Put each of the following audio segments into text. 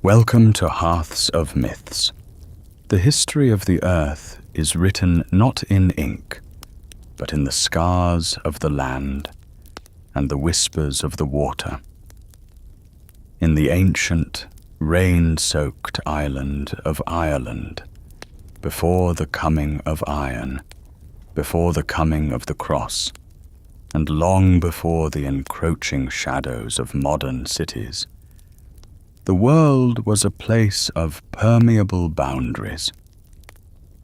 Welcome to Hearths of Myths. The history of the earth is written not in ink, but in the scars of the land and the whispers of the water. In the ancient, rain-soaked island of Ireland, before the coming of iron, before the coming of the cross, and long before the encroaching shadows of modern cities, the world was a place of permeable boundaries.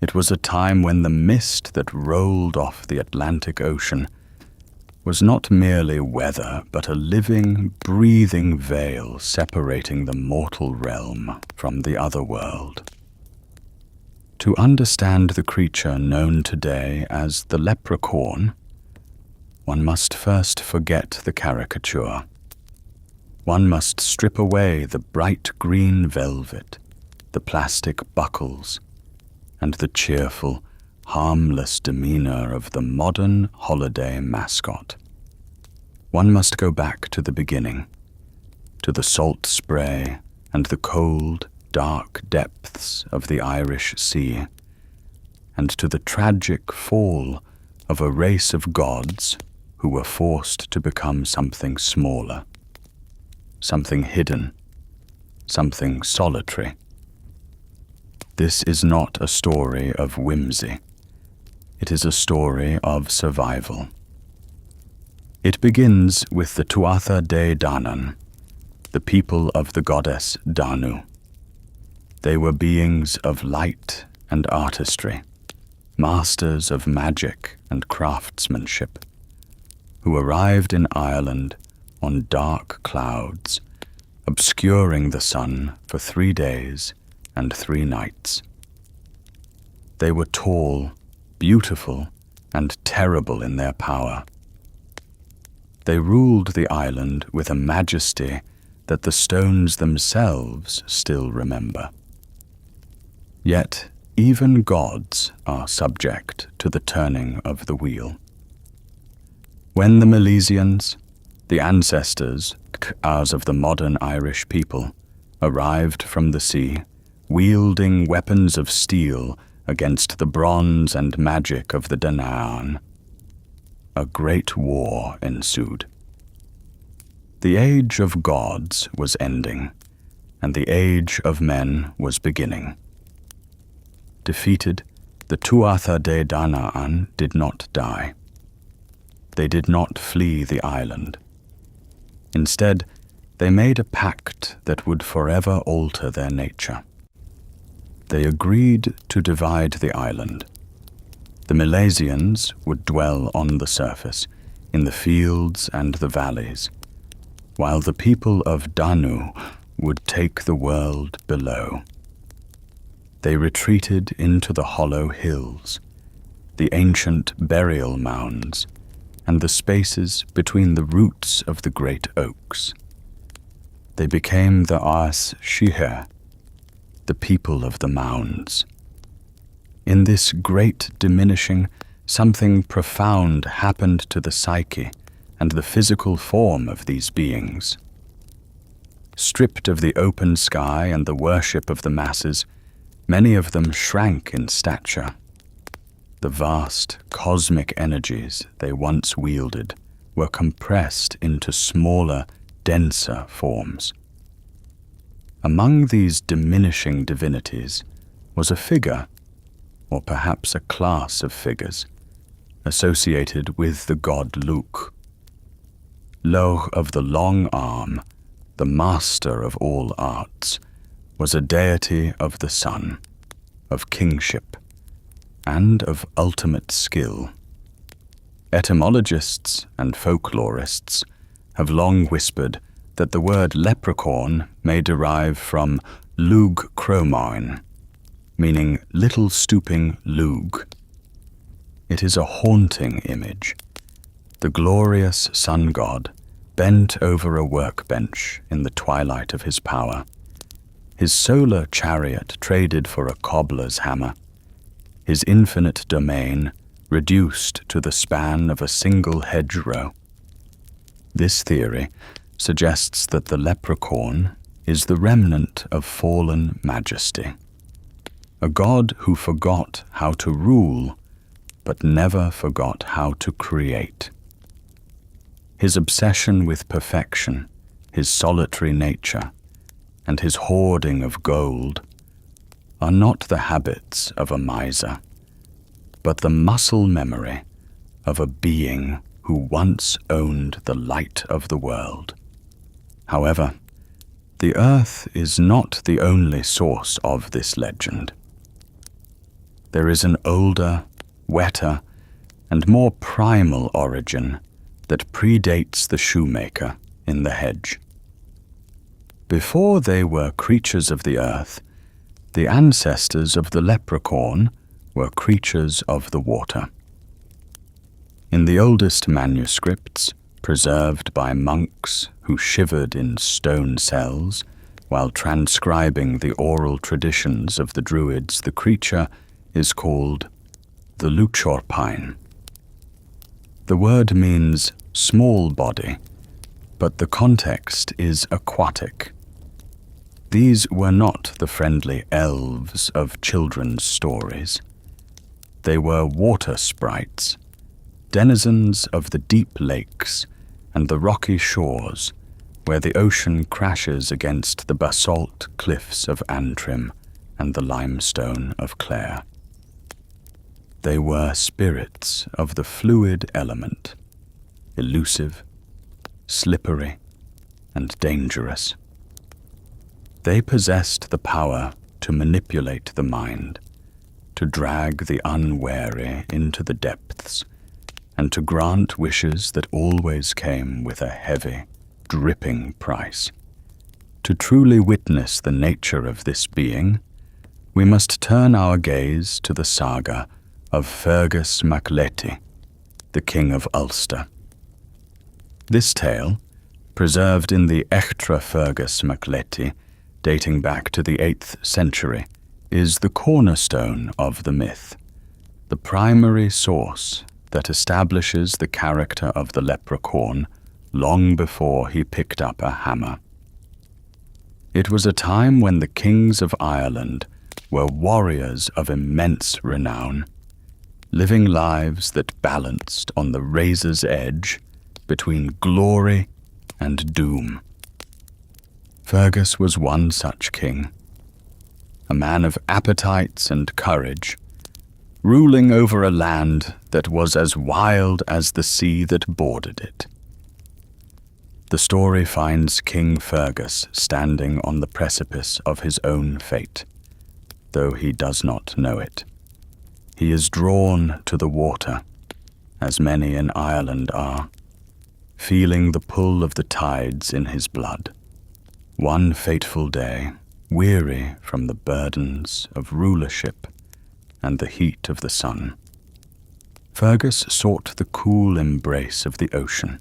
It was a time when the mist that rolled off the Atlantic Ocean was not merely weather, but a living, breathing veil separating the mortal realm from the other world. To understand the creature known today as the Leprechaun, one must first forget the caricature. One must strip away the bright green velvet, the plastic buckles, and the cheerful, harmless demeanor of the modern holiday mascot. One must go back to the beginning, to the salt spray and the cold, dark depths of the Irish Sea, and to the tragic fall of a race of gods who were forced to become something smaller, something hidden, something solitary. This is not a story of whimsy. It is a story of survival. It begins with the Tuatha Dé Danann, the people of the goddess Danu. They were beings of light and artistry, masters of magic and craftsmanship, who arrived in Ireland on dark clouds, obscuring the sun for 3 days and 3 nights. They were tall, beautiful, and terrible in their power. They ruled the island with a majesty that the stones themselves still remember. Yet, even gods are subject to the turning of the wheel. When the Milesians, the ancestors of the modern Irish people, arrived from the sea, wielding weapons of steel against the bronze and magic of the Danann, a great war ensued. The age of gods was ending, and the age of men was beginning. Defeated, the Tuatha Dé Danann did not die. They did not flee the island. Instead, they made a pact that would forever alter their nature. They agreed to divide the island. The Milesians would dwell on the surface, in the fields and the valleys, while the people of Danu would take the world below. They retreated into the hollow hills, the ancient burial mounds, and the spaces between the roots of the great oaks. They became the Ars Shihe, the people of the mounds. In this great diminishing, something profound happened to the psyche and the physical form of these beings. Stripped of the open sky and the worship of the masses, many of them shrank in stature. The vast cosmic energies they once wielded were compressed into smaller, denser forms. Among these diminishing divinities was a figure, or perhaps a class of figures, associated with the god Luch. Loch of the long arm, the master of all arts, was a deity of the sun, of kingship, and of ultimate skill. Etymologists and folklorists have long whispered that the word leprechaun may derive from Luchorpán, meaning little stooping Lug. It is a haunting image. The glorious sun god bent over a workbench in the twilight of his power, his solar chariot traded for a cobbler's hammer, his infinite domain reduced to the span of a single hedgerow. This theory suggests that the leprechaun is the remnant of fallen majesty, a god who forgot how to rule but never forgot how to create. His obsession with perfection, his solitary nature, and his hoarding of gold are not the habits of a miser, but the muscle memory of a being who once owned the light of the world. However, the earth is not the only source of this legend. There is an older, wetter, and more primal origin that predates the shoemaker in the hedge. Before they were creatures of the earth, the ancestors of the leprechaun were creatures of the water. In the oldest manuscripts, preserved by monks who shivered in stone cells while transcribing the oral traditions of the Druids, the creature is called the Luchorpán. The word means small body, but the context is aquatic. These were not the friendly elves of children's stories. They were water sprites, denizens of the deep lakes and the rocky shores where the ocean crashes against the basalt cliffs of Antrim and the limestone of Clare. They were spirits of the fluid element, elusive, slippery, and dangerous. They possessed the power to manipulate the mind, to drag the unwary into the depths, and to grant wishes that always came with a heavy, dripping price. To truly witness the nature of this being, we must turn our gaze to the saga of Fergus mac Léti, the King of Ulster. This tale, preserved in the Echtra Fergus mac Léti, dating back to the 8th century, is the cornerstone of the myth, the primary source that establishes the character of the leprechaun long before he picked up a hammer. It was a time when the kings of Ireland were warriors of immense renown, living lives that balanced on the razor's edge between glory and doom. Fergus was one such king, a man of appetites and courage, ruling over a land that was as wild as the sea that bordered it. The story finds King Fergus standing on the precipice of his own fate, though he does not know it. He is drawn to the water, as many in Ireland are, feeling the pull of the tides in his blood. One fateful day, weary from the burdens of rulership and the heat of the sun, Fergus sought the cool embrace of the ocean.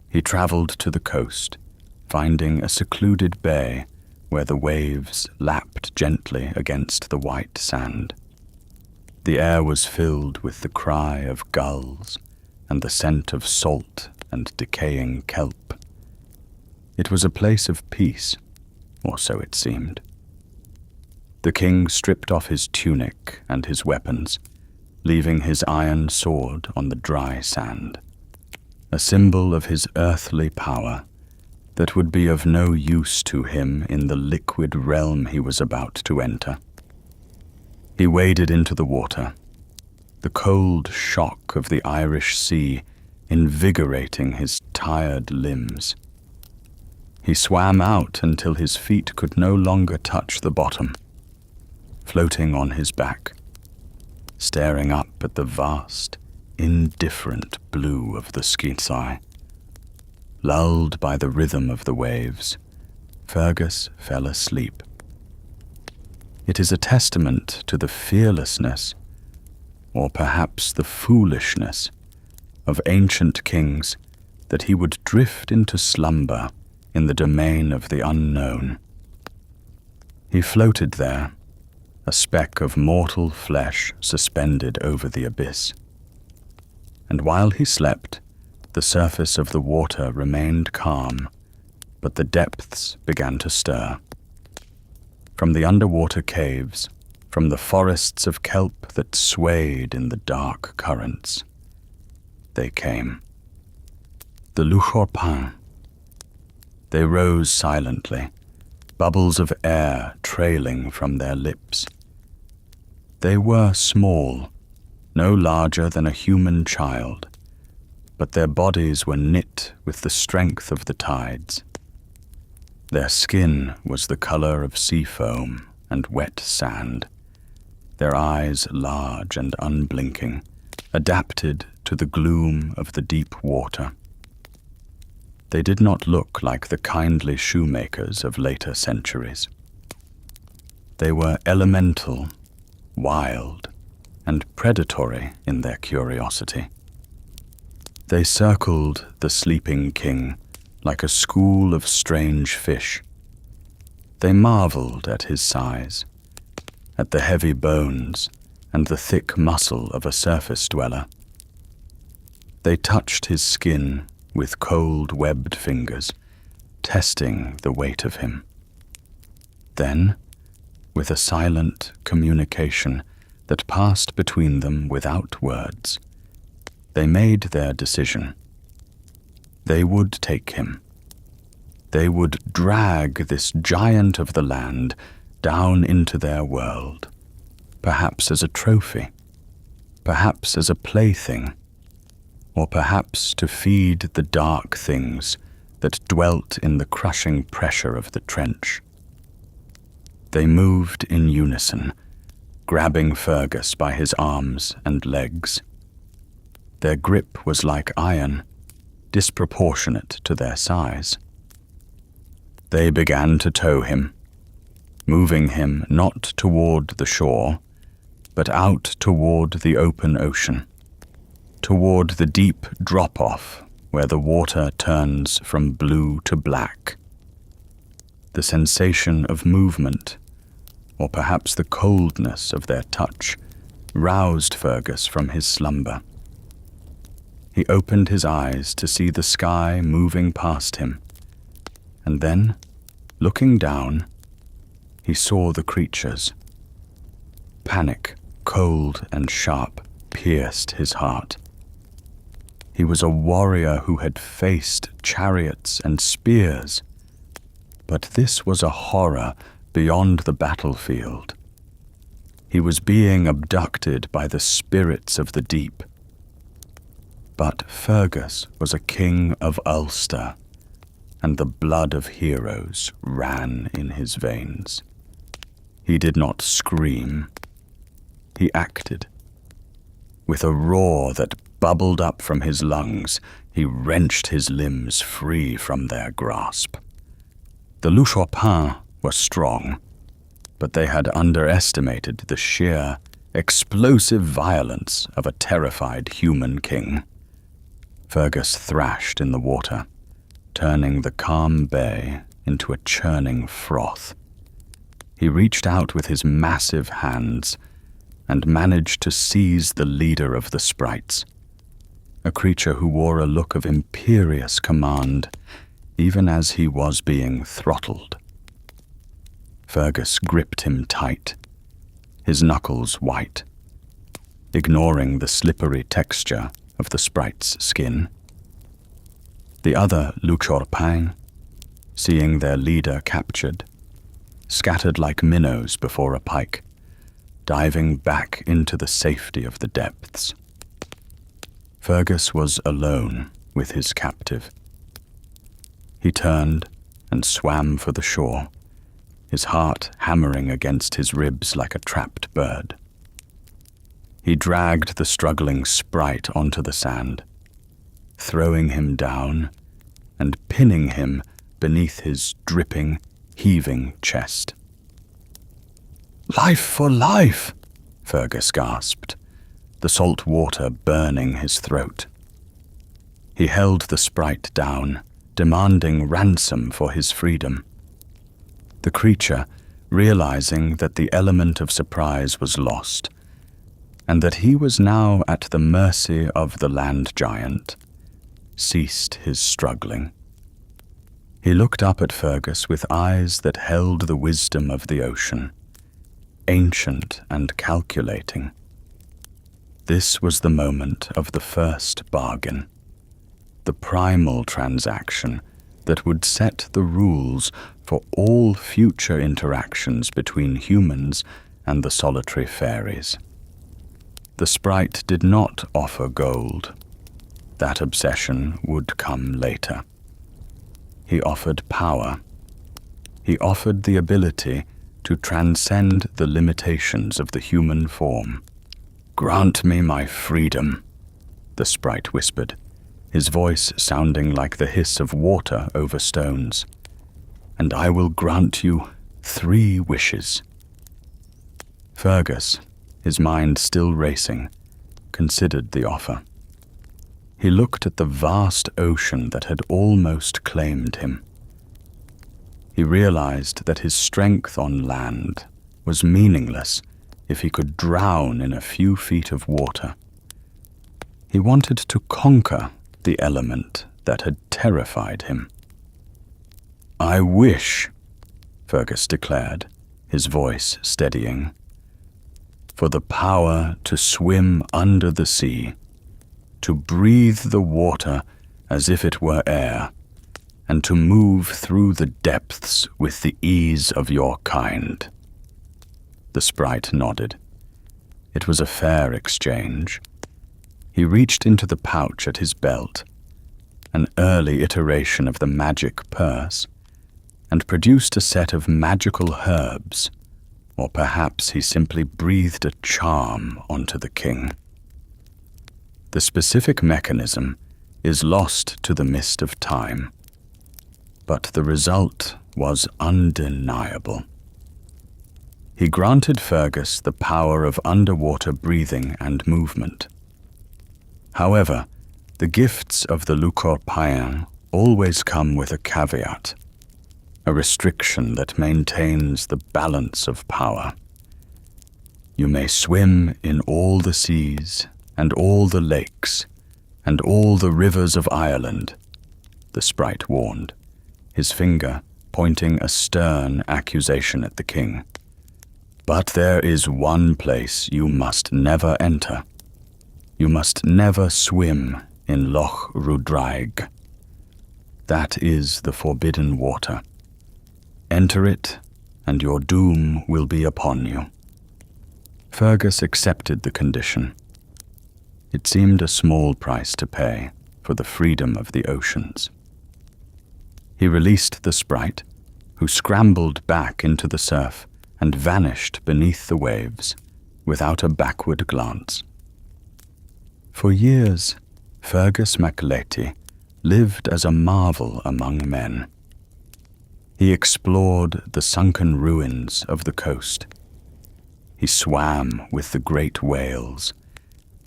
He travelled to the coast, finding a secluded bay where the waves lapped gently against the white sand. The air was filled with the cry of gulls and the scent of salt and decaying kelp. It was a place of peace, or so it seemed. The king stripped off his tunic and his weapons, leaving his iron sword on the dry sand, a symbol of his earthly power that would be of no use to him in the liquid realm he was about to enter. He waded into the water, the cold shock of the Irish Sea invigorating his tired limbs. He swam out until his feet could no longer touch the bottom, floating on his back, staring up at the vast, indifferent blue of the sky. Lulled by the rhythm of the waves, Fergus fell asleep. It is a testament to the fearlessness, or perhaps the foolishness, of ancient kings that he would drift into slumber in the domain of the unknown. He floated there, a speck of mortal flesh suspended over the abyss. And while he slept, the surface of the water remained calm, but the depths began to stir. From the underwater caves, from the forests of kelp that swayed in the dark currents, they came. The Luchorpán. They rose silently, bubbles of air trailing from their lips. They were small, no larger than a human child, but their bodies were knit with the strength of the tides. Their skin was the color of sea foam and wet sand, their eyes large and unblinking, adapted to the gloom of the deep water. They did not look like the kindly shoemakers of later centuries. They were elemental, wild, and predatory in their curiosity. They circled the sleeping king like a school of strange fish. They marveled at his size, at the heavy bones and the thick muscle of a surface dweller. They touched his skin with cold webbed fingers, testing the weight of him. Then, with a silent communication that passed between them without words, they made their decision. They would take him. They would drag this giant of the land down into their world, perhaps as a trophy, perhaps as a plaything, or perhaps to feed the dark things that dwelt in the crushing pressure of the trench. They moved in unison, grabbing Fergus by his arms and legs. Their grip was like iron, disproportionate to their size. They began to tow him, moving him not toward the shore, but out toward the open ocean, toward the deep drop-off where the water turns from blue to black. The sensation of movement, or perhaps the coldness of their touch, roused Fergus from his slumber. He opened his eyes to see the sky moving past him, and then, looking down, he saw the creatures. Panic, cold and sharp, pierced his heart. He was a warrior who had faced chariots and spears, but this was a horror beyond the battlefield. He was being abducted by the spirits of the deep. But Fergus was a king of Ulster, and the blood of heroes ran in his veins. He did not scream. He acted. With a roar that bubbled up from his lungs, he wrenched his limbs free from their grasp. The Luchorpán were strong, but they had underestimated the sheer, explosive violence of a terrified human king. Fergus thrashed in the water, turning the calm bay into a churning froth. He reached out with his massive hands and managed to seize the leader of the sprites, a creature who wore a look of imperious command, even as he was being throttled. Fergus gripped him tight, his knuckles white, ignoring the slippery texture of the sprite's skin. The other Luchorpán, seeing their leader captured, scattered like minnows before a pike, diving back into the safety of the depths. Fergus was alone with his captive. He turned and swam for the shore, his heart hammering against his ribs like a trapped bird. He dragged the struggling sprite onto the sand, throwing him down and pinning him beneath his dripping, heaving chest. "Life for life!" Fergus gasped, the salt water burning his throat. He held the sprite down, demanding ransom for his freedom. The creature, realizing that the element of surprise was lost, and that he was now at the mercy of the land giant, ceased his struggling. He looked up at Fergus with eyes that held the wisdom of the ocean, ancient and calculating. This was the moment of the first bargain, the primal transaction that would set the rules for all future interactions between humans and the solitary fairies. The sprite did not offer gold. That obsession would come later. He offered power. He offered the ability to transcend the limitations of the human form. "Grant me my freedom," the sprite whispered, his voice sounding like the hiss of water over stones, "and I will grant you 3 wishes." Fergus, his mind still racing, considered the offer. He looked at the vast ocean that had almost claimed him. He realized that his strength on land was meaningless if he could drown in a few feet of water. He wanted to conquer the element that had terrified him. "I wish," Fergus declared, his voice steadying, "for the power to swim under the sea, to breathe the water as if it were air, and to move through the depths with the ease of your kind." The sprite nodded. It was a fair exchange. He reached into the pouch at his belt, an early iteration of the magic purse, and produced a set of magical herbs, or perhaps he simply breathed a charm onto the king. The specific mechanism is lost to the mist of time, but the result was undeniable. He granted Fergus the power of underwater breathing and movement. However, the gifts of the Luchorpán always come with a caveat, a restriction that maintains the balance of power. You may swim in all the seas and all the lakes and all the rivers of Ireland, the sprite warned, his finger pointing a stern accusation at the king. But there is one place you must never enter. You must never swim in Loch Rudraig. That is the forbidden water. Enter it, and your doom will be upon you. Fergus accepted the condition. It seemed a small price to pay for the freedom of the oceans. He released the sprite, who scrambled back into the surf and vanished beneath the waves without a backward glance. For years, Fergus mac Léti lived as a marvel among men. He explored the sunken ruins of the coast. He swam with the great whales,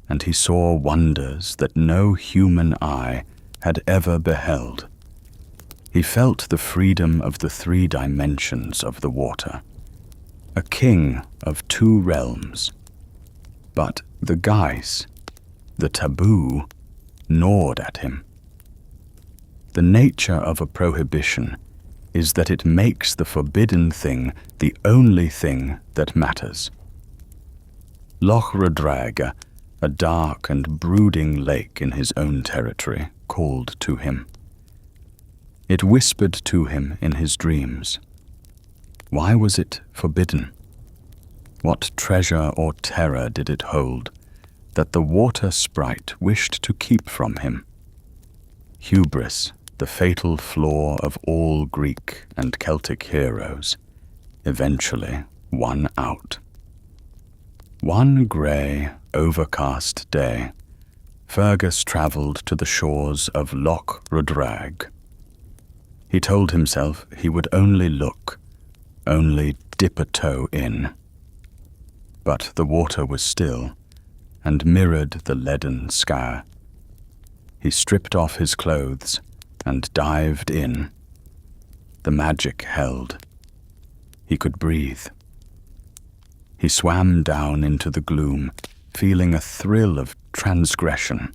and he saw wonders that no human eye had ever beheld. He felt the freedom of the 3 dimensions of the water, a king of 2 realms. But the guise, the taboo, gnawed at him. The nature of a prohibition is that it makes the forbidden thing the only thing that matters. Loch Rudraig, a dark and brooding lake in his own territory, called to him. It whispered to him in his dreams. Why was it forbidden? What treasure or terror did it hold that the water sprite wished to keep from him? Hubris, the fatal flaw of all Greek and Celtic heroes, eventually won out. One grey, overcast day, Fergus travelled to the shores of Loch Rudraig. He told himself he would only look, only dip a toe in. But the water was still and mirrored the leaden sky. He stripped off his clothes and dived in. The magic held. He could breathe. He swam down into the gloom, feeling a thrill of transgression.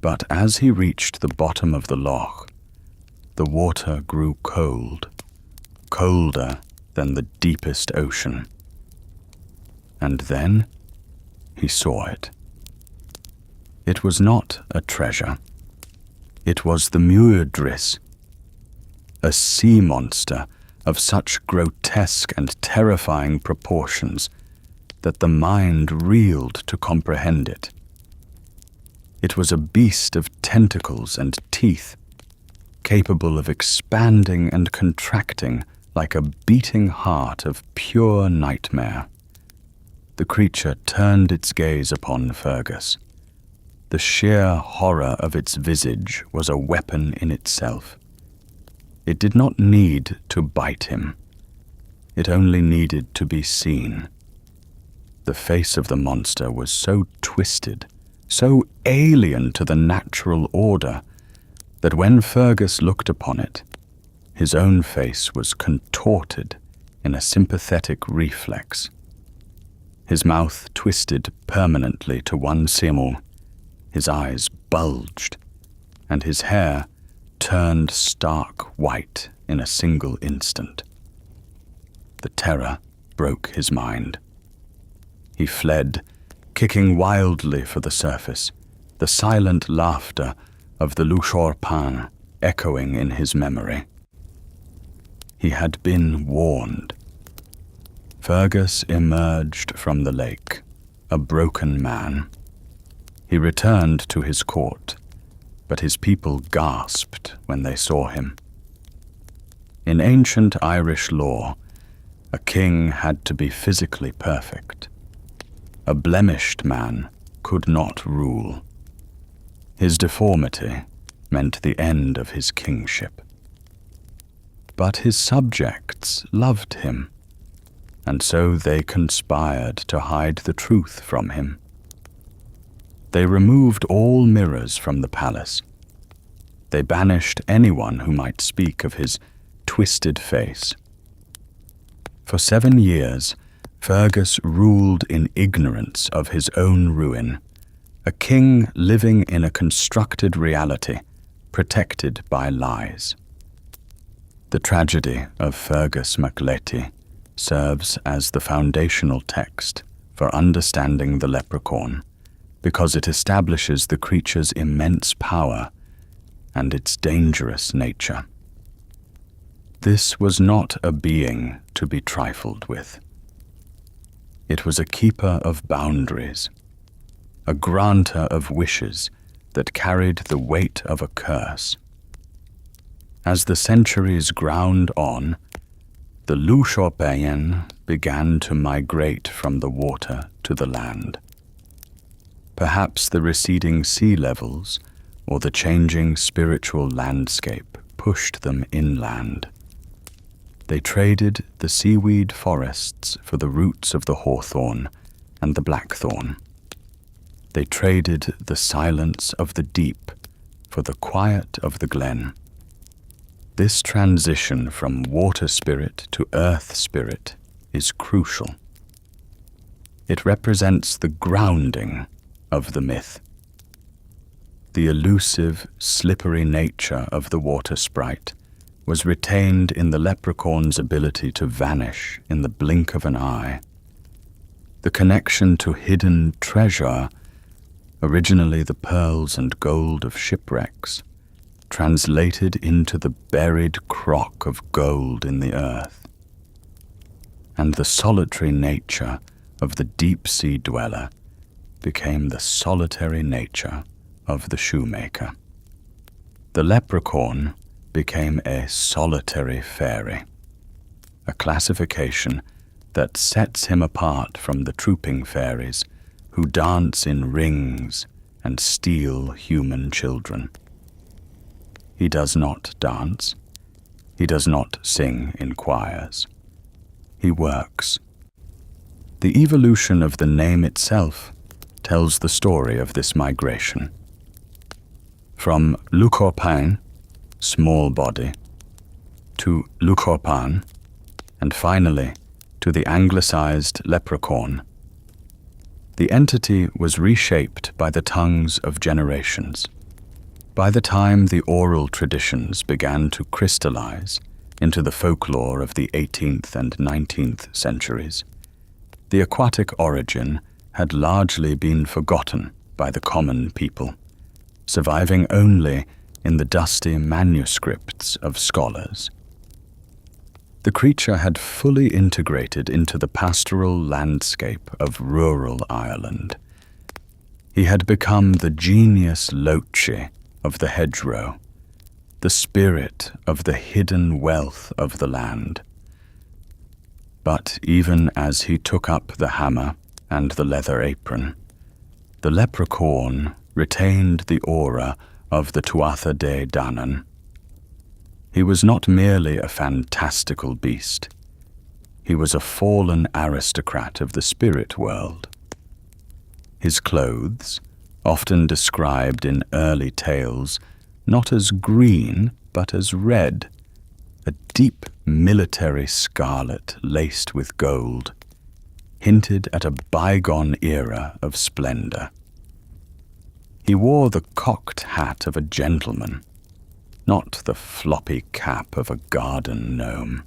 But as he reached the bottom of the loch, the water grew cold, colder than the deepest ocean. And then he saw it. It was not a treasure. It was the Muirdris, a sea monster of such grotesque and terrifying proportions that the mind reeled to comprehend it. It was a beast of tentacles and teeth, capable of expanding and contracting like a beating heart of pure nightmare. The creature turned its gaze upon Fergus. The sheer horror of its visage was a weapon in itself. It did not need to bite him. It only needed to be seen. The face of the monster was so twisted, so alien to the natural order, that when Fergus looked upon it, his own face was contorted in a sympathetic reflex. His mouth twisted permanently to one simul, his eyes bulged, and his hair turned stark white in a single instant. The terror broke his mind. He fled, kicking wildly for the surface, the silent laughter of the Luchorpán echoing in his memory. He had been warned. Fergus emerged from the lake, a broken man. He returned to his court, but his people gasped when they saw him. In ancient Irish law, a king had to be physically perfect. A blemished man could not rule. His deformity meant the end of his kingship. But his subjects loved him, and so they conspired to hide the truth from him. They removed all mirrors from the palace. They banished anyone who might speak of his twisted face. For 7 years, Fergus ruled in ignorance of his own ruin, a king living in a constructed reality, protected by lies. The tragedy of Fergus mac Léti serves as the foundational text for understanding the leprechaun, because it establishes the creature's immense power and its dangerous nature. This was not a being to be trifled with. It was a keeper of boundaries, a granter of wishes that carried the weight of a curse. As the centuries ground on, the Luchorpán began to migrate from the water to the land. Perhaps the receding sea levels or the changing spiritual landscape pushed them inland. They traded the seaweed forests for the roots of the hawthorn and the blackthorn. They traded the silence of the deep for the quiet of the glen. This transition from water spirit to earth spirit is crucial. It represents the grounding of the myth. The elusive, slippery nature of the water sprite was retained in the leprechaun's ability to vanish in the blink of an eye. The connection to hidden treasure, originally the pearls and gold of shipwrecks, translated into the buried crock of gold in the earth. And the solitary nature of the deep-sea dweller became the solitary nature of the shoemaker. The leprechaun became a solitary fairy, a classification that sets him apart from the trooping fairies who dance in rings and steal human children. He does not dance. He does not sing in choirs. He works. The evolution of the name itself tells the story of this migration. From Luchorpán, small body, to Luchorpán, and finally to the anglicized leprechaun. The entity was reshaped by the tongues of generations. By the time the oral traditions began to crystallize into the folklore of the 18th and 19th centuries, the aquatic origin had largely been forgotten by the common people, surviving only in the dusty manuscripts of scholars. The creature had fully integrated into the pastoral landscape of rural Ireland. He had become the genius lochi of the hedgerow, the spirit of the hidden wealth of the land. But even as he took up the hammer and the leather apron, the leprechaun retained the aura of the Tuatha Dé Danann. He was not merely a fantastical beast. He was a fallen aristocrat of the spirit world. His clothes, often described in early tales not as green but as red, a deep military scarlet laced with gold, hinted at a bygone era of splendor. He wore the cocked hat of a gentleman, not the floppy cap of a garden gnome.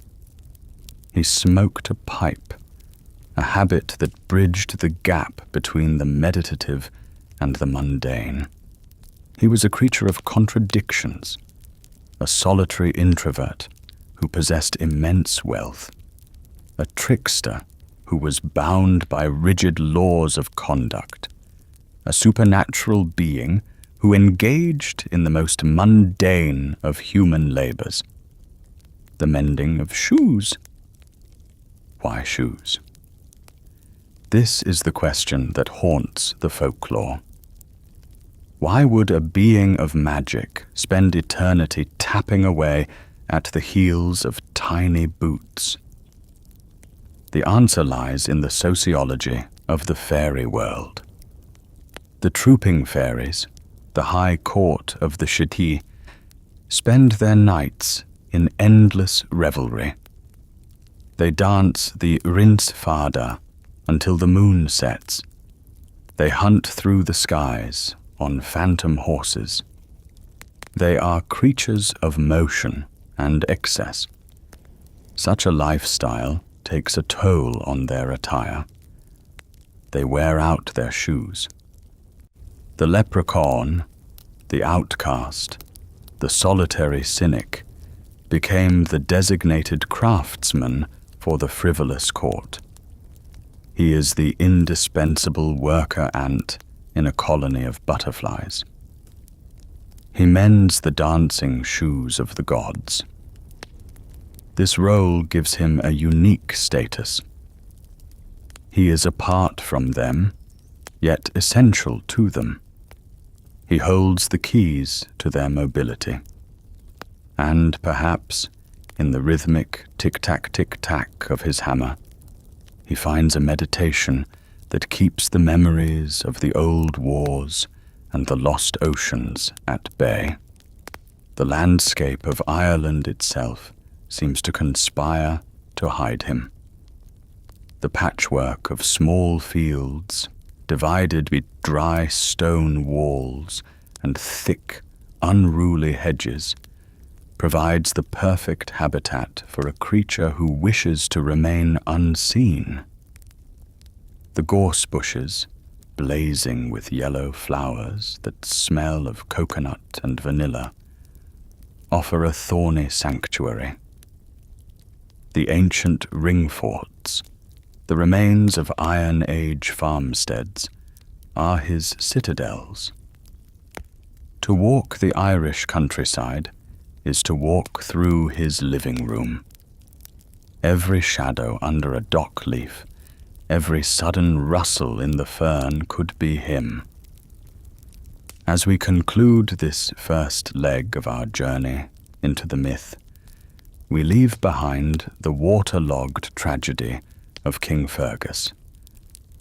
He smoked a pipe, a habit that bridged the gap between the meditative and the mundane. He was a creature of contradictions, a solitary introvert who possessed immense wealth, a trickster who was bound by rigid laws of conduct, a supernatural being who engaged in the most mundane of human labors, the mending of shoes. Why shoes? This is the question that haunts the folklore. Why would a being of magic spend eternity tapping away at the heels of tiny boots? The answer lies in the sociology of the fairy world. The trooping fairies, the high court of the Léti, spend their nights in endless revelry. They dance the Rins Fada until the moon sets. They hunt through the skies on phantom horses. They are creatures of motion and excess. Such a lifestyle takes a toll on their attire. They wear out their shoes. The leprechaun, the outcast, the solitary cynic, became the designated craftsman for the frivolous court. He is the indispensable worker ant in a colony of butterflies. He mends the dancing shoes of the gods. This role gives him a unique status. He is apart from them, yet essential to them. He holds the keys to their mobility. And perhaps, in the rhythmic tick-tack of his hammer, he finds a meditation that keeps the memories of the old wars and the lost oceans at bay. The landscape of Ireland itself seems to conspire to hide him. The patchwork of small fields, divided by dry stone walls and thick, unruly hedges, provides the perfect habitat for a creature who wishes to remain unseen. The gorse bushes, blazing with yellow flowers that smell of coconut and vanilla, offer a thorny sanctuary. The ancient ring forts, the remains of Iron Age farmsteads, are his citadels. To walk the Irish countryside is to walk through his living room. Every shadow under a dock leaf, every sudden rustle in the fern could be him. As we conclude this first leg of our journey into the myth, we leave behind the waterlogged tragedy of King Fergus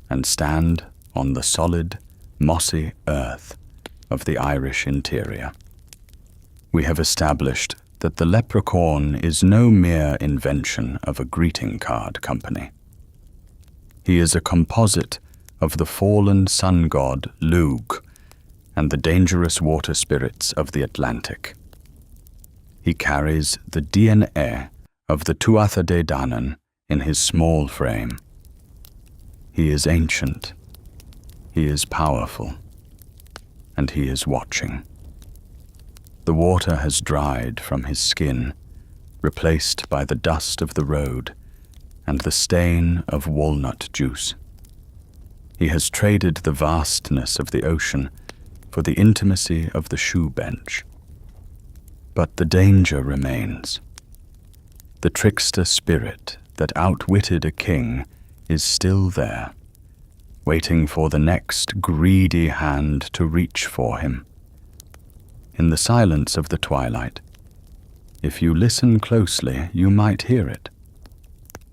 and stand on the solid, mossy earth of the Irish interior. We have established that the leprechaun is no mere invention of a greeting card company. He is a composite of the fallen sun god Lugh and the dangerous water spirits of the Atlantic. He carries the DNA of the Tuatha Dé Danann in his small frame. He is ancient, he is powerful, and he is watching. The water has dried from his skin, replaced by the dust of the road and the stain of walnut juice. He has traded the vastness of the ocean for the intimacy of the shoe bench. But the danger remains. The trickster spirit that outwitted a king is still there, waiting for the next greedy hand to reach for him. In the silence of the twilight, if you listen closely, you might hear it.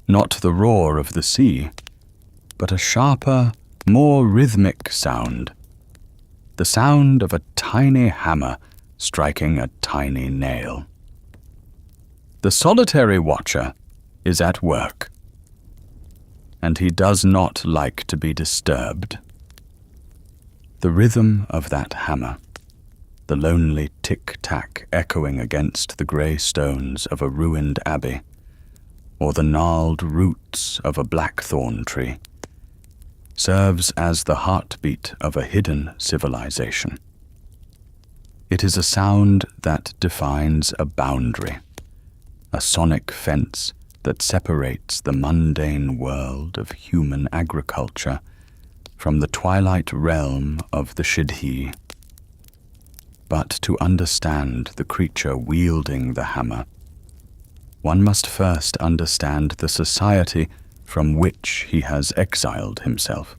Not the roar of the sea, but a sharper, more rhythmic sound. The sound of a tiny hammer striking a tiny nail. The solitary watcher is at work, and he does not like to be disturbed. The rhythm of that hammer, the lonely tick-tack echoing against the grey stones of a ruined abbey, or the gnarled roots of a blackthorn tree, serves as the heartbeat of a hidden civilization. It is a sound that defines a boundary, a sonic fence that separates the mundane world of human agriculture from the twilight realm of the Shidhi. But to understand the creature wielding the hammer, one must first understand the society from which he has exiled himself.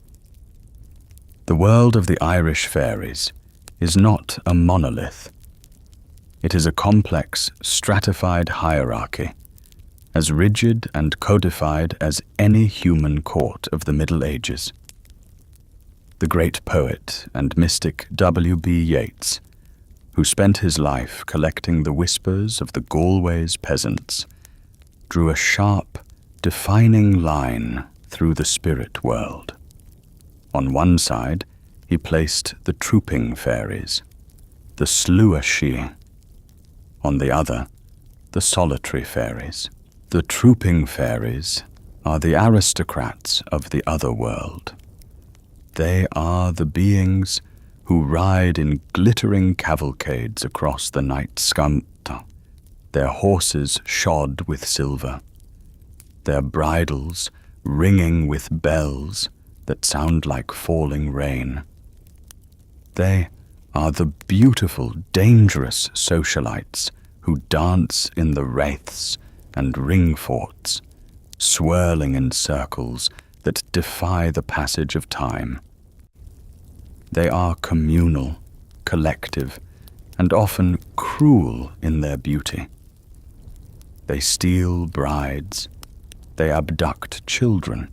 The world of the Irish fairies is not a monolith. It is a complex, stratified hierarchy, as rigid and codified as any human court of the Middle Ages. The great poet and mystic W.B. Yeats, who spent his life collecting the whispers of the Galway's peasants, drew a sharp, defining line through the spirit world. On one side, he placed the trooping fairies, the sluagh. On the other, the solitary fairies. The trooping fairies are the aristocrats of the other world. They are the beings who ride in glittering cavalcades across the night scamta, their horses shod with silver, their bridles ringing with bells that sound like falling rain. They are the beautiful, dangerous socialites who dance in the raths and ring forts, swirling in circles that defy the passage of time. They are communal, collective, and often cruel in their beauty. They steal brides, they abduct children,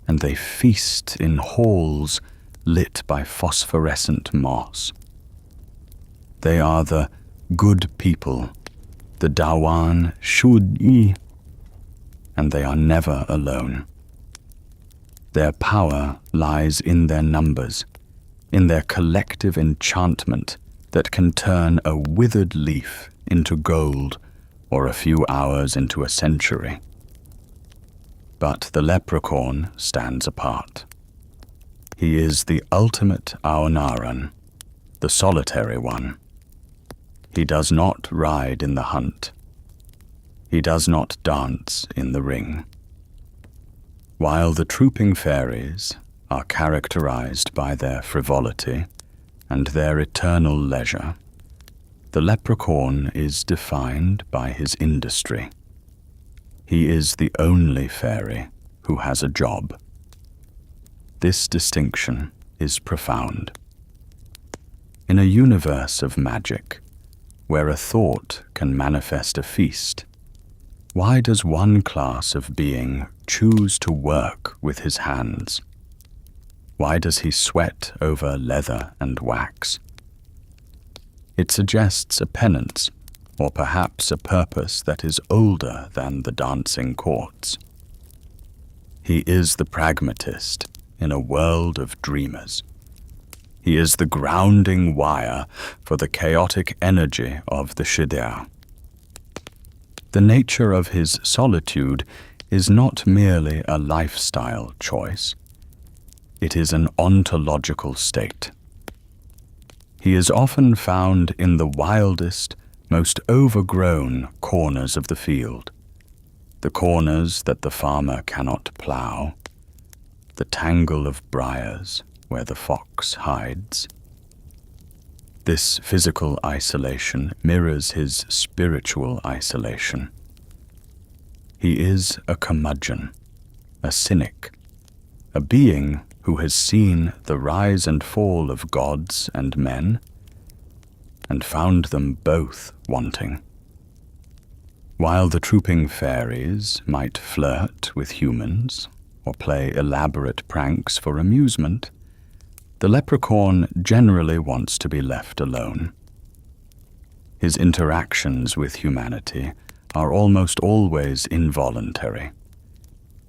and they feast in halls lit by phosphorescent moss. They are the good people, the Dawan Shudi, and they are never alone. Their power lies in their numbers, in their collective enchantment that can turn a withered leaf into gold or a few hours into a century. But the leprechaun stands apart. He is the ultimate Aonaran, the solitary one. He does not ride in the hunt. He does not dance in the ring. While the trooping fairies are characterized by their frivolity and their eternal leisure, the leprechaun is defined by his industry. He is the only fairy who has a job. This distinction is profound. In a universe of magic, where a thought can manifest a feast, why does one class of being choose to work with his hands? Why does he sweat over leather and wax? It suggests a penance, or perhaps a purpose that is older than the dancing courts. He is the pragmatist in a world of dreamers. He is the grounding wire for the chaotic energy of the Shidea. The nature of his solitude is not merely a lifestyle choice. It is an ontological state. He is often found in the wildest, most overgrown corners of the field, the corners that the farmer cannot plough, the tangle of briars where the fox hides. This physical isolation mirrors his spiritual isolation. He is a curmudgeon, a cynic, a being who has seen the rise and fall of gods and men, and found them both wanting. While the trooping fairies might flirt with humans or play elaborate pranks for amusement, the leprechaun generally wants to be left alone. His interactions with humanity are almost always involuntary,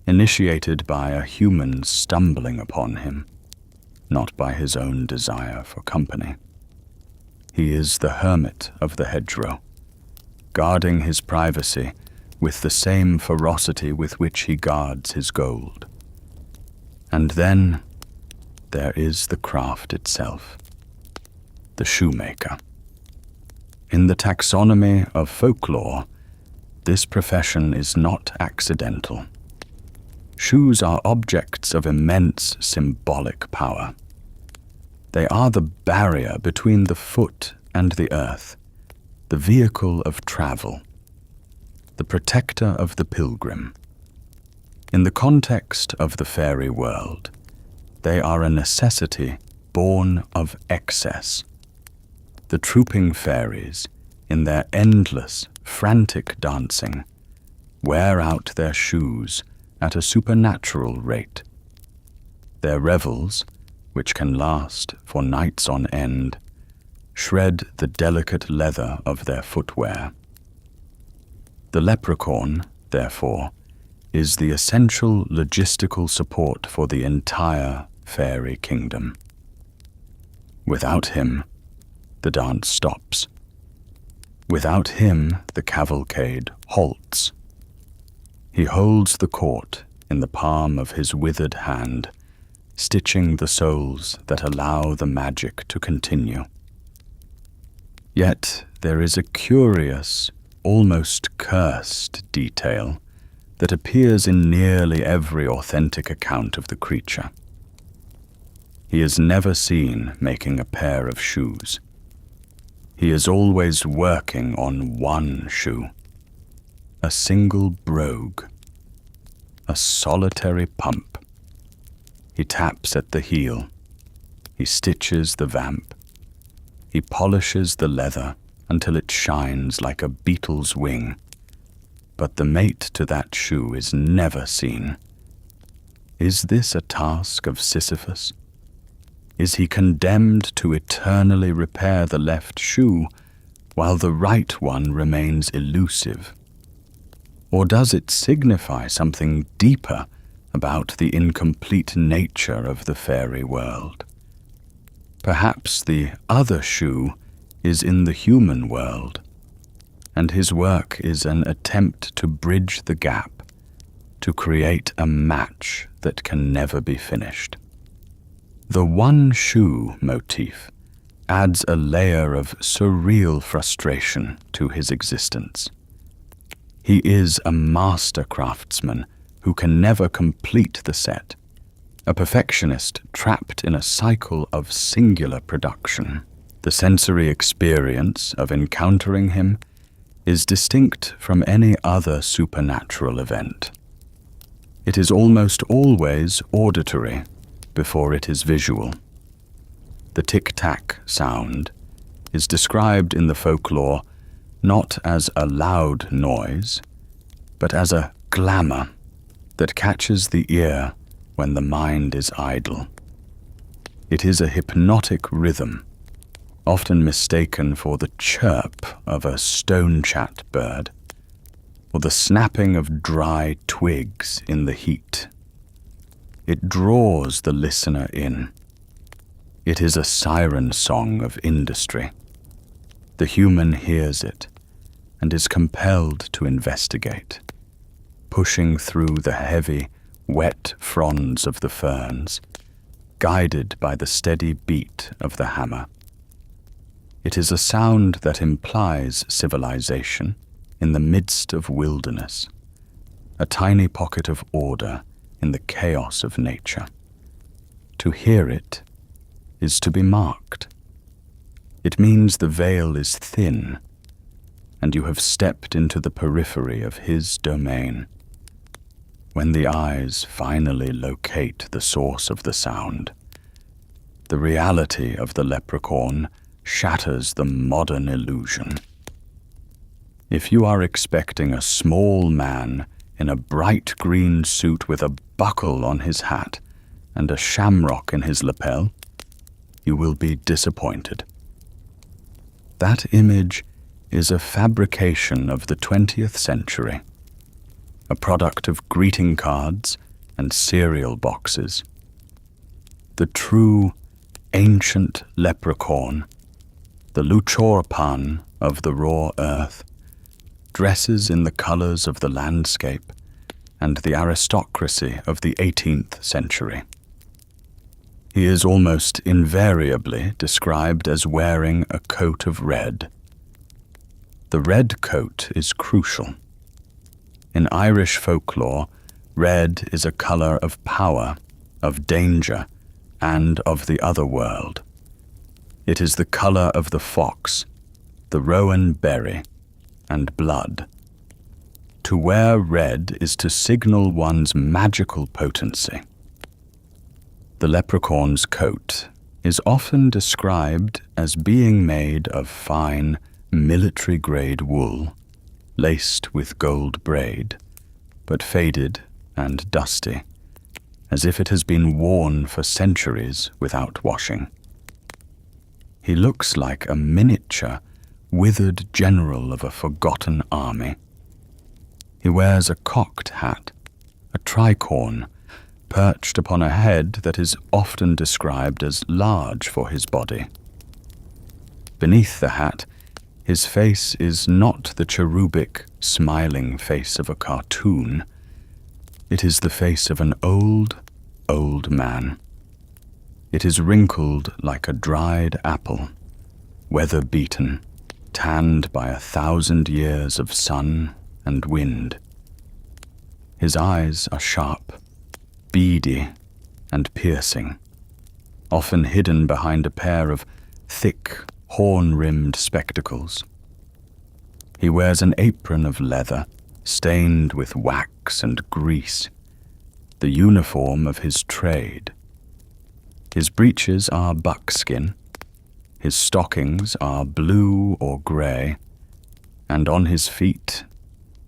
initiated by a human stumbling upon him, not by his own desire for company. He is the hermit of the hedgerow, guarding his privacy with the same ferocity with which he guards his gold. And then there is the craft itself, the shoemaker. In the taxonomy of folklore, this profession is not accidental. Shoes are objects of immense symbolic power. They are the barrier between the foot and the earth, the vehicle of travel, the protector of the pilgrim. In the context of the fairy world, they are a necessity born of excess. The trooping fairies, in their endless, frantic dancing, wear out their shoes at a supernatural rate. Their revels, which can last for nights on end, shred the delicate leather of their footwear. The leprechaun, therefore, is the essential logistical support for the entire fairy kingdom. Without him, the dance stops. Without him, the cavalcade halts. He holds the court in the palm of his withered hand, stitching the souls that allow the magic to continue. Yet there is a curious, almost cursed detail that appears in nearly every authentic account of the creature. He is never seen making a pair of shoes. He is always working on one shoe, a single brogue, a solitary pump. He taps at the heel, he stitches the vamp, he polishes the leather until it shines like a beetle's wing, but the mate to that shoe is never seen. Is this a task of Sisyphus? Is he condemned to eternally repair the left shoe while the right one remains elusive? Or does it signify something deeper about the incomplete nature of the fairy world? Perhaps the other shoe is in the human world, and his work is an attempt to bridge the gap, to create a match that can never be finished. The one shoe motif adds a layer of surreal frustration to his existence. He is a master craftsman who can never complete the set, a perfectionist trapped in a cycle of singular production. The sensory experience of encountering him is distinct from any other supernatural event. It is almost always auditory before it is visual. The tic-tac sound is described in the folklore not as a loud noise, but as a glamour that catches the ear when the mind is idle. It is a hypnotic rhythm, often mistaken for the chirp of a stone-chat bird, or the snapping of dry twigs in the heat. It draws the listener in. It is a siren song of industry. The human hears it and is compelled to investigate, pushing through the heavy, wet fronds of the ferns, guided by the steady beat of the hammer. It is a sound that implies civilization in the midst of wilderness, a tiny pocket of order in the chaos of nature. To hear it is to be marked. It means the veil is thin, and you have stepped into the periphery of his domain. When the eyes finally locate the source of the sound, the reality of the leprechaun shatters the modern illusion. If you are expecting a small man in a bright green suit with a buckle on his hat and a shamrock in his lapel, you will be disappointed. That image is a fabrication of the 20th century, a product of greeting cards and cereal boxes. The true, ancient leprechaun, the Luchorpán of the raw earth, dresses in the colors of the landscape and the aristocracy of the 18th century. He is almost invariably described as wearing a coat of red. The red coat is crucial. In Irish folklore, red is a color of power, of danger, and of the other world. It is the color of the fox, the rowan berry, and blood. To wear red is to signal one's magical potency. The leprechaun's coat is often described as being made of fine, military-grade wool, laced with gold braid, but faded and dusty, as if it has been worn for centuries without washing. He looks like a miniature, withered general of a forgotten army. He wears a cocked hat, a tricorn, perched upon a head that is often described as large for his body. Beneath the hat, his face is not the cherubic, smiling face of a cartoon. It is the face of an old, old man. It is wrinkled like a dried apple, weather-beaten, tanned by 1,000 years of sun and wind. His eyes are sharp, beady, and piercing, often hidden behind a pair of thick, horn-rimmed spectacles. He wears an apron of leather, stained with wax and grease, the uniform of his trade. His breeches are buckskin, his stockings are blue or grey, and on his feet,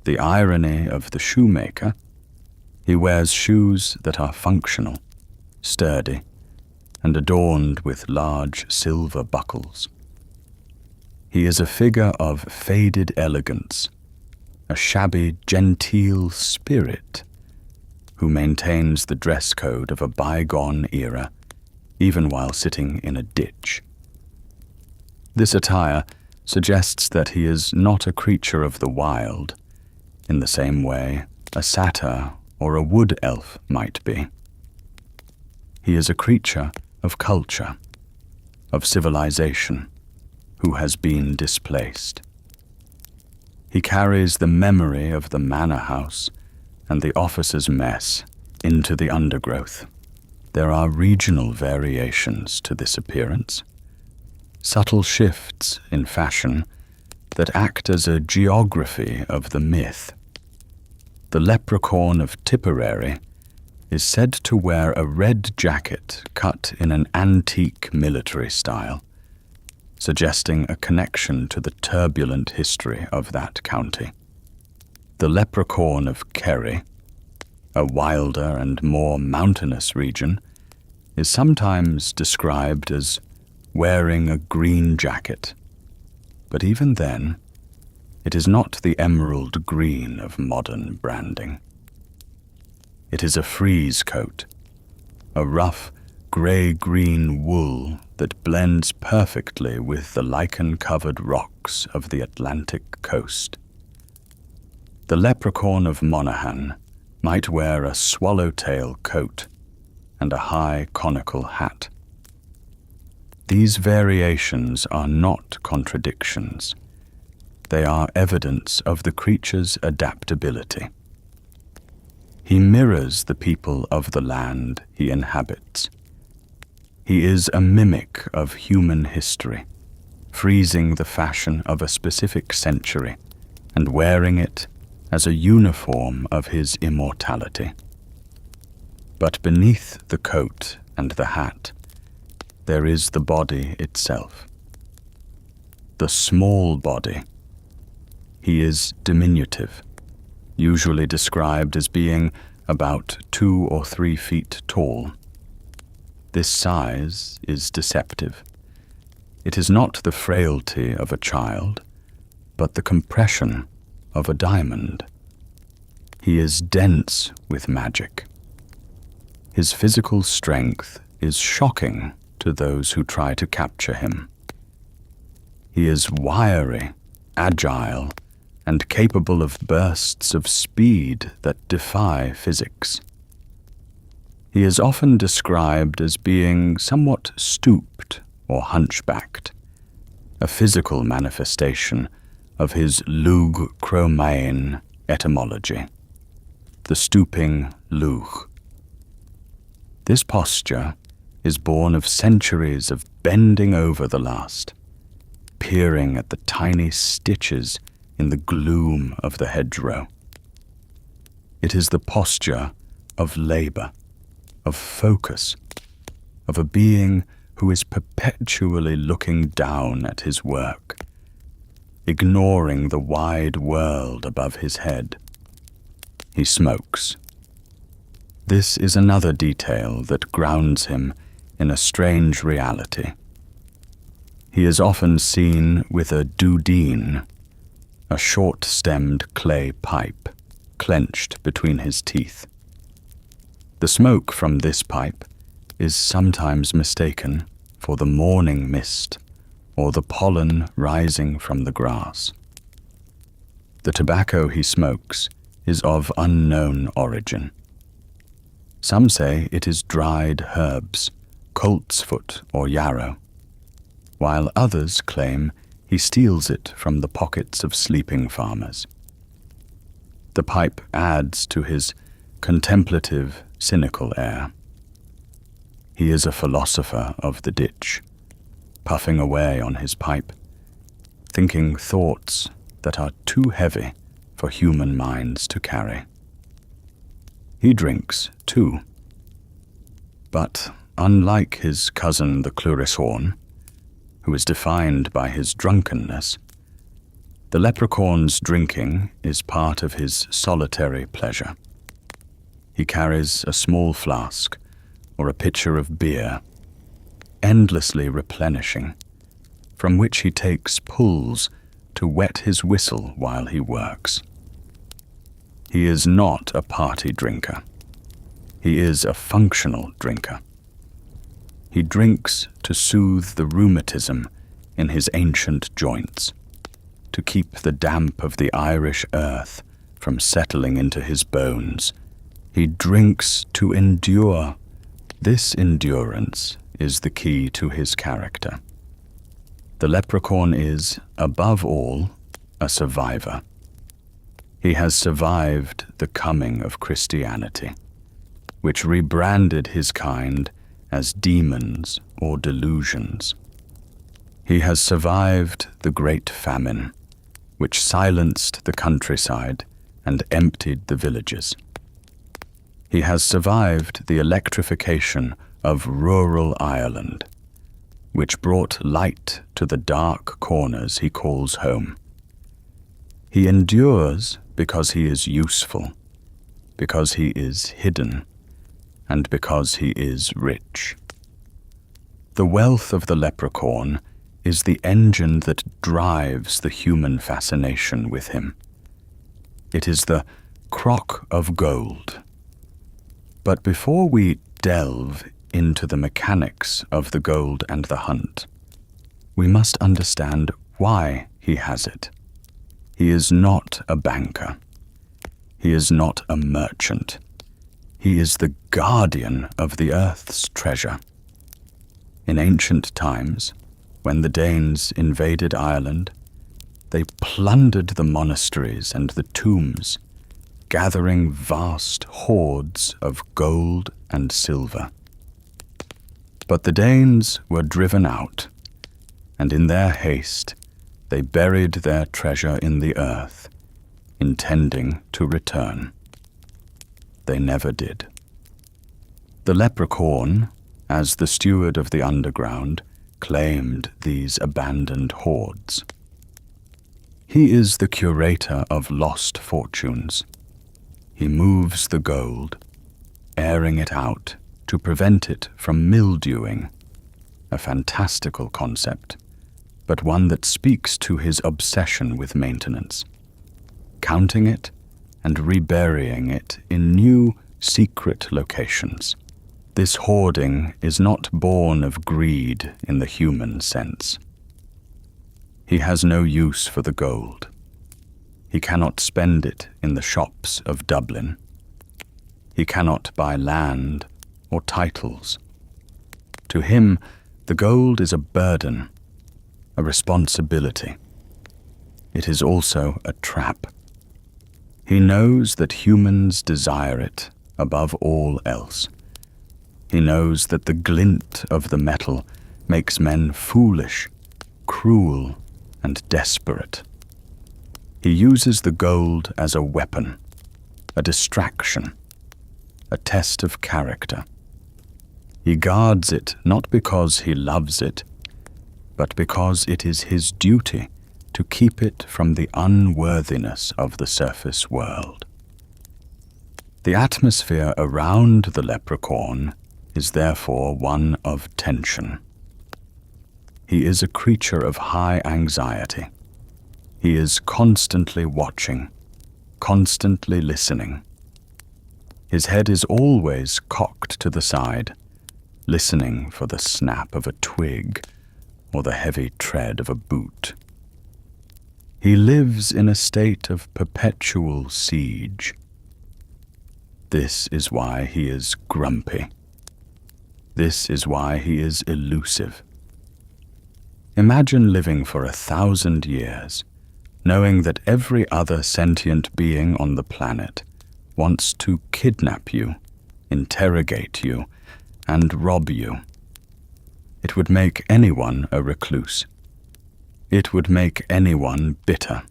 the irony of the shoemaker, he wears shoes that are functional, sturdy, and adorned with large silver buckles. He is a figure of faded elegance, a shabby, genteel spirit who maintains the dress code of a bygone era, even while sitting in a ditch. This attire suggests that he is not a creature of the wild, in the same way a satyr or a wood elf might be. He is a creature of culture, of civilization, who has been displaced. He carries the memory of the manor house and the officers' mess into the undergrowth. There are regional variations to this appearance, subtle shifts in fashion that act as a geography of the myth. The leprechaun of Tipperary is said to wear a red jacket cut in an antique military style, suggesting a connection to the turbulent history of that county. The leprechaun of Kerry, a wilder and more mountainous region, is sometimes described as wearing a green jacket, but even then, it is not the emerald green of modern branding. It is a frieze coat, a rough, grey-green wool that blends perfectly with the lichen-covered rocks of the Atlantic coast. The leprechaun of Monaghan might wear a swallowtail coat and a high conical hat. These variations are not contradictions. They are evidence of the creature's adaptability. He mirrors the people of the land he inhabits. He is a mimic of human history, freezing the fashion of a specific century and wearing it as a uniform of his immortality. But beneath the coat and the hat, there is the body itself. The small body. He is diminutive, usually described as being about 2 or 3 feet tall. This size is deceptive. It is not the frailty of a child, but the compression of a diamond. He is dense with magic. His physical strength is shocking to those who try to capture him. He is wiry, agile, and capable of bursts of speed that defy physics. He is often described as being somewhat stooped or hunchbacked, a physical manifestation of his Luchorpán etymology, the stooping Luch. This posture is born of centuries of bending over the last, peering at the tiny stitches in the gloom of the hedgerow. It is the posture of labor, of focus, of a being who is perpetually looking down at his work, ignoring the wide world above his head. He smokes. This is another detail that grounds him in a strange reality. He is often seen with a dudeen, a short-stemmed clay pipe, clenched between his teeth. The smoke from this pipe is sometimes mistaken for the morning mist or the pollen rising from the grass. The tobacco he smokes is of unknown origin. Some say it is dried herbs, coltsfoot or yarrow, while others claim he steals it from the pockets of sleeping farmers. The pipe adds to his contemplative, cynical air. He is a philosopher of the ditch, puffing away on his pipe, thinking thoughts that are too heavy for human minds to carry. He drinks, too. But unlike his cousin the Clurichaun, who is defined by his drunkenness, the leprechaun's drinking is part of his solitary pleasure. He carries a small flask or a pitcher of beer, endlessly replenishing, from which he takes pulls to wet his whistle while he works. He is not a party drinker. He is a functional drinker. He drinks to soothe the rheumatism in his ancient joints, to keep the damp of the Irish earth from settling into his bones. He drinks to endure. This endurance is the key to his character. The leprechaun is, above all, a survivor. He has survived the coming of Christianity, which rebranded his kind as demons or delusions. He has survived the Great Famine, which silenced the countryside and emptied the villages. He has survived the electrification of rural Ireland, which brought light to the dark corners he calls home. He endures because he is useful, because he is hidden, and because he is rich. The wealth of the leprechaun is the engine that drives the human fascination with him. It is the crock of gold. But before we delve into the mechanics of the gold and the hunt, we must understand why he has it. He is not a banker. He is not a merchant. He is the guardian of the earth's treasure. In ancient times, when the Danes invaded Ireland, they plundered the monasteries and the tombs, gathering vast hoards of gold and silver. But the Danes were driven out, and in their haste they buried their treasure in the earth, intending to return. They never did. The Leprechaun, as the steward of the underground, claimed these abandoned hoards. He is the curator of lost fortunes. He moves the gold, airing it out to prevent it from mildewing, a fantastical concept, but one that speaks to his obsession with maintenance, counting it and reburying it in new, secret locations. This hoarding is not born of greed in the human sense. He has no use for the gold. He cannot spend it in the shops of Dublin. He cannot buy land or titles. To him, the gold is a burden, a responsibility. It is also a trap. He knows that humans desire it above all else. He knows that the glint of the metal makes men foolish, cruel, and desperate. He uses the gold as a weapon, a distraction, a test of character. He guards it not because he loves it, but because it is his duty to keep it from the unworthiness of the surface world. The atmosphere around the Leprechaun is therefore one of tension. He is a creature of high anxiety. He is constantly watching, constantly listening. His head is always cocked to the side, listening for the snap of a twig or the heavy tread of a boot. He lives in a state of perpetual siege. This is why he is grumpy. This is why he is elusive. Imagine living for 1,000 years, knowing that every other sentient being on the planet wants to kidnap you, interrogate you, and rob you. It would make anyone a recluse. It would make anyone bitter.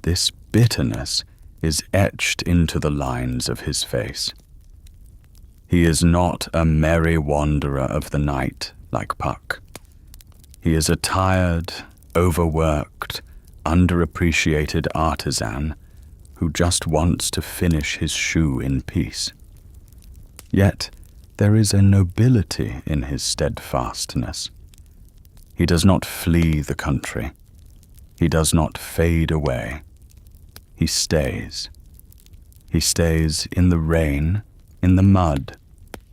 This bitterness is etched into the lines of his face. He is not a merry wanderer of the night like Puck. He is a tired, overworked, underappreciated artisan who just wants to finish his shoe in peace. Yet there is a nobility in his steadfastness. He does not flee the country. He does not fade away. He stays. He stays in the rain, in the mud,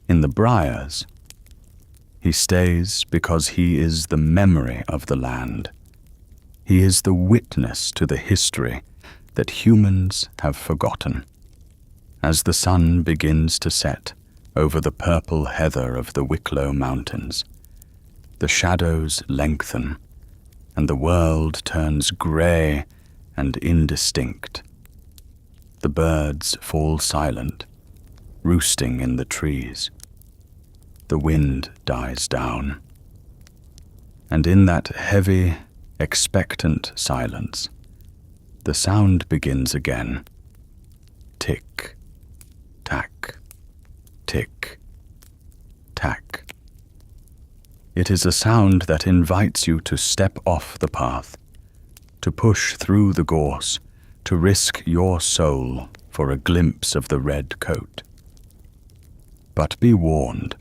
in the briars. He stays because he is the memory of the land. He is the witness to the history that humans have forgotten. As the sun begins to set over the purple heather of the Wicklow Mountains, the shadows lengthen, and the world turns grey and indistinct. The birds fall silent, roosting in the trees. The wind dies down. And in that heavy, expectant silence, the sound begins again. Tick, tack, tick, tack. It is a sound that invites you to step off the path, to push through the gorse, to risk your soul for a glimpse of the red coat. But be warned.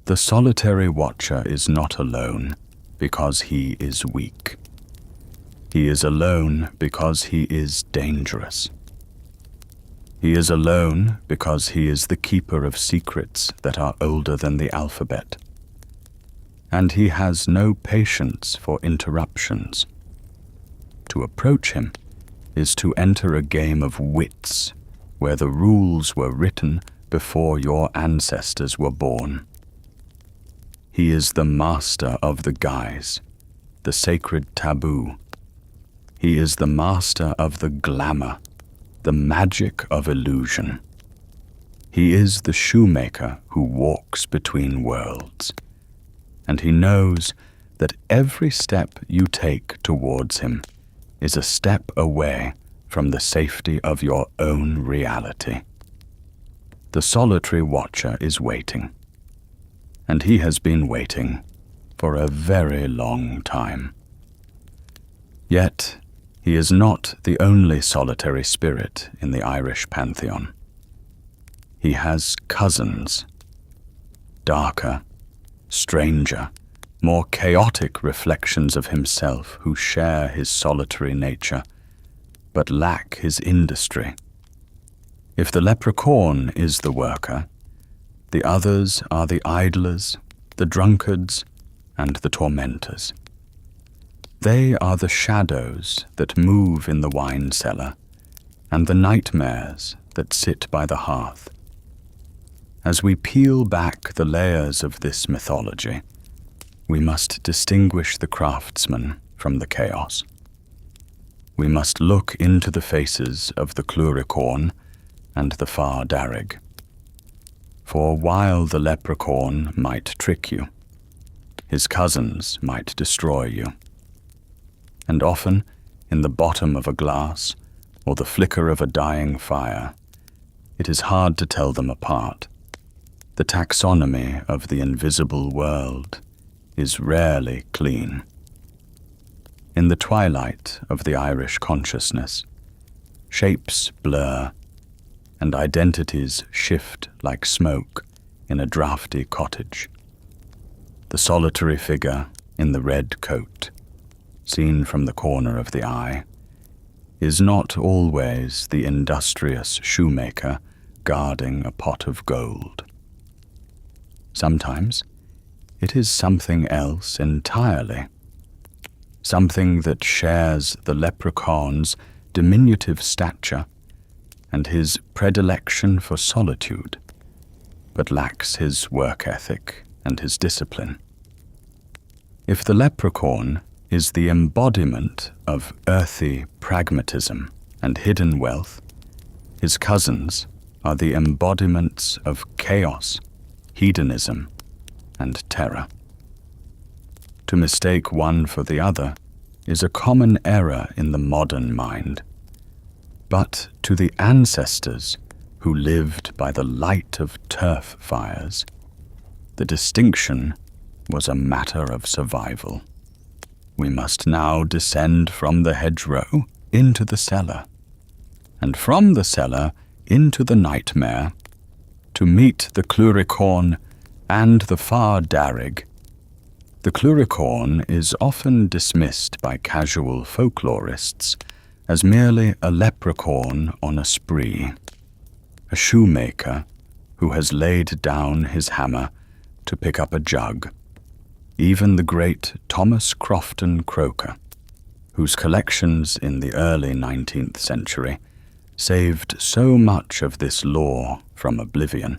The solitary watcher is not alone because he is weak. He is alone because he is dangerous. He is alone because he is the keeper of secrets that are older than the alphabet. And he has no patience for interruptions. To approach him is to enter a game of wits where the rules were written before your ancestors were born. He is the master of the guise, the sacred taboo. He is the master of the glamour, the magic of illusion. He is the shoemaker who walks between worlds, and he knows that every step you take towards him is a step away from the safety of your own reality. The solitary watcher is waiting, and he has been waiting for a very long time. Yet, he is not the only solitary spirit in the Irish pantheon. He has cousins, darker, stranger, more chaotic reflections of himself who share his solitary nature, but lack his industry. If the leprechaun is the worker, the others are the idlers, the drunkards, and the tormentors. They are the shadows that move in the wine cellar, and the nightmares that sit by the hearth. As we peel back the layers of this mythology, we must distinguish the craftsman from the chaos. We must look into the faces of the Clurichaun and the Far Darrig. For while the leprechaun might trick you, his cousins might destroy you. And often, in the bottom of a glass or the flicker of a dying fire, it is hard to tell them apart. The taxonomy of the invisible world is rarely clean. In the twilight of the Irish consciousness, shapes blur and identities shift like smoke in a drafty cottage. The solitary figure in the red coat, seen from the corner of the eye, is not always the industrious shoemaker guarding a pot of gold. Sometimes it is something else entirely, something that shares the leprechaun's diminutive stature and his predilection for solitude, but lacks his work ethic and his discipline. If the leprechaun is the embodiment of earthy pragmatism and hidden wealth, his cousins are the embodiments of chaos, hedonism, and terror. To mistake one for the other is a common error in the modern mind, but to the ancestors who lived by the light of turf fires, the distinction was a matter of survival. We must now descend from the hedgerow into the cellar, and from the cellar into the nightmare, to meet the Clurichaun and the Far Darrig. The Clurichaun is often dismissed by casual folklorists as merely a leprechaun on a spree, a shoemaker who has laid down his hammer to pick up a jug. Even the great Thomas Crofton Croker, whose collections in the early 19th century saved so much of this lore from oblivion,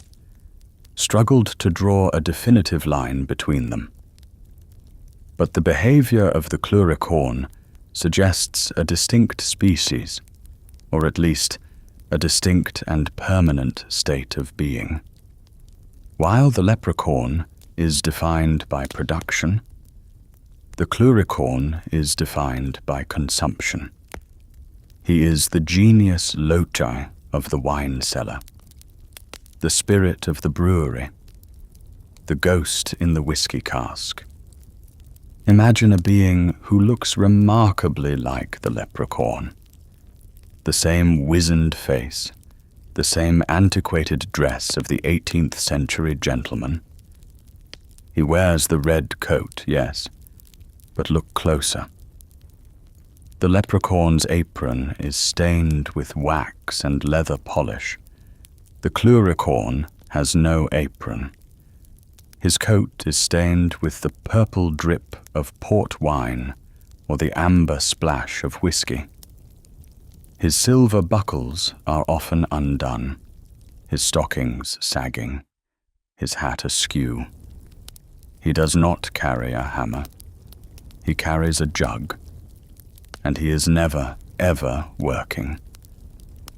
struggled to draw a definitive line between them. But the behavior of the Clurichaun suggests a distinct species, or at least a distinct and permanent state of being. While the leprechaun is defined by production, the Clurichaun is defined by consumption. He is the genius loci of the wine cellar, the spirit of the brewery, the ghost in the whiskey cask. Imagine a being who looks remarkably like the leprechaun. The same wizened face, the same antiquated dress of the 18th century gentleman. He wears the red coat, yes, but look closer. The leprechaun's apron is stained with wax and leather polish. The Clurichaun has no apron. His coat is stained with the purple drip of port wine or the amber splash of whiskey. His silver buckles are often undone, his stockings sagging, his hat askew. He does not carry a hammer. He carries a jug, and he is never, ever working.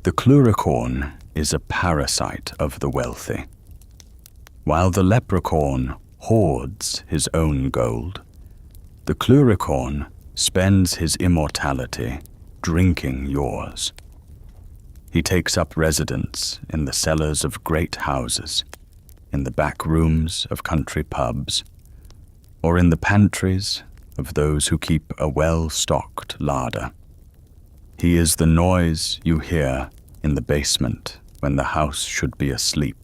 The Clurichaun is a parasite of the wealthy. While the leprechaun hoards his own gold, the Clurichaun spends his immortality drinking yours. He takes up residence in the cellars of great houses, in the back rooms of country pubs, or in the pantries of those who keep a well-stocked larder. He is the noise you hear in the basement when the house should be asleep.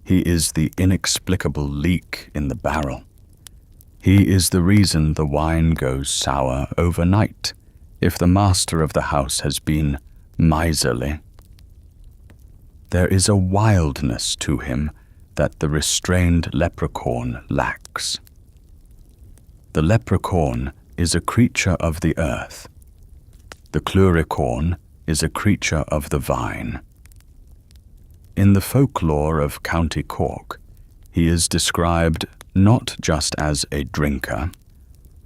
He is the inexplicable leak in the barrel. He is the reason the wine goes sour overnight if the master of the house has been miserly. There is a wildness to him that the restrained leprechaun lacks. The leprechaun is a creature of the earth. The Clurichaun is a creature of the vine. In the folklore of County Cork, he is described not just as a drinker,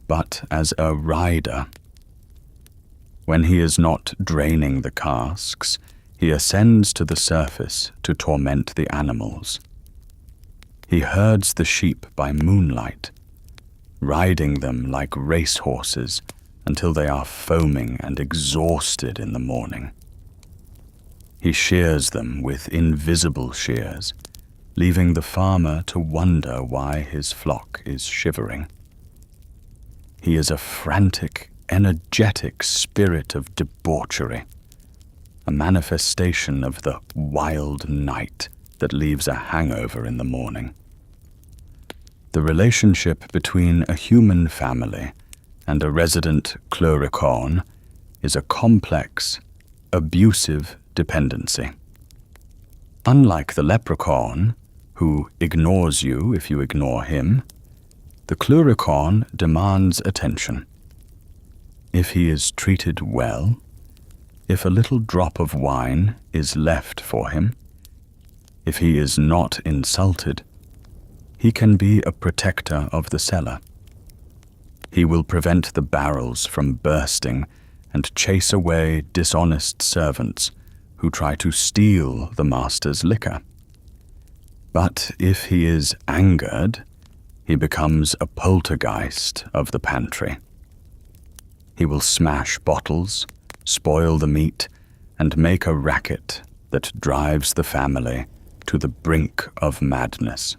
but as a rider. When he is not draining the casks, he ascends to the surface to torment the animals. He herds the sheep by moonlight, riding them like racehorses until they are foaming and exhausted in the morning. He shears them with invisible shears, leaving the farmer to wonder why his flock is shivering. He is a frantic, energetic spirit of debauchery, a manifestation of the wild night that leaves a hangover in the morning. The relationship between a human family and a resident Clurichaun is a complex, abusive dependency. Unlike the leprechaun, who ignores you if you ignore him, the Clurichaun demands attention. If he is treated well, if a little drop of wine is left for him, if he is not insulted, he can be a protector of the cellar. He will prevent the barrels from bursting and chase away dishonest servants who try to steal the master's liquor. But if he is angered, he becomes a poltergeist of the pantry. He will smash bottles, spoil the meat, and make a racket that drives the family to the brink of madness.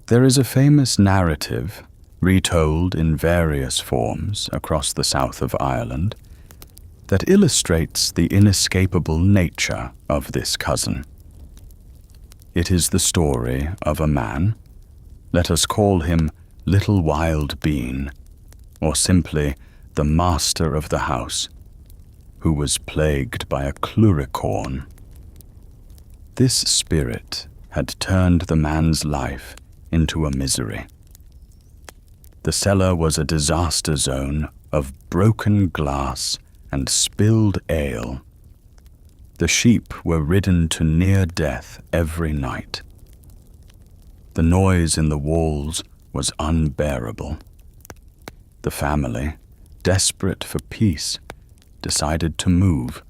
There is a famous narrative, retold in various forms across the south of Ireland, that illustrates the inescapable nature of this cousin. It is the story of a man, let us call him Little Wild Bean, or simply the master of the house, who was plagued by a Clurichaun. This spirit had turned the man's life into a misery. The cellar was a disaster zone of broken glass and spilled ale. The sheep were ridden to near death every night. The noise in the walls was unbearable. The family, desperate for peace, decided to move.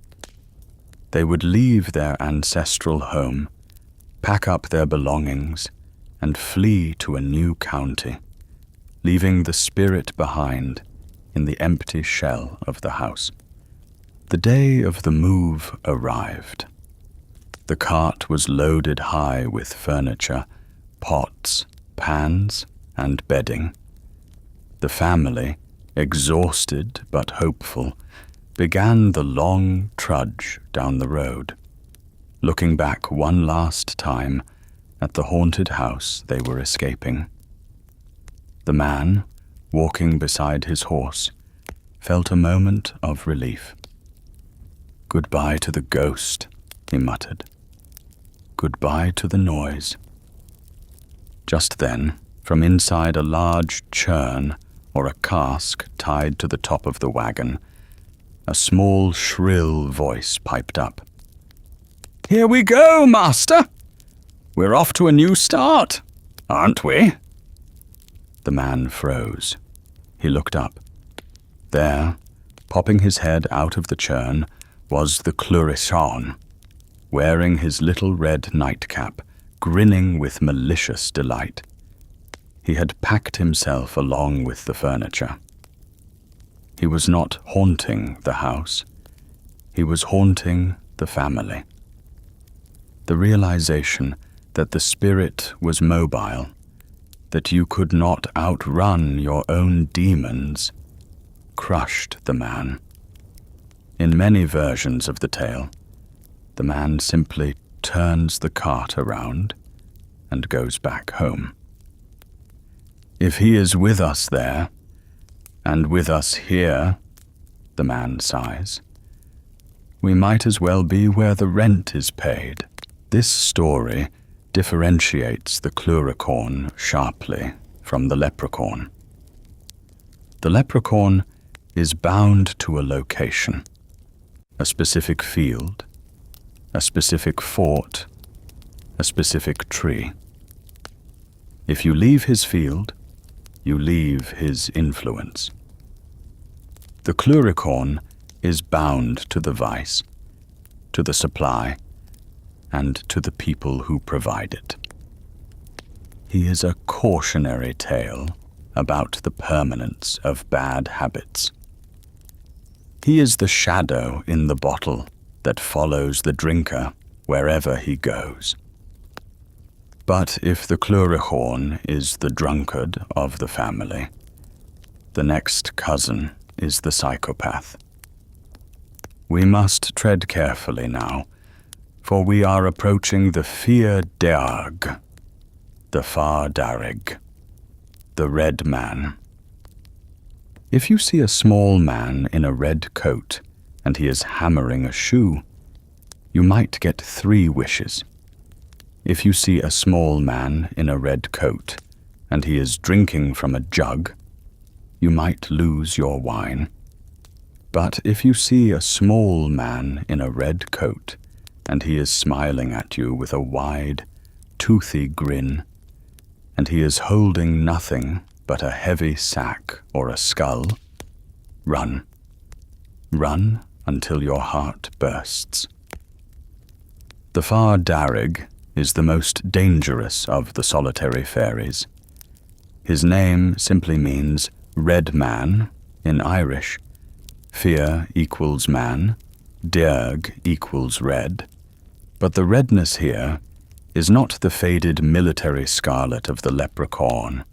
They would leave their ancestral home, pack up their belongings, and flee to a new county, leaving the spirit behind in the empty shell of the house. The day of the move arrived. The cart was loaded high with furniture, pots, pans, and bedding. The family, exhausted but hopeful, began the long trudge down the road, looking back one last time at the haunted house they were escaping. The man, walking beside his horse, felt a moment of relief. "Goodbye to the ghost," he muttered. "Goodbye to the noise." Just then, from inside a large churn or a cask tied to the top of the wagon, a small, shrill voice piped up. "Here we go, master! We're off to a new start, aren't we?" The man froze. He looked up. There, popping his head out of the churn, was the Clurichaun, wearing his little red nightcap, grinning with malicious delight. He had packed himself along with the furniture. He was not haunting the house. He was haunting the family. The realization that the spirit was mobile, that you could not outrun your own demons, crushed the man. In many versions of the tale, the man simply turns the cart around and goes back home. If he is with us there, and with us here, the man sighs, we might as well be where the rent is paid. This story differentiates the Clurichaun sharply from the Leprechaun. The Leprechaun is bound to a location, a specific field, a specific fort, a specific tree. If you leave his field, you leave his influence. The Clurichaun is bound to the vice, to the supply, and to the people who provide it. He is a cautionary tale about the permanence of bad habits. He is the shadow in the bottle that follows the drinker wherever he goes. But if the Clurichaun is the drunkard of the family, the next cousin is the psychopath. We must tread carefully now, for we are approaching the Fir Dearg, the Far Darrig, the Red Man. If you see a small man in a red coat and he is hammering a shoe, you might get 3 wishes. If you see a small man in a red coat and he is drinking from a jug, you might lose your wine. But if you see a small man in a red coat and he is smiling at you with a wide, toothy grin, and he is holding nothing but a heavy sack or a skull, run. Run until your heart bursts. The Far Darrig is the most dangerous of the solitary fairies. His name simply means red man in Irish. Fir equals man, Dearg equals red. But the redness here is not the faded military scarlet of the leprechaun.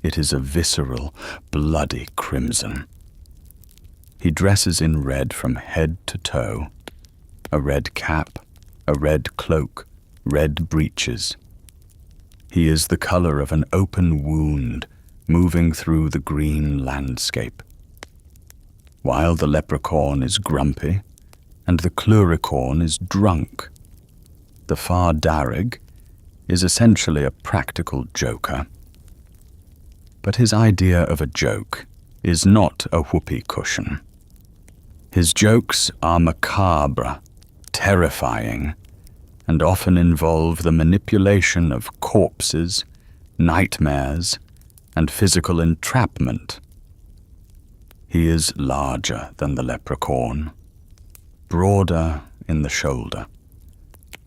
It is a visceral, bloody crimson. He dresses in red from head to toe. A red cap, a red cloak, red breeches. He is the color of an open wound moving through the green landscape. While the leprechaun is grumpy and the Clurichaun is drunk, the Far Darrig is essentially a practical joker. But his idea of a joke is not a whoopee cushion. His jokes are macabre, terrifying, and often involve the manipulation of corpses, nightmares, and physical entrapment. He is larger than the leprechaun, broader in the shoulder,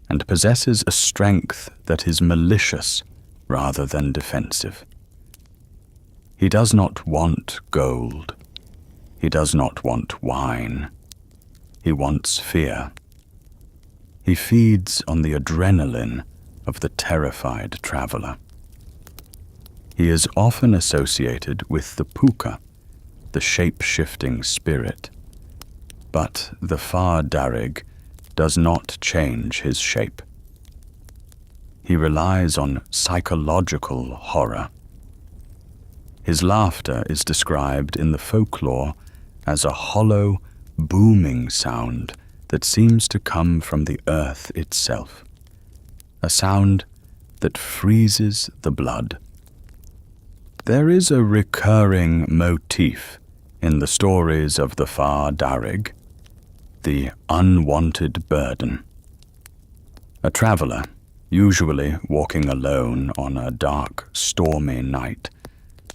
and possesses a strength that is malicious rather than defensive. He does not want gold. He does not want wine. He wants fear. He feeds on the adrenaline of the terrified traveler. He is often associated with the puka, the shape-shifting spirit. But the Far Darrig does not change his shape. He relies on psychological horror. His laughter is described in the folklore as a hollow, booming sound that seems to come from the earth itself, a sound that freezes the blood. There is a recurring motif in the stories of the Far Darrig, the unwanted burden. A traveller, usually walking alone on a dark, stormy night,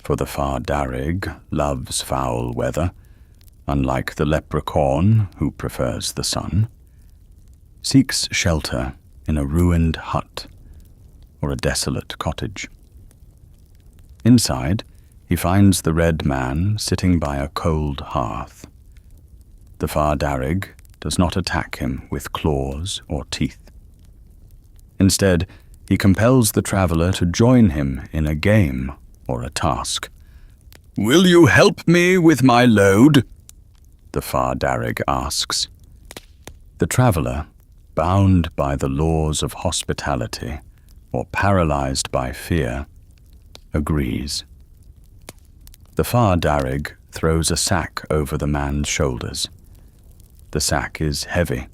for the Far Darrig loves foul weather, unlike the Leprechaun, who prefers the sun, seeks shelter in a ruined hut or a desolate cottage. Inside, he finds the red man sitting by a cold hearth. The Far Darrig does not attack him with claws or teeth. Instead, he compels the traveller to join him in a game or a task. "Will you help me with my load?" the Far Darrig asks. The traveller, bound by the laws of hospitality or paralyzed by fear, agrees. The Far Darrig throws a sack over the man's shoulders. The sack is heavy,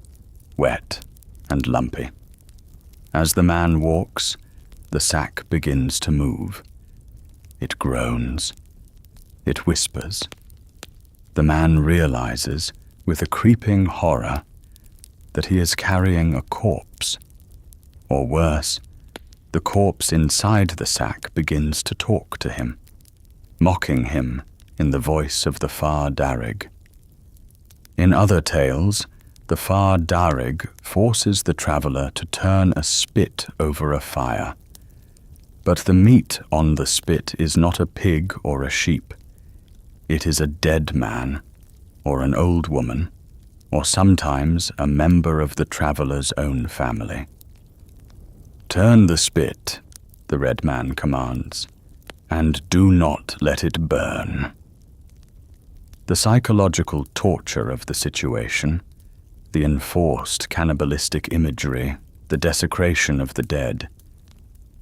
wet, and lumpy. As the man walks, the sack begins to move. It groans. It whispers. The man realizes, with a creeping horror, that he is carrying a corpse. Or worse, the corpse inside the sack begins to talk to him, mocking him in the voice of the Far Darrig. In other tales, the Far Darrig forces the traveller to turn a spit over a fire. But the meat on the spit is not a pig or a sheep. It is a dead man, or an old woman, or sometimes a member of the traveller's own family. "Turn the spit," the red man commands, "and do not let it burn." The psychological torture of the situation, the enforced cannibalistic imagery, the desecration of the dead,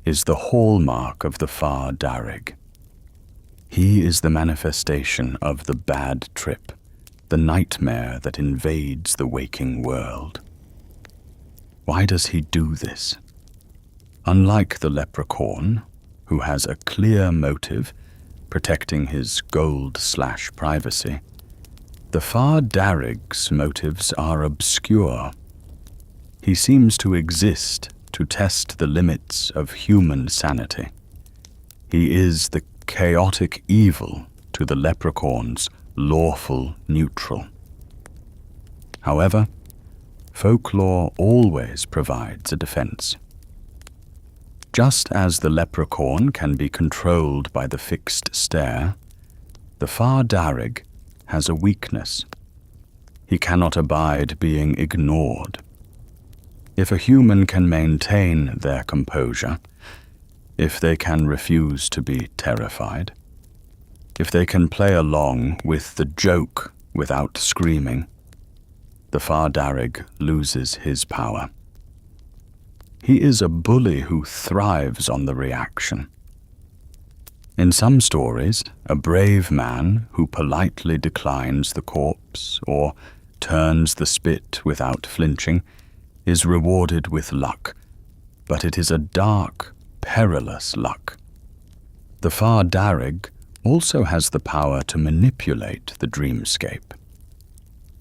is the hallmark of the Far Darrig. He is the manifestation of the bad trip, the nightmare that invades the waking world. Why does he do this? Unlike the Leprechaun, who has a clear motive, protecting his gold/privacy, the Far Darrig's motives are obscure. He seems to exist to test the limits of human sanity. He is the chaotic evil to the Leprechaun's lawful neutral. However, folklore always provides a defense. Just as the Leprechaun can be controlled by the fixed stare, the Far Darrig has a weakness. He cannot abide being ignored. If a human can maintain their composure, if they can refuse to be terrified, if they can play along with the joke without screaming, the Far Darrig loses his power. He is a bully who thrives on the reaction. In some stories, a brave man who politely declines the corpse or turns the spit without flinching is rewarded with luck, but it is a dark, perilous luck. The Far Darrig also has the power to manipulate the dreamscape.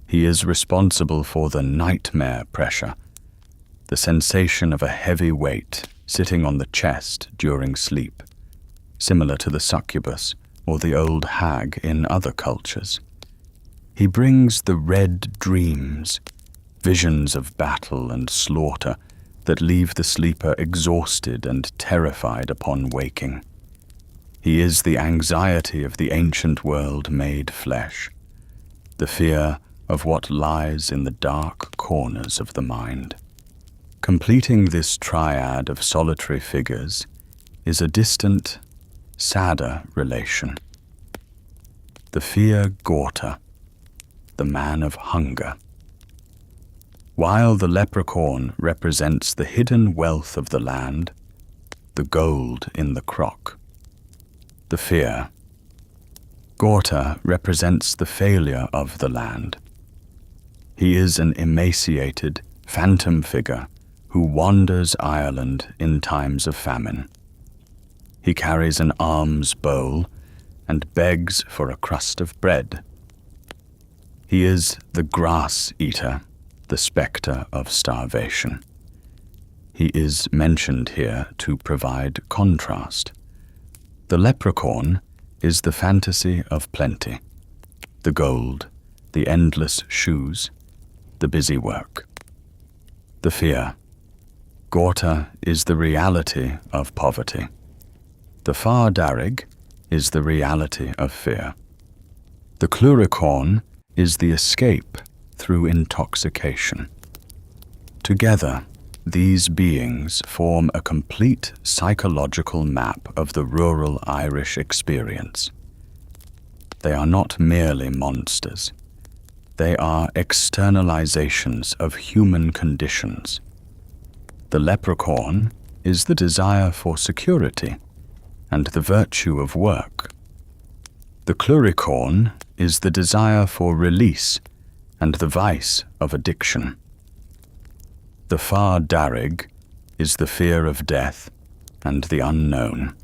He is responsible for the nightmare pressure, the sensation of a heavy weight sitting on the chest during sleep, similar to the succubus or the old hag in other cultures. He brings the red dreams, visions of battle and slaughter that leave the sleeper exhausted and terrified upon waking. He is the anxiety of the ancient world made flesh, the fear of what lies in the dark corners of the mind. Completing this triad of solitary figures is a distant, sadder relation. The Fia Gorta, the man of hunger. While the Leprechaun represents the hidden wealth of the land, the gold in the crock, the Fia Gorta represents the failure of the land. He is an emaciated, phantom figure who wanders Ireland in times of famine. He carries an alms bowl and begs for a crust of bread. He is the grass eater, the spectre of starvation. He is mentioned here to provide contrast. The leprechaun is the fantasy of plenty, the gold, the endless shoes, the busy work. The fear. Gorta is the reality of poverty. The Far Darrig is the reality of fear. The Clurichaun is the escape through intoxication. Together, these beings form a complete psychological map of the rural Irish experience. They are not merely monsters. They are externalizations of human conditions. The leprechaun is the desire for security and the virtue of work. The Clurichaun is the desire for release and the vice of addiction. The Far Darrig is the fear of death and the unknown.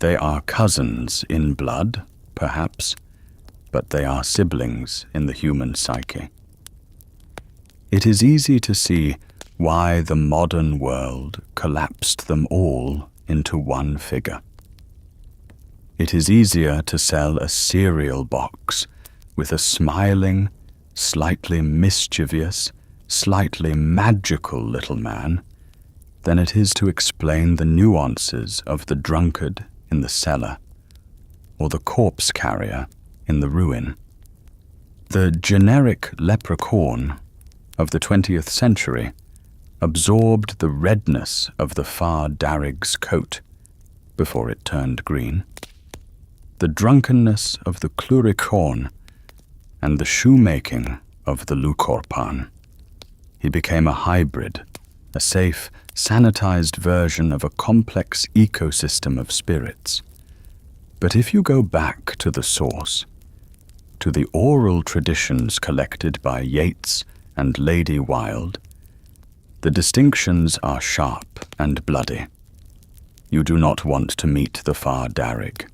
They are cousins in blood, perhaps, but they are siblings in the human psyche. It is easy to see why the modern world collapsed them all into one figure. It is easier to sell a cereal box with a smiling, slightly mischievous, slightly magical little man than it is to explain the nuances of the drunkard in the cellar or the corpse carrier in the ruin. The generic leprechaun of the 20th century absorbed the redness of the Far Darrig's coat before it turned green, the drunkenness of the Clurichaun, and the shoemaking of the Luchorpán. He became a hybrid, a safe, sanitized version of a complex ecosystem of spirits. But if you go back to the source, to the oral traditions collected by Yeats and Lady Wilde, the distinctions are sharp and bloody. You do not want to meet the Far Darrig.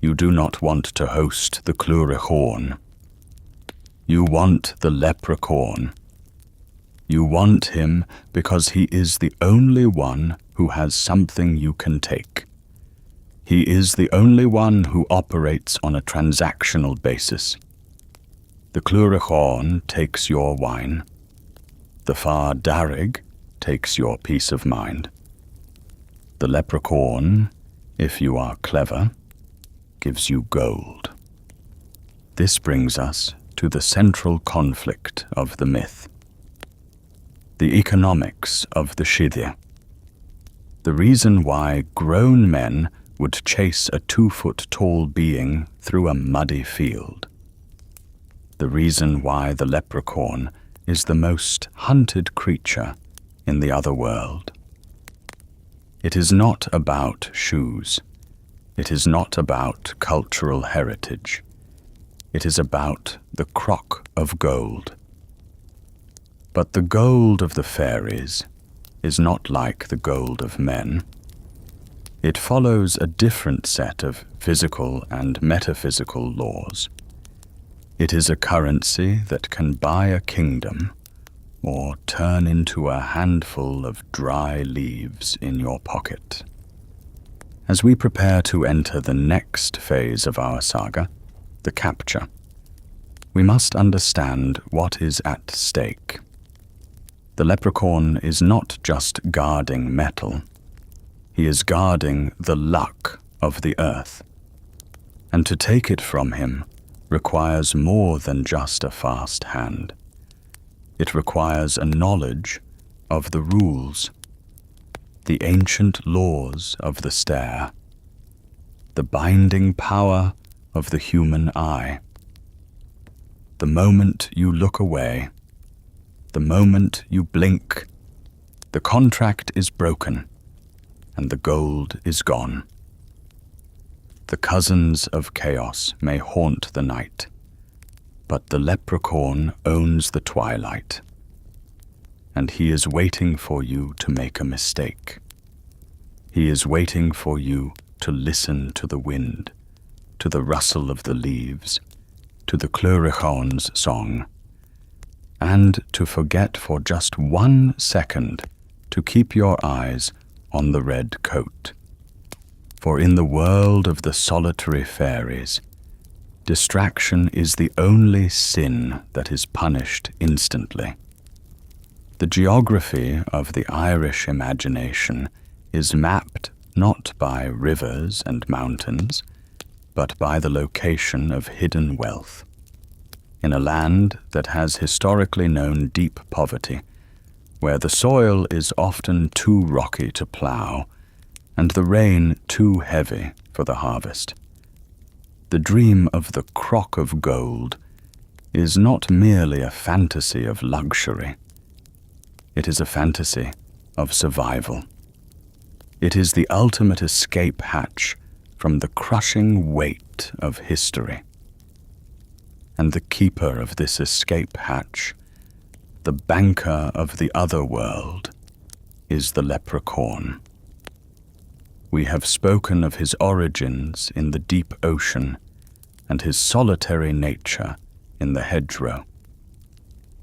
You do not want to host the Clurichaun. You want the leprechaun. You want him because he is the only one who has something you can take. He is the only one who operates on a transactional basis. The Clurichaun takes your wine. The Far Darrig takes your peace of mind. The leprechaun, if you are clever, gives you gold. This brings us to the central conflict of the myth. The economics of the Shidhe. The reason why grown men would chase a 2-foot-tall being through a muddy field. The reason why the leprechaun is the most hunted creature in the other world. It is not about shoes. It is not about cultural heritage. It is about the crock of gold. But the gold of the fairies is not like the gold of men. It follows a different set of physical and metaphysical laws. It is a currency that can buy a kingdom or turn into a handful of dry leaves in your pocket. As we prepare to enter the next phase of our saga, the capture, we must understand what is at stake. The leprechaun is not just guarding metal. He is guarding the luck of the earth. And to take it from him requires more than just a fast hand. It requires a knowledge of the rules, the ancient laws of the stare, the binding power of the human eye. The moment you look away, the moment you blink, the contract is broken and the gold is gone. The cousins of chaos may haunt the night, but the leprechaun owns the twilight, and he is waiting for you to make a mistake. He is waiting for you to listen to the wind, to the rustle of the leaves, to the Clurichaun's song, and to forget for just 1 second to keep your eyes on the red coat. For in the world of the solitary fairies, distraction is the only sin that is punished instantly. The geography of the Irish imagination is mapped not by rivers and mountains, but by the location of hidden wealth. In a land that has historically known deep poverty, where the soil is often too rocky to plough, and the rain too heavy for the harvest, the dream of the crock of gold is not merely a fantasy of luxury. It is a fantasy of survival. It is the ultimate escape hatch from the crushing weight of history. And the keeper of this escape hatch, the banker of the other world, is the leprechaun. We have spoken of his origins in the deep ocean and his solitary nature in the hedgerow.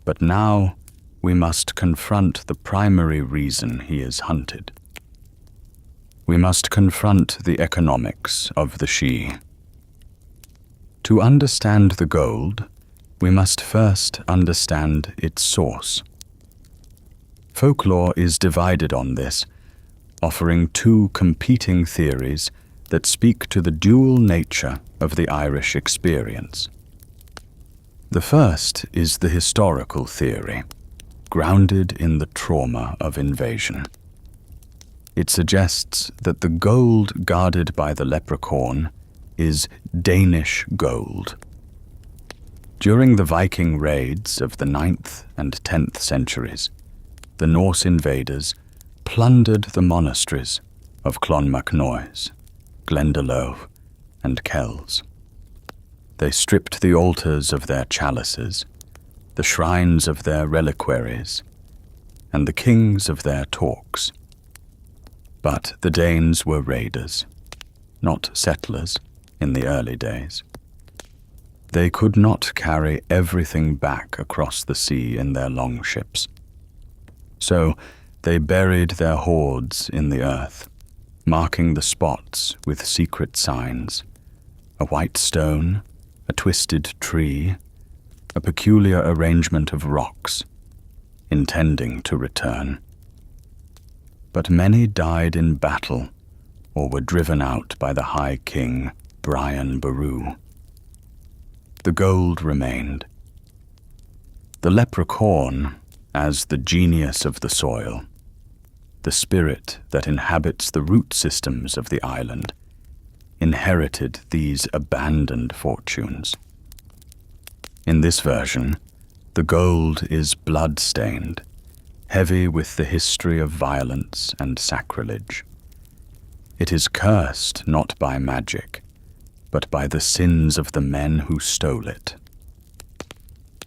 But now we must confront the primary reason he is hunted. We must confront the economics of the sidhe. To understand the gold, we must first understand its source. Folklore is divided on this, offering 2 competing theories that speak to the dual nature of the Irish experience. The first is the historical theory, grounded in the trauma of invasion. It suggests that the gold guarded by the leprechaun is Danish gold. During the Viking raids of the 9th and 10th centuries, the Norse invaders plundered the monasteries of Clonmacnoise, Glendalough, and Kells. They stripped the altars of their chalices, the shrines of their reliquaries, and the kings of their talks. But the Danes were raiders, not settlers in the early days. They could not carry everything back across the sea in their longships. So they buried their hoards in the earth, marking the spots with secret signs: a white stone, a twisted tree, a peculiar arrangement of rocks, intending to return. But many died in battle or were driven out by the High King, Brian Boru. The gold remained. The leprechaun, as the genius of the soil, the spirit that inhabits the root systems of the island, inherited these abandoned fortunes. In this version, the gold is blood-stained, heavy with the history of violence and sacrilege. It is cursed not by magic, but by the sins of the men who stole it.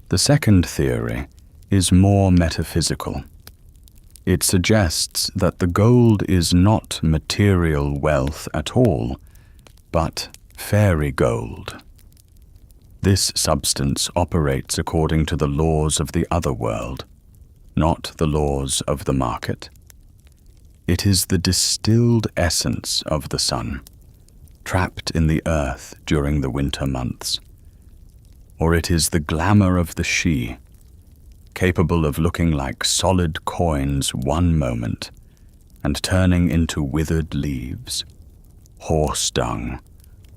The second theory is more metaphysical. It suggests that the gold is not material wealth at all, but fairy gold. This substance operates according to the laws of the other world, not the laws of the market. It is the distilled essence of the sun, trapped in the earth during the winter months. Or it is the glamour of the sidhe, capable of looking like solid coins one moment and turning into withered leaves, horse dung,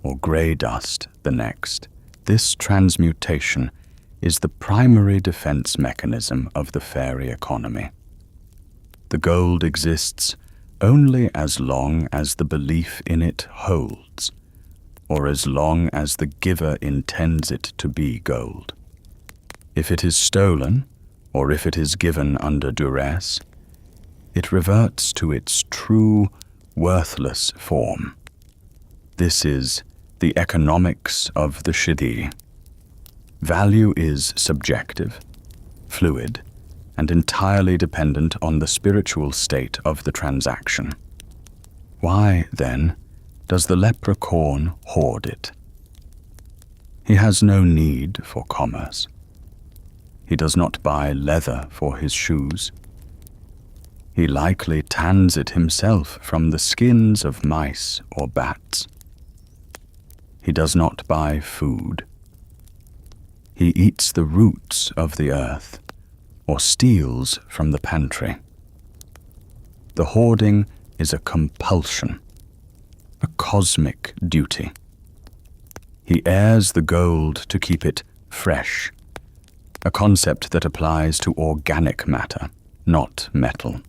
or grey dust the next. This transmutation is the primary defense mechanism of the fairy economy. The gold exists only as long as the belief in it holds, or as long as the giver intends it to be gold. If it is stolen, or if it is given under duress, it reverts to its true, worthless form. This is the economics of the Shidi. Value is subjective, fluid, and entirely dependent on the spiritual state of the transaction. Why, then, does the leprechaun hoard it? He has no need for commerce. He does not buy leather for his shoes. He likely tans it himself from the skins of mice or bats. He does not buy food. He eats the roots of the earth or steals from the pantry. The hoarding is a compulsion, a cosmic duty. He airs the gold to keep it fresh, a concept that applies to organic matter, not metal,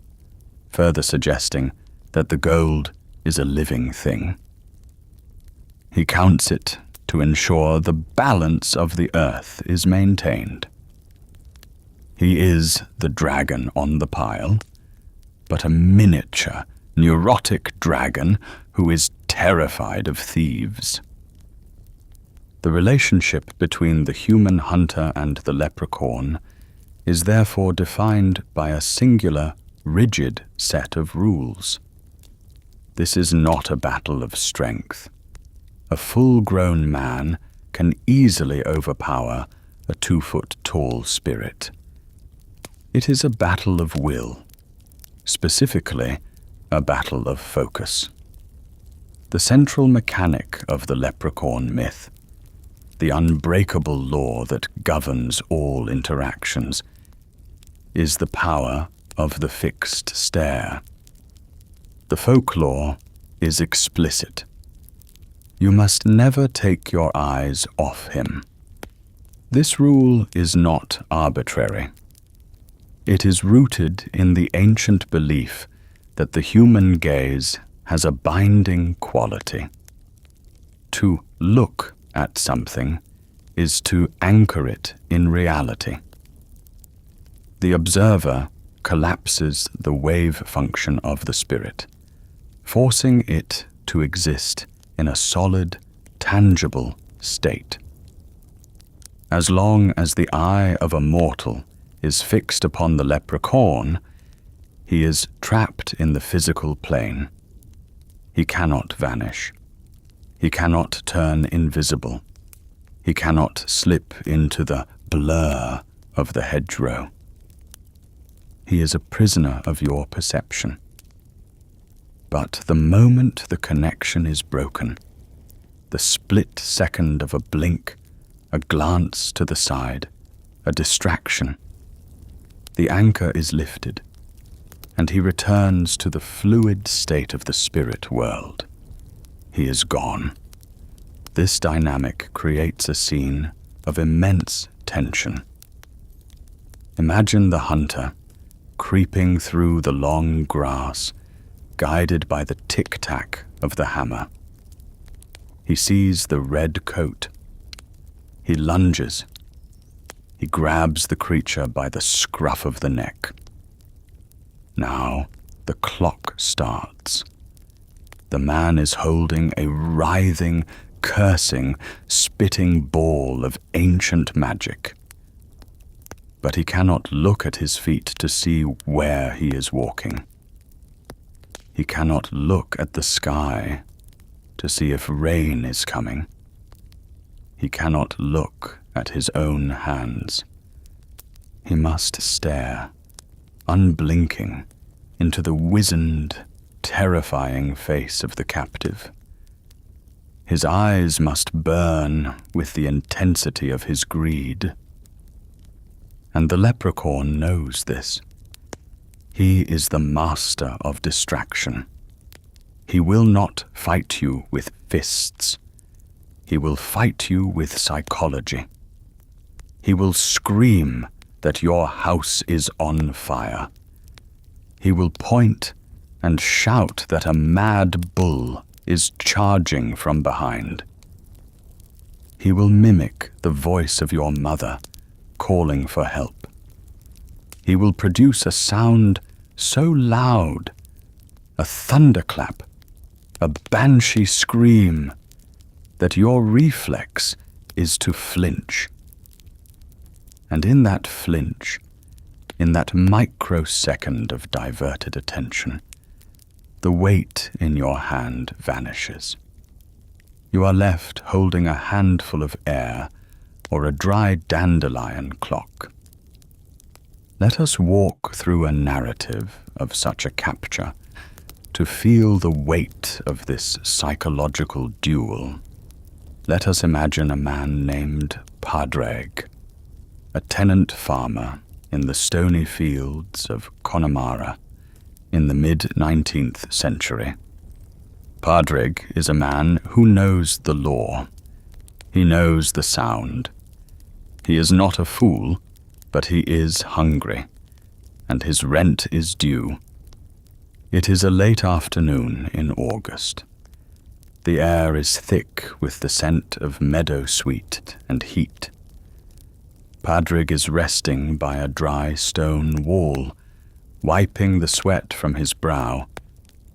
further suggesting that the gold is a living thing. He counts it to ensure the balance of the earth is maintained. He is the dragon on the pile, but a miniature, neurotic dragon who is terrified of thieves. The relationship between the human hunter and the leprechaun is therefore defined by a singular, rigid set of rules. This is not a battle of strength. A full-grown man can easily overpower a 2-foot-tall spirit. It is a battle of will, specifically a battle of focus. The central mechanic of the leprechaun myth, the unbreakable law that governs all interactions, is the power of the fixed stare. The folklore is explicit. You must never take your eyes off him. This rule is not arbitrary. It is rooted in the ancient belief that the human gaze has a binding quality. To look at something is to anchor it in reality. The observer collapses the wave function of the spirit, forcing it to exist in a solid, tangible state. As long as the eye of a mortal is fixed upon the leprechaun, he is trapped in the physical plane. He cannot vanish. He cannot turn invisible. He cannot slip into the blur of the hedgerow. He is a prisoner of your perception. But the moment the connection is broken, the split second of a blink, a glance to the side, a distraction, the anchor is lifted, and he returns to the fluid state of the spirit world. He is gone. This dynamic creates a scene of immense tension. Imagine the hunter creeping through the long grass, guided by the tic-tac of the hammer. He sees the red coat. He lunges. He grabs the creature by the scruff of the neck. Now the clock starts. The man is holding a writhing, cursing, spitting ball of ancient magic. But he cannot look at his feet to see where he is walking. He cannot look at the sky to see if rain is coming. He cannot look at his own hands. He must stare, unblinking, into the wizened, terrifying face of the captive. His eyes must burn with the intensity of his greed. And the leprechaun knows this. He is the master of distraction. He will not fight you with fists. He will fight you with psychology. He will scream that your house is on fire. He will point and shout that a mad bull is charging from behind. He will mimic the voice of your mother calling for help. He will produce a sound so loud, a thunderclap, a banshee scream, that your reflex is to flinch. And in that flinch, in that microsecond of diverted attention, the weight in your hand vanishes. You are left holding a handful of air or a dry dandelion clock. Let us walk through a narrative of such a capture to feel the weight of this psychological duel. Let us imagine a man named Darrig, a tenant farmer in the stony fields of Connemara in the mid-19th century. Darrig is a man who knows the law. He knows the sound. He is not a fool, but he is hungry, and his rent is due. It is a late afternoon in August. The air is thick with the scent of meadowsweet and heat. Darrig is resting by a dry stone wall, wiping the sweat from his brow,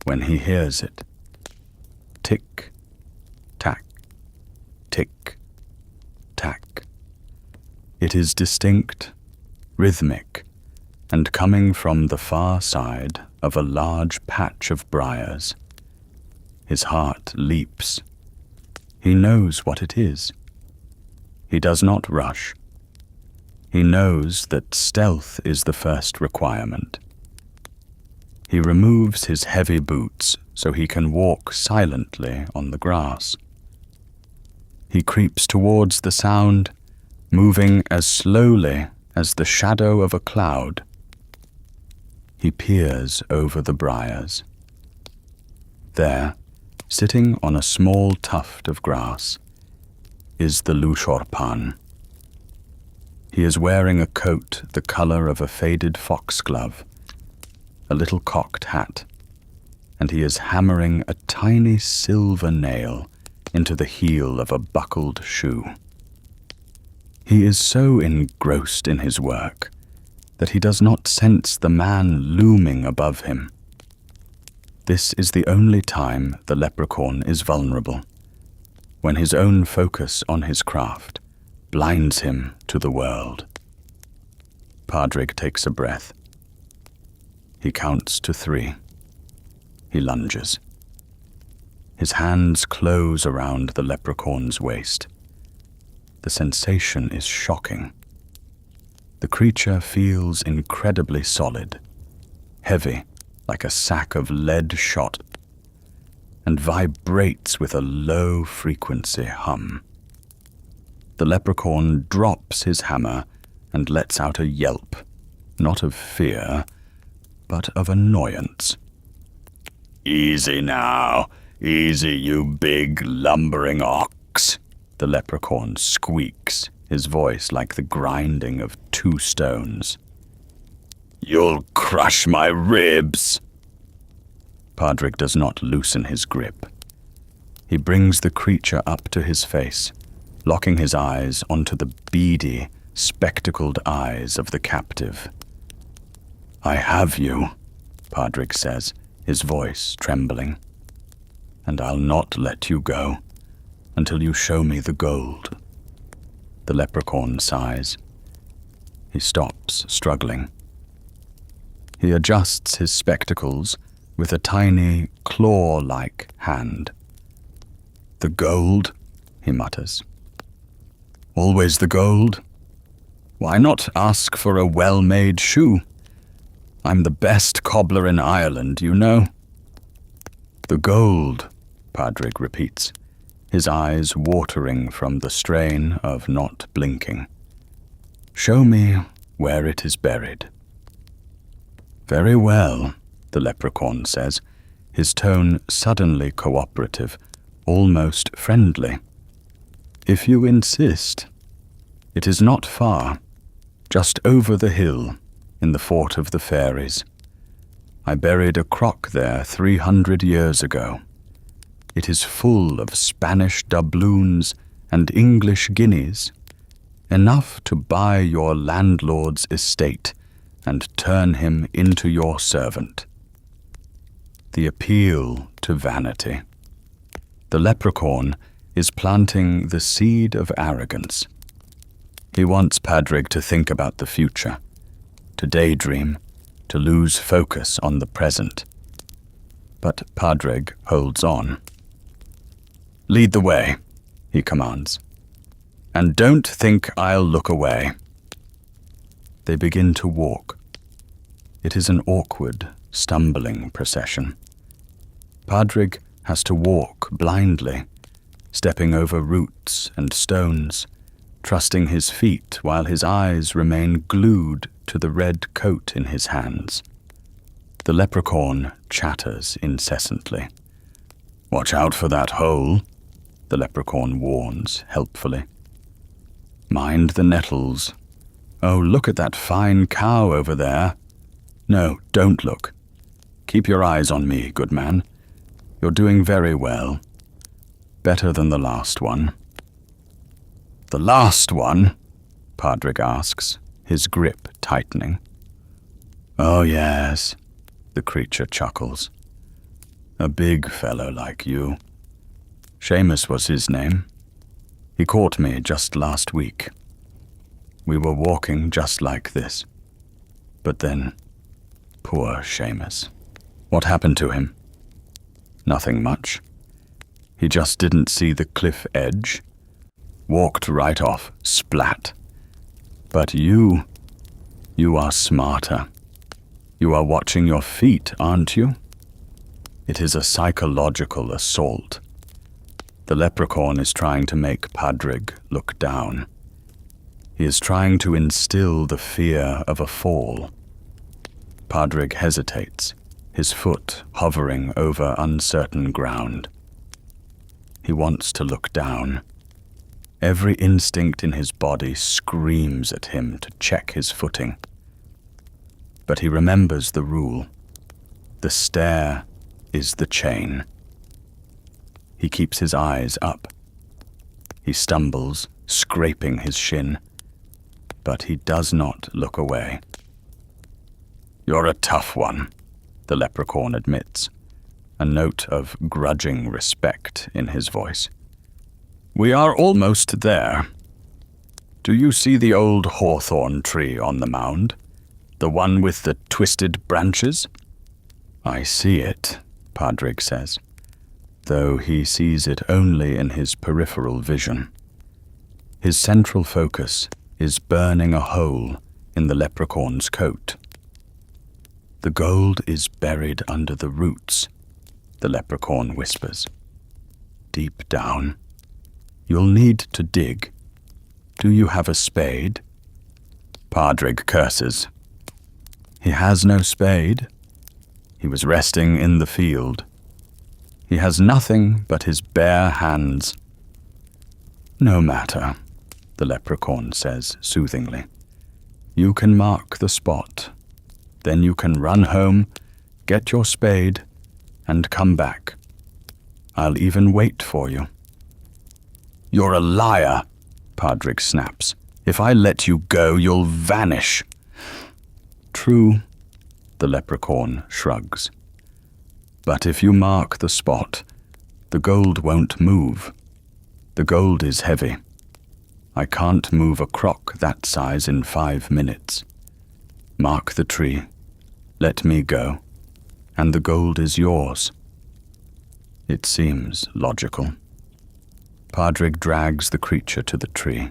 when he hears it. Tick, tack, tick, tack. It is distinct, rhythmic, and coming from the far side of a large patch of briars. His heart leaps. He knows what it is. He does not rush. He knows that stealth is the first requirement. He removes his heavy boots so he can walk silently on the grass. He creeps towards the sound, moving as slowly as the shadow of a cloud. He peers over the briars. There, sitting on a small tuft of grass, is the Luchorpán. He is wearing a coat the color of a faded foxglove, a little cocked hat, and he is hammering a tiny silver nail into the heel of a buckled shoe. He is so engrossed in his work that he does not sense the man looming above him. This is the only time the leprechaun is vulnerable, when his own focus on his craft blinds him to the world. Darrig takes a breath. He counts to 3. He lunges. His hands close around the leprechaun's waist. The sensation is shocking. The creature feels incredibly solid, heavy like a sack of lead shot, and vibrates with a low-frequency hum. The leprechaun drops his hammer and lets out a yelp, not of fear, but of annoyance. "Easy now, easy, you big lumbering ox," the leprechaun squeaks, his voice like the grinding of 2 stones. "You'll crush my ribs." Darrig does not loosen his grip. He brings the creature up to his face, locking his eyes onto the beady, spectacled eyes of the captive. "I have you," Darrig says, his voice trembling, "and I'll not let you go until you show me the gold." The leprechaun sighs. He stops, struggling. He adjusts his spectacles with a tiny, claw-like hand. "The gold," he mutters. "Always the gold? Why not ask for a well-made shoe? I'm the best cobbler in Ireland, you know." "The gold," Darrig repeats, his eyes watering from the strain of not blinking. "Show me where it is buried." "Very well," the leprechaun says, his tone suddenly cooperative, almost friendly. "If you insist. It is not far, just over the hill, in the Fort of the Fairies. I buried a crock there 300 years ago. It is full of Spanish doubloons and English guineas, enough to buy your landlord's estate and turn him into your servant." The appeal to vanity. The leprechaun is planting the seed of arrogance. He wants Padraig to think about the future, to daydream, to lose focus on the present. But Padraig holds on. "Lead the way," he commands. "And don't think I'll look away." They begin to walk. It is an awkward, stumbling procession. Padraig has to walk blindly, stepping over roots and stones, trusting his feet while his eyes remain glued to the red coat in his hands. The leprechaun chatters incessantly. "Watch out for that hole," the leprechaun warns helpfully. "Mind the nettles. Oh, look at that fine cow over there. No, don't look. Keep your eyes on me, good man. You're doing very well. Better than the last one." "The last one?" Padraig asks, his grip tightening. "Oh, yes," the creature chuckles. "A big fellow like you. Seamus was his name. He caught me just last week. We were walking just like this. But then, poor Seamus. What happened to him?" "Nothing much. He just didn't see the cliff edge. Walked right off, splat. But you are smarter. You are watching your feet, aren't you? It is a psychological assault. The leprechaun is trying to make Padraig look down. He is trying to instill the fear of a fall." Padraig hesitates, his foot hovering over uncertain ground. He wants to look down. Every instinct in his body screams at him to check his footing. But he remembers the rule. The stair is the chain. He keeps his eyes up. He stumbles, scraping his shin, but he does not look away. "You're a tough one," the leprechaun admits, a note of grudging respect in his voice. "We are almost there. Do you see the old hawthorn tree on the mound? The one with the twisted branches?" "I see it," Padraig says, though he sees it only in his peripheral vision. His central focus is burning a hole in the leprechaun's coat. "The gold is buried under the roots," the leprechaun whispers. "Deep down. You'll need to dig. Do you have a spade?" Padraig curses. He has no spade. He was resting in the field. He has nothing but his bare hands. "No matter," the leprechaun says soothingly. "You can mark the spot. Then you can run home, get your spade, and come back. I'll even wait for you." "You're a liar," Padraig snaps. "If I let you go, you'll vanish." "True," the leprechaun shrugs. "But if you mark the spot, the gold won't move. The gold is heavy. I can't move a crock that size in 5 minutes. Mark the tree, let me go, and the gold is yours." It seems logical. Padraig drags the creature to the tree.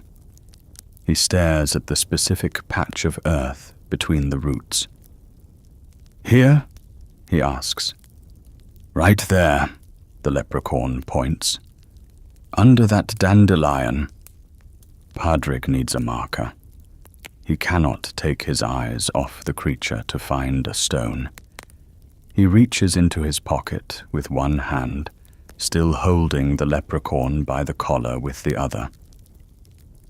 He stares at the specific patch of earth between the roots. "Here?" he asks. "Right there," the leprechaun points. "Under that dandelion." Padraig needs a marker. He cannot take his eyes off the creature to find a stone. He reaches into his pocket with one hand, still holding the leprechaun by the collar with the other.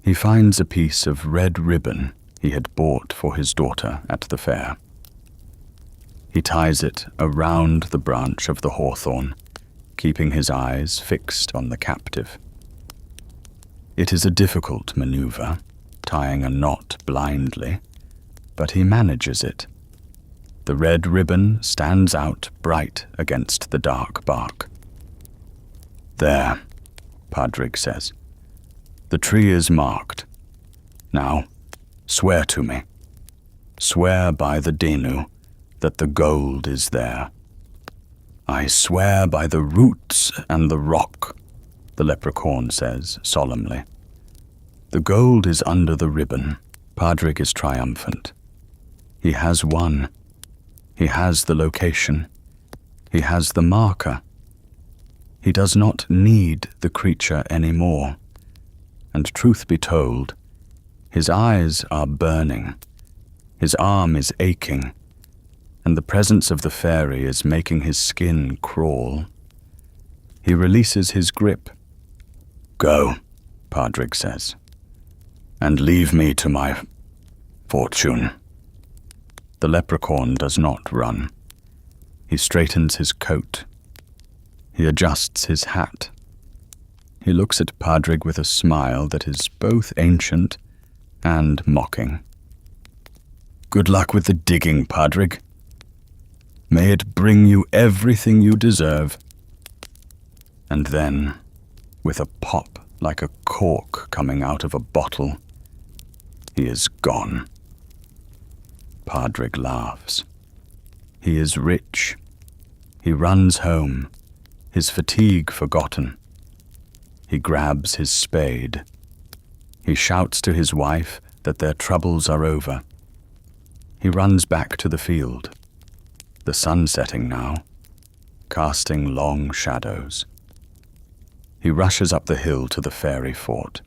He finds a piece of red ribbon he had bought for his daughter at the fair. He ties it around the branch of the hawthorn, keeping his eyes fixed on the captive. It is a difficult maneuver, tying a knot blindly, but he manages it. The red ribbon stands out bright against the dark bark. "There," Padraig says. The tree is marked. Now, swear to me. Swear by the Denu that the gold is there. I swear by the roots and the rock, the leprechaun says solemnly. The gold is under the ribbon. Padraig is triumphant. He has won. He has the location. He has the marker. He does not need the creature anymore. And truth be told, his eyes are burning. His arm is aching, and the presence of the fairy is making his skin crawl. He releases his grip. Go, Padraig says, and leave me to my fortune. The leprechaun does not run. He straightens his coat. He adjusts his hat. He looks at Padraig with a smile that is both ancient and mocking. Good luck with the digging, Padraig. May it bring you everything you deserve. And then, with a pop like a cork coming out of a bottle, he is gone. Padraig laughs. He is rich. He runs home, his fatigue forgotten. He grabs his spade. He shouts to his wife that their troubles are over. He runs back to the field. The sun setting now, casting long shadows. He rushes up the hill to the fairy fort.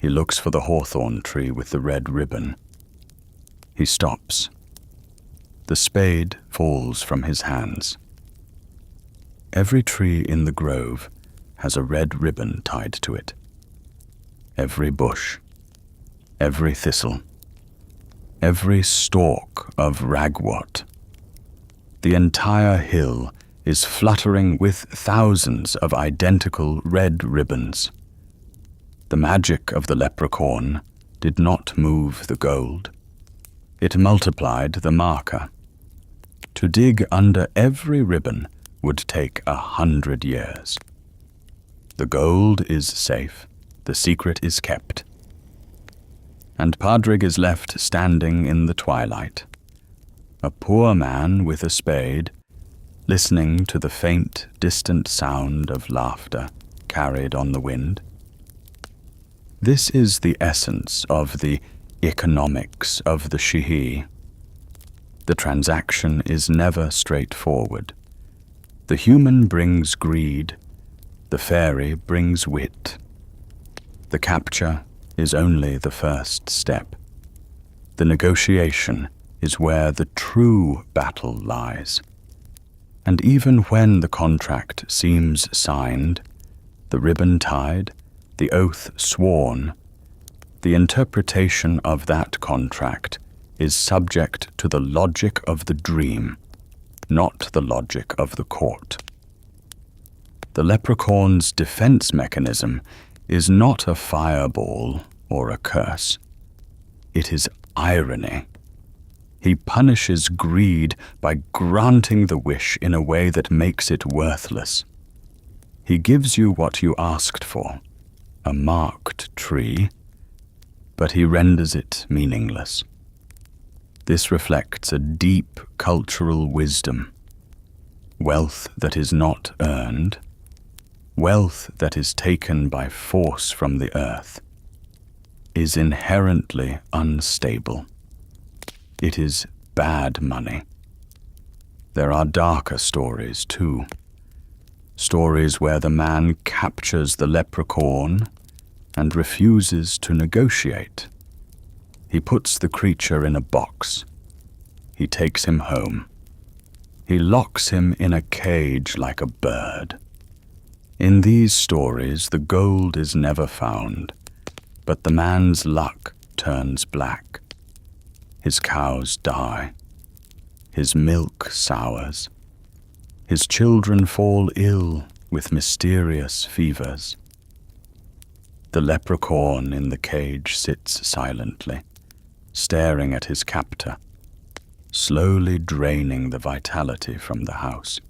He looks for the hawthorn tree with the red ribbon. He stops. The spade falls from his hands. Every tree in the grove has a red ribbon tied to it. Every bush, every thistle, every stalk of ragwort. The entire hill is fluttering with thousands of identical red ribbons. The magic of the leprechaun did not move the gold. It multiplied the marker. To dig under every ribbon would take 100 years. The gold is safe. The secret is kept. And Padraig is left standing in the twilight, a poor man with a spade, listening to the faint, distant sound of laughter carried on the wind. This is the essence of the economics of the Sheehy. The transaction is never straightforward. The human brings greed, the fairy brings wit. The capture is only the first step. The negotiation is where the true battle lies. And even when the contract seems signed, the ribbon tied, the oath sworn, the interpretation of that contract is subject to the logic of the dream, not the logic of the court. The leprechaun's defense mechanism is not a fireball or a curse. It is irony. He punishes greed by granting the wish in a way that makes it worthless. He gives you what you asked for, a marked tree, but he renders it meaningless. This reflects a deep cultural wisdom. Wealth that is not earned, wealth that is taken by force from the earth, is inherently unstable. It is bad money. There are darker stories too. Stories where the man captures the leprechaun and refuses to negotiate. He puts the creature in a box. He takes him home. He locks him in a cage like a bird. In these stories, the gold is never found, but the man's luck turns black. His cows die. His milk sours. His children fall ill with mysterious fevers. The leprechaun in the cage sits silently, staring at his captor, slowly draining the vitality from the house.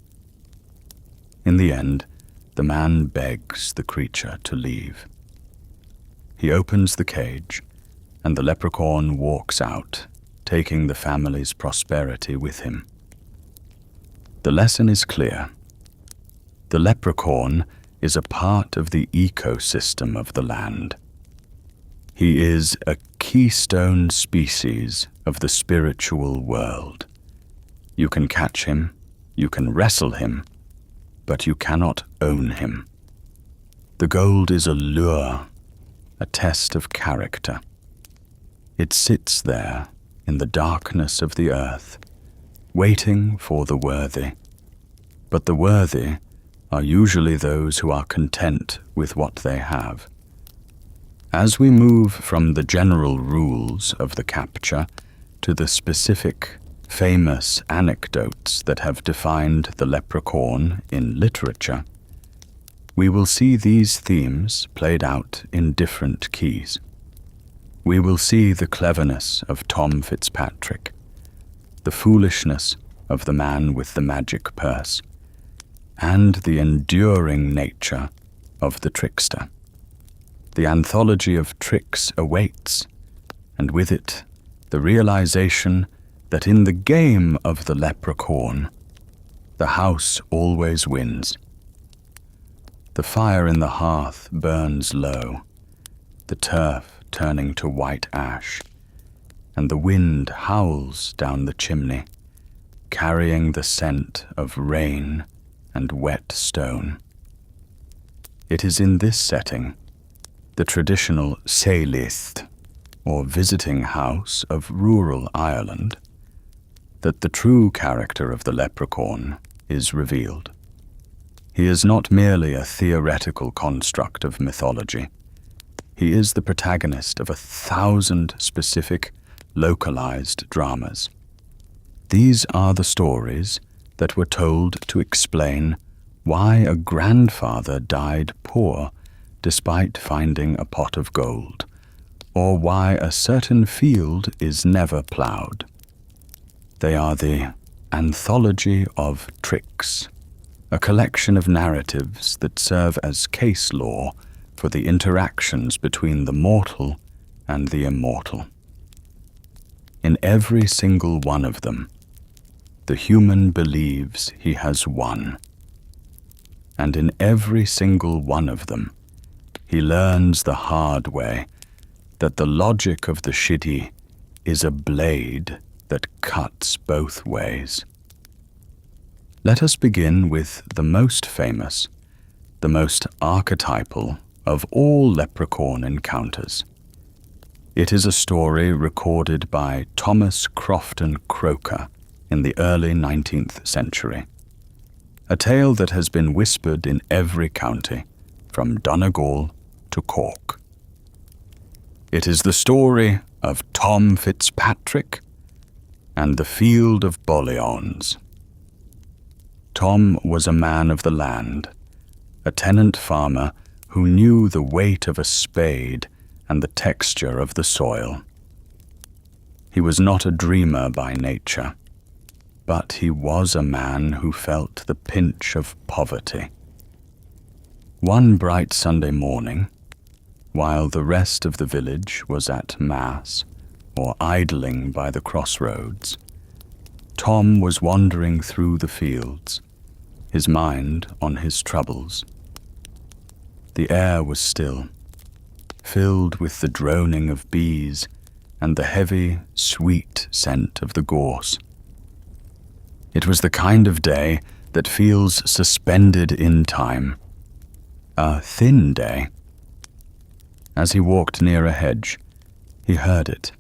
In the end, the man begs the creature to leave. He opens the cage, and the leprechaun walks out, taking the family's prosperity with him. The lesson is clear. The leprechaun is a part of the ecosystem of the land. He is a keystone species of the spiritual world. You can catch him, you can wrestle him, but you cannot own him. The gold is a lure, a test of character. It sits there in the darkness of the earth, waiting for the worthy. But the worthy are usually those who are content with what they have. As we move from the general rules of the capture to the specific, famous anecdotes that have defined the leprechaun in literature, we will see these themes played out in different keys. We will see the cleverness of Tom Fitzpatrick, the foolishness of the man with the magic purse, and the enduring nature of the trickster. The anthology of tricks awaits, and with it, the realization that in the game of the leprechaun, the house always wins. The fire in the hearth burns low, the turf turning to white ash, and the wind howls down the chimney, carrying the scent of rain and wet stone. It is in this setting, the traditional seilith, or visiting house of rural Ireland, that the true character of the leprechaun is revealed. He is not merely a theoretical construct of mythology. He is the protagonist of 1,000 specific, localized dramas. These are the stories that were told to explain why a grandfather died poor despite finding a pot of gold, or why a certain field is never ploughed. They are the anthology of tricks, a collection of narratives that serve as case law for the interactions between the mortal and the immortal. In every single one of them, the human believes he has won. And in every single one of them, he learns the hard way that the logic of the Shidi is a blade that cuts both ways. Let us begin with the most famous, the most archetypal of all leprechaun encounters. It is a story recorded by Thomas Crofton Croker in the early 19th century. A tale that has been whispered in every county, from Donegal to Cork. It is the story of Tom Fitzpatrick and the Field of Bollions. Tom was a man of the land, a tenant farmer who knew the weight of a spade and the texture of the soil. He was not a dreamer by nature, but he was a man who felt the pinch of poverty. One bright Sunday morning, while the rest of the village was at mass or idling by the crossroads, Tom was wandering through the fields, his mind on his troubles. The air was still, filled with the droning of bees and the heavy, sweet scent of the gorse. It was the kind of day that feels suspended in time, a thin day. As he walked near a hedge, he heard it,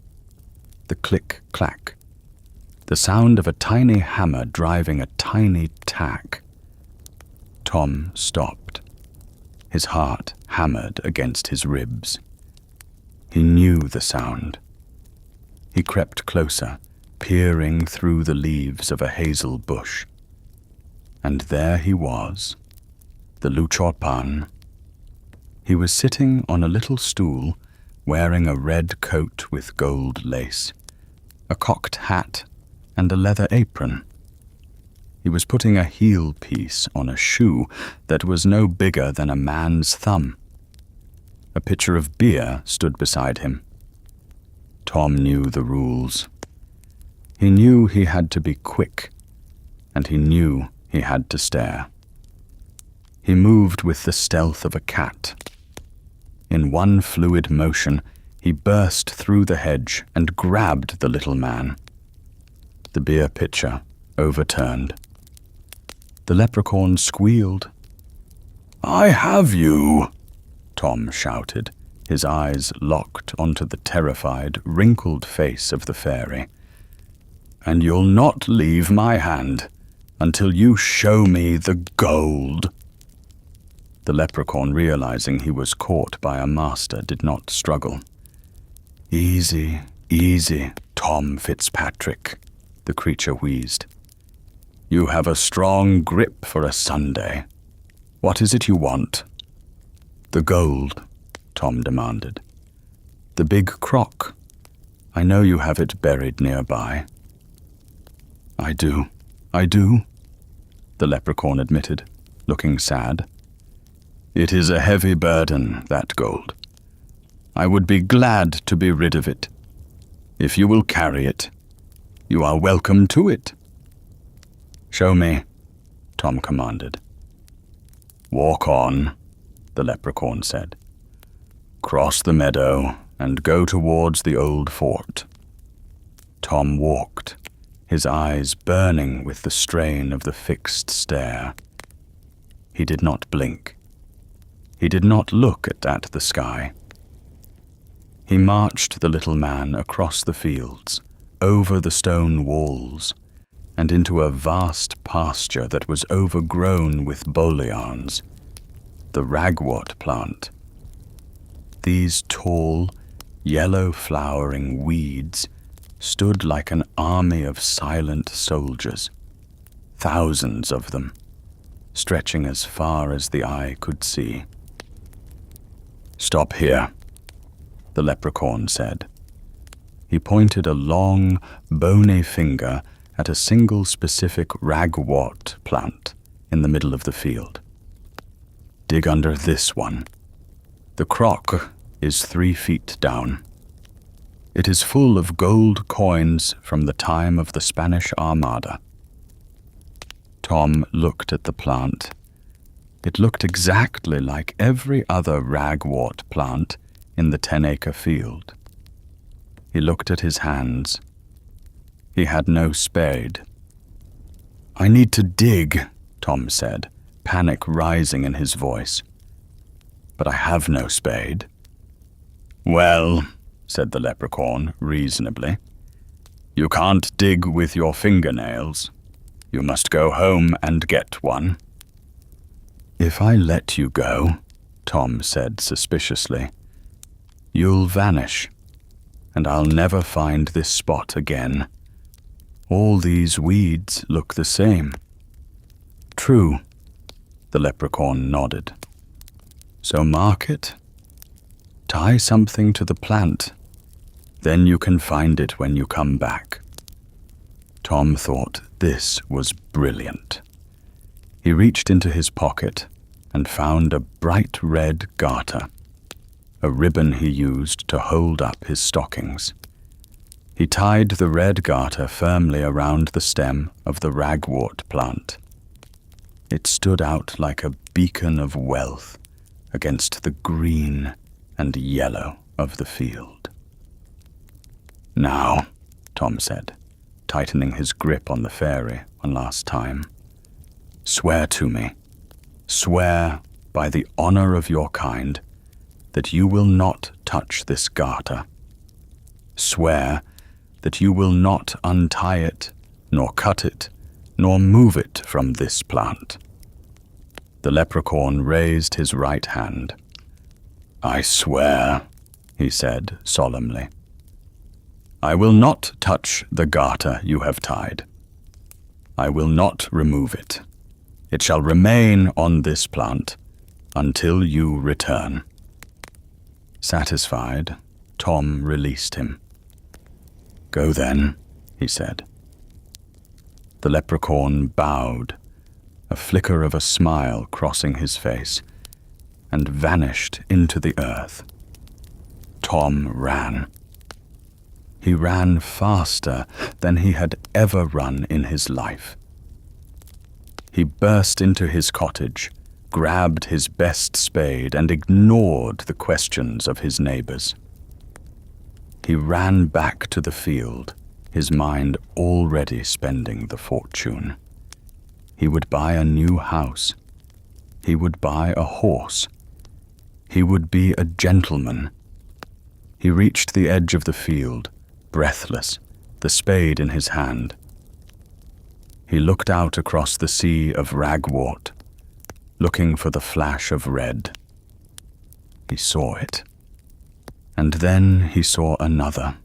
the click-clack, the sound of a tiny hammer driving a tiny tack. Tom stopped. His heart hammered against his ribs. He knew the sound. He crept closer, peering through the leaves of a hazel bush. And there he was, the Luchorpán. He was sitting on a little stool, wearing a red coat with gold lace, a cocked hat, and a leather apron. He was putting a heel piece on a shoe that was no bigger than a man's thumb. A pitcher of beer stood beside him. Tom knew the rules. He knew he had to be quick, and he knew he had to stare. He moved with the stealth of a cat. In one fluid motion, he burst through the hedge and grabbed the little man. The beer pitcher overturned. The leprechaun squealed. "I have you!" Tom shouted, his eyes locked onto the terrified, wrinkled face of the fairy. "And you'll not leave my hand until you show me the gold." The leprechaun, realizing he was caught by a master, did not struggle. "Easy, easy, Tom Fitzpatrick," the creature wheezed. "You have a strong grip for a Sunday. What is it you want?" "The gold," Tom demanded. "The big crock. I know you have it buried nearby." I do, the leprechaun admitted, looking sad. "It is a heavy burden, that gold. I would be glad to be rid of it. If you will carry it, you are welcome to it." "Show me," Tom commanded. "Walk on," the leprechaun said. "Cross the meadow and go towards the old fort." Tom walked, his eyes burning with the strain of the fixed stare. He did not blink. He did not look at the sky. He marched the little man across the fields, over the stone walls, and into a vast pasture that was overgrown with boliauns, the ragwort plant. These tall, yellow-flowering weeds stood like an army of silent soldiers, thousands of them, stretching as far as the eye could see. "Stop here," the leprechaun said. He pointed a long, bony finger at a single specific ragwort plant in the middle of the field. "Dig under this one. The crock is 3 feet down. It is full of gold coins from the time of the Spanish Armada." Tom looked at the plant. It looked exactly like every other ragwort plant in the 10-acre field. He looked at his hands. He had no spade. "I need to dig," Tom said, panic rising in his voice. "But I have no spade." "Well," said the leprechaun reasonably, "you can't dig with your fingernails. You must go home and get one." "If I let you go," Tom said suspiciously, "you'll vanish, and I'll never find this spot again. All these weeds look the same." "True," the leprechaun nodded. "So mark it. Tie something to the plant. Then you can find it when you come back." Tom thought this was brilliant. He reached into his pocket and found a bright red garter, a ribbon he used to hold up his stockings. He tied the red garter firmly around the stem of the ragwort plant. It stood out like a beacon of wealth against the green and yellow of the field. "Now," Tom said, tightening his grip on the fairy one last time, "swear to me, swear by the honor of your kind, that you will not touch this garter. Swear that you will not untie it, nor cut it, nor move it from this plant." The leprechaun raised his right hand. "I swear," he said solemnly. "I will not touch the garter you have tied. I will not remove it. It shall remain on this plant until you return." Satisfied, Tom released him. "Go then," he said. The leprechaun bowed, a flicker of a smile crossing his face, and vanished into the earth. Tom ran. He ran faster than he had ever run in his life. He burst into his cottage, grabbed his best spade, and ignored the questions of his neighbors. He ran back to the field, his mind already spending the fortune. He would buy a new house. He would buy a horse. He would be a gentleman. He reached the edge of the field, breathless, the spade in his hand. He looked out across the sea of ragwort, looking for the flash of red. He saw it. And then he saw another,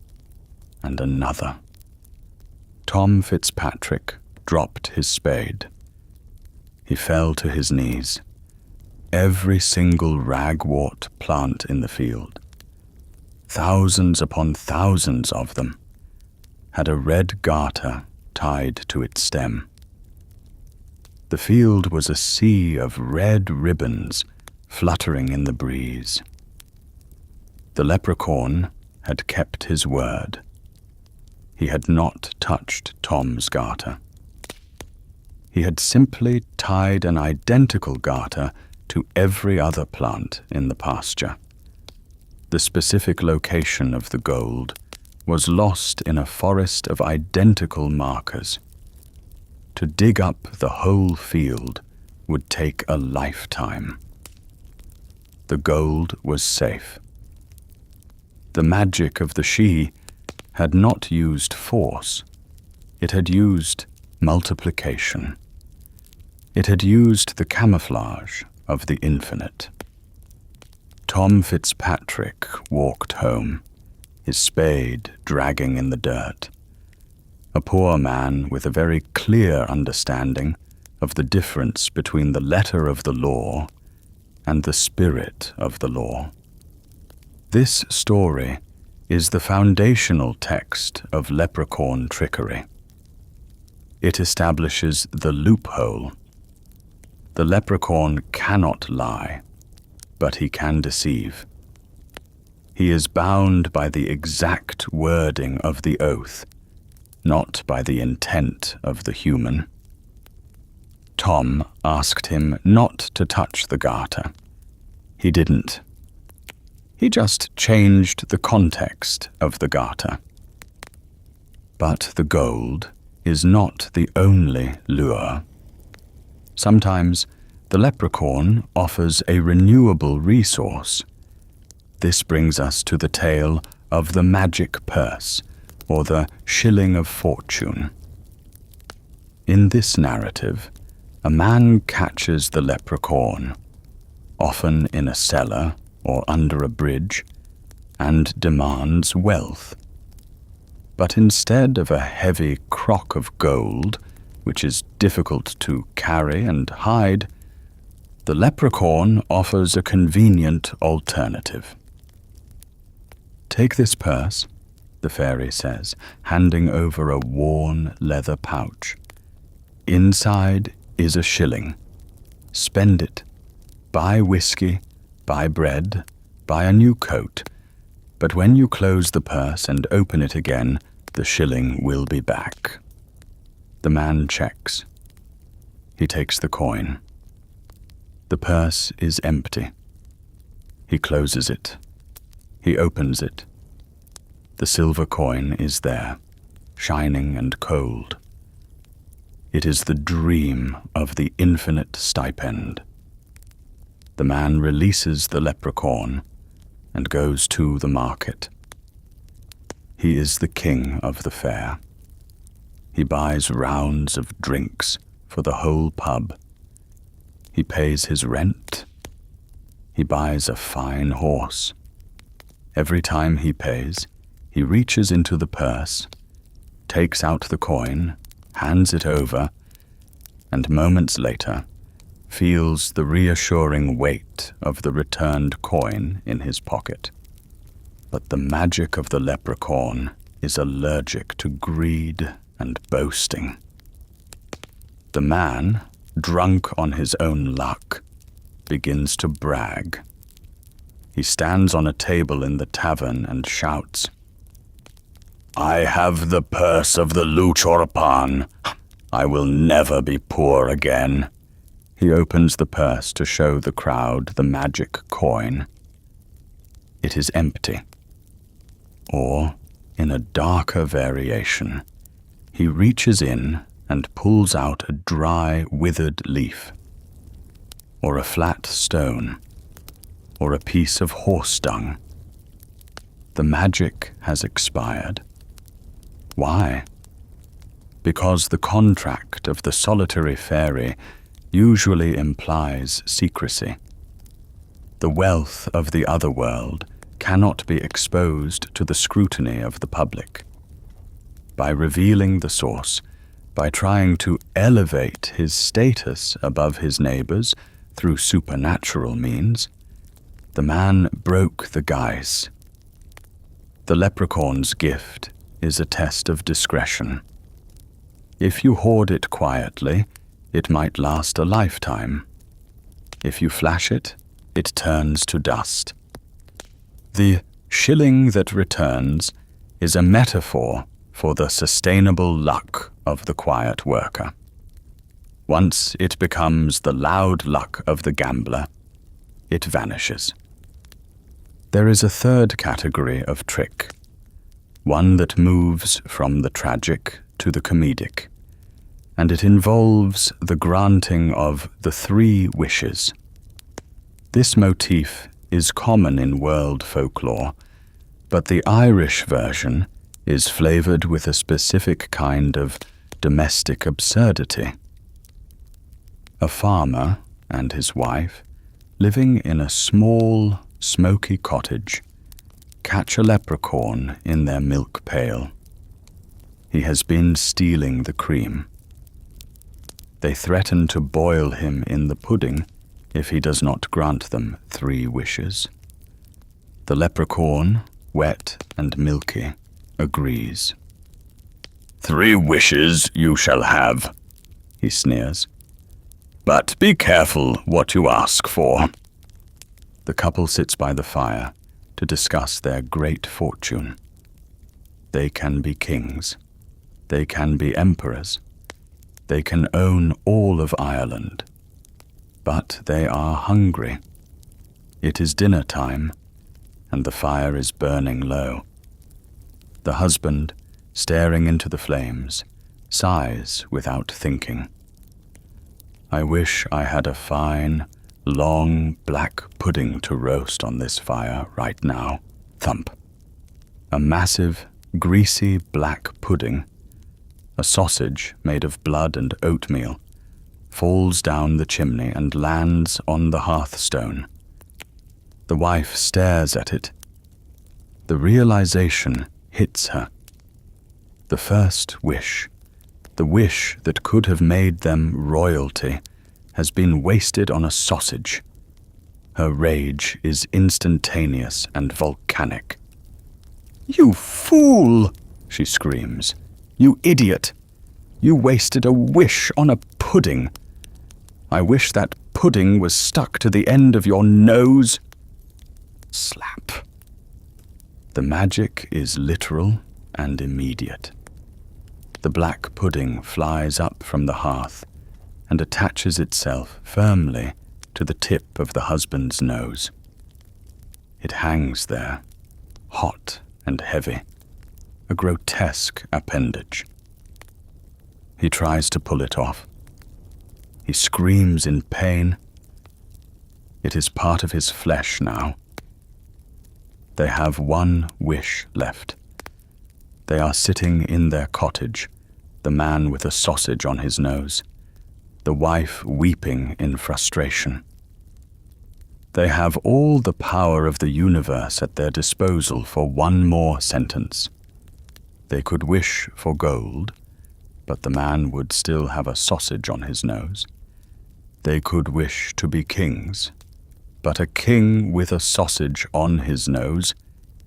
and another. Tom Fitzpatrick dropped his spade. He fell to his knees. Every single ragwort plant in the field, thousands upon thousands of them, had a red garter tied to its stem. The field was a sea of red ribbons fluttering in the breeze. The leprechaun had kept his word. He had not touched Tom's garter. He had simply tied an identical garter to every other plant in the pasture. The specific location of the gold was lost in a forest of identical markers. To dig up the whole field would take a lifetime. The gold was safe. The magic of the Sidhe had not used force. It had used multiplication. It had used the camouflage of the infinite. Tom Fitzpatrick walked home, his spade dragging in the dirt. A poor man with a very clear understanding of the difference between the letter of the law and the spirit of the law. This story is the foundational text of leprechaun trickery. It establishes the loophole. The leprechaun cannot lie, but he can deceive. He is bound by the exact wording of the oath, not by the intent of the human. Tom asked him not to touch the garter. He didn't. He just changed the context of the garter. But the gold is not the only lure. Sometimes the leprechaun offers a renewable resource. This brings us to the tale of the magic purse, or the shilling of fortune. In this narrative, a man catches the leprechaun, often in a cellar or under a bridge, and demands wealth. But instead of a heavy crock of gold, which is difficult to carry and hide, the leprechaun offers a convenient alternative. "Take this purse," the fairy says, handing over a worn leather pouch. "Inside is a shilling. Spend it. Buy whiskey, buy bread, buy a new coat. But when you close the purse and open it again, the shilling will be back." The man checks. He takes the coin. The purse is empty. He closes it. He opens it. The silver coin is there, shining and cold. It is the dream of the infinite stipend. The man releases the leprechaun and goes to the market. He is the king of the fair. He buys rounds of drinks for the whole pub. He pays his rent. He buys a fine horse. Every time he pays, he reaches into the purse, takes out the coin, hands it over, and moments later feels the reassuring weight of the returned coin in his pocket. But the magic of the leprechaun is allergic to greed and boasting. The man, drunk on his own luck, begins to brag. He stands on a table in the tavern and shouts, "I have the purse of the Luchorpán. I will never be poor again." He opens the purse to show the crowd the magic coin. It is empty. Or, in a darker variation, he reaches in and pulls out a dry, withered leaf, or a flat stone, or a piece of horse dung. The magic has expired. Why? Because the contract of the solitary fairy usually implies secrecy. The wealth of the other world cannot be exposed to the scrutiny of the public. By revealing the source, by trying to elevate his status above his neighbors through supernatural means, the man broke the guise. The leprechaun's gift is a test of discretion. If you hoard it quietly, it might last a lifetime. If you flash it, it turns to dust. The shilling that returns is a metaphor for the sustainable luck of the quiet worker. Once it becomes the loud luck of the gambler, it vanishes. There is a third category of trick, one that moves from the tragic to the comedic, and it involves the granting of the 3 wishes. This motif is common in world folklore, but the Irish version is flavored with a specific kind of domestic absurdity. A farmer and his wife, living in a small, smoky cottage, catch a leprechaun in their milk pail. He has been stealing the cream. They threaten to boil him in the pudding if he does not grant them 3 wishes. The leprechaun, wet and milky, agrees. "3 wishes you shall have," he sneers. "But be careful what you ask for." The couple sits by the fire to discuss their great fortune. They can be kings. They can be emperors. They can own all of Ireland. But they are hungry. It is dinner time, and the fire is burning low. The husband, staring into the flames, sighs without thinking. "I wish I had a fine, long black pudding to roast on this fire right now." Thump. A massive, greasy black pudding, a sausage made of blood and oatmeal, falls down the chimney and lands on the hearthstone. The wife stares at it. The realization hits her. The first wish, the wish that could have made them royalty, has been wasted on a sausage. Her rage is instantaneous and volcanic. "You fool!" she screams. "You idiot! You wasted a wish on a pudding. I wish that pudding was stuck to the end of your nose." Slap. The magic is literal and immediate. The black pudding flies up from the hearth and attaches itself firmly to the tip of the husband's nose. It hangs there, hot and heavy, a grotesque appendage. He tries to pull it off. He screams in pain. It is part of his flesh now. They have one wish left. They are sitting in their cottage, the man with a sausage on his nose, the wife weeping in frustration. They have all the power of the universe at their disposal for one more sentence. They could wish for gold, but the man would still have a sausage on his nose. They could wish to be kings, but a king with a sausage on his nose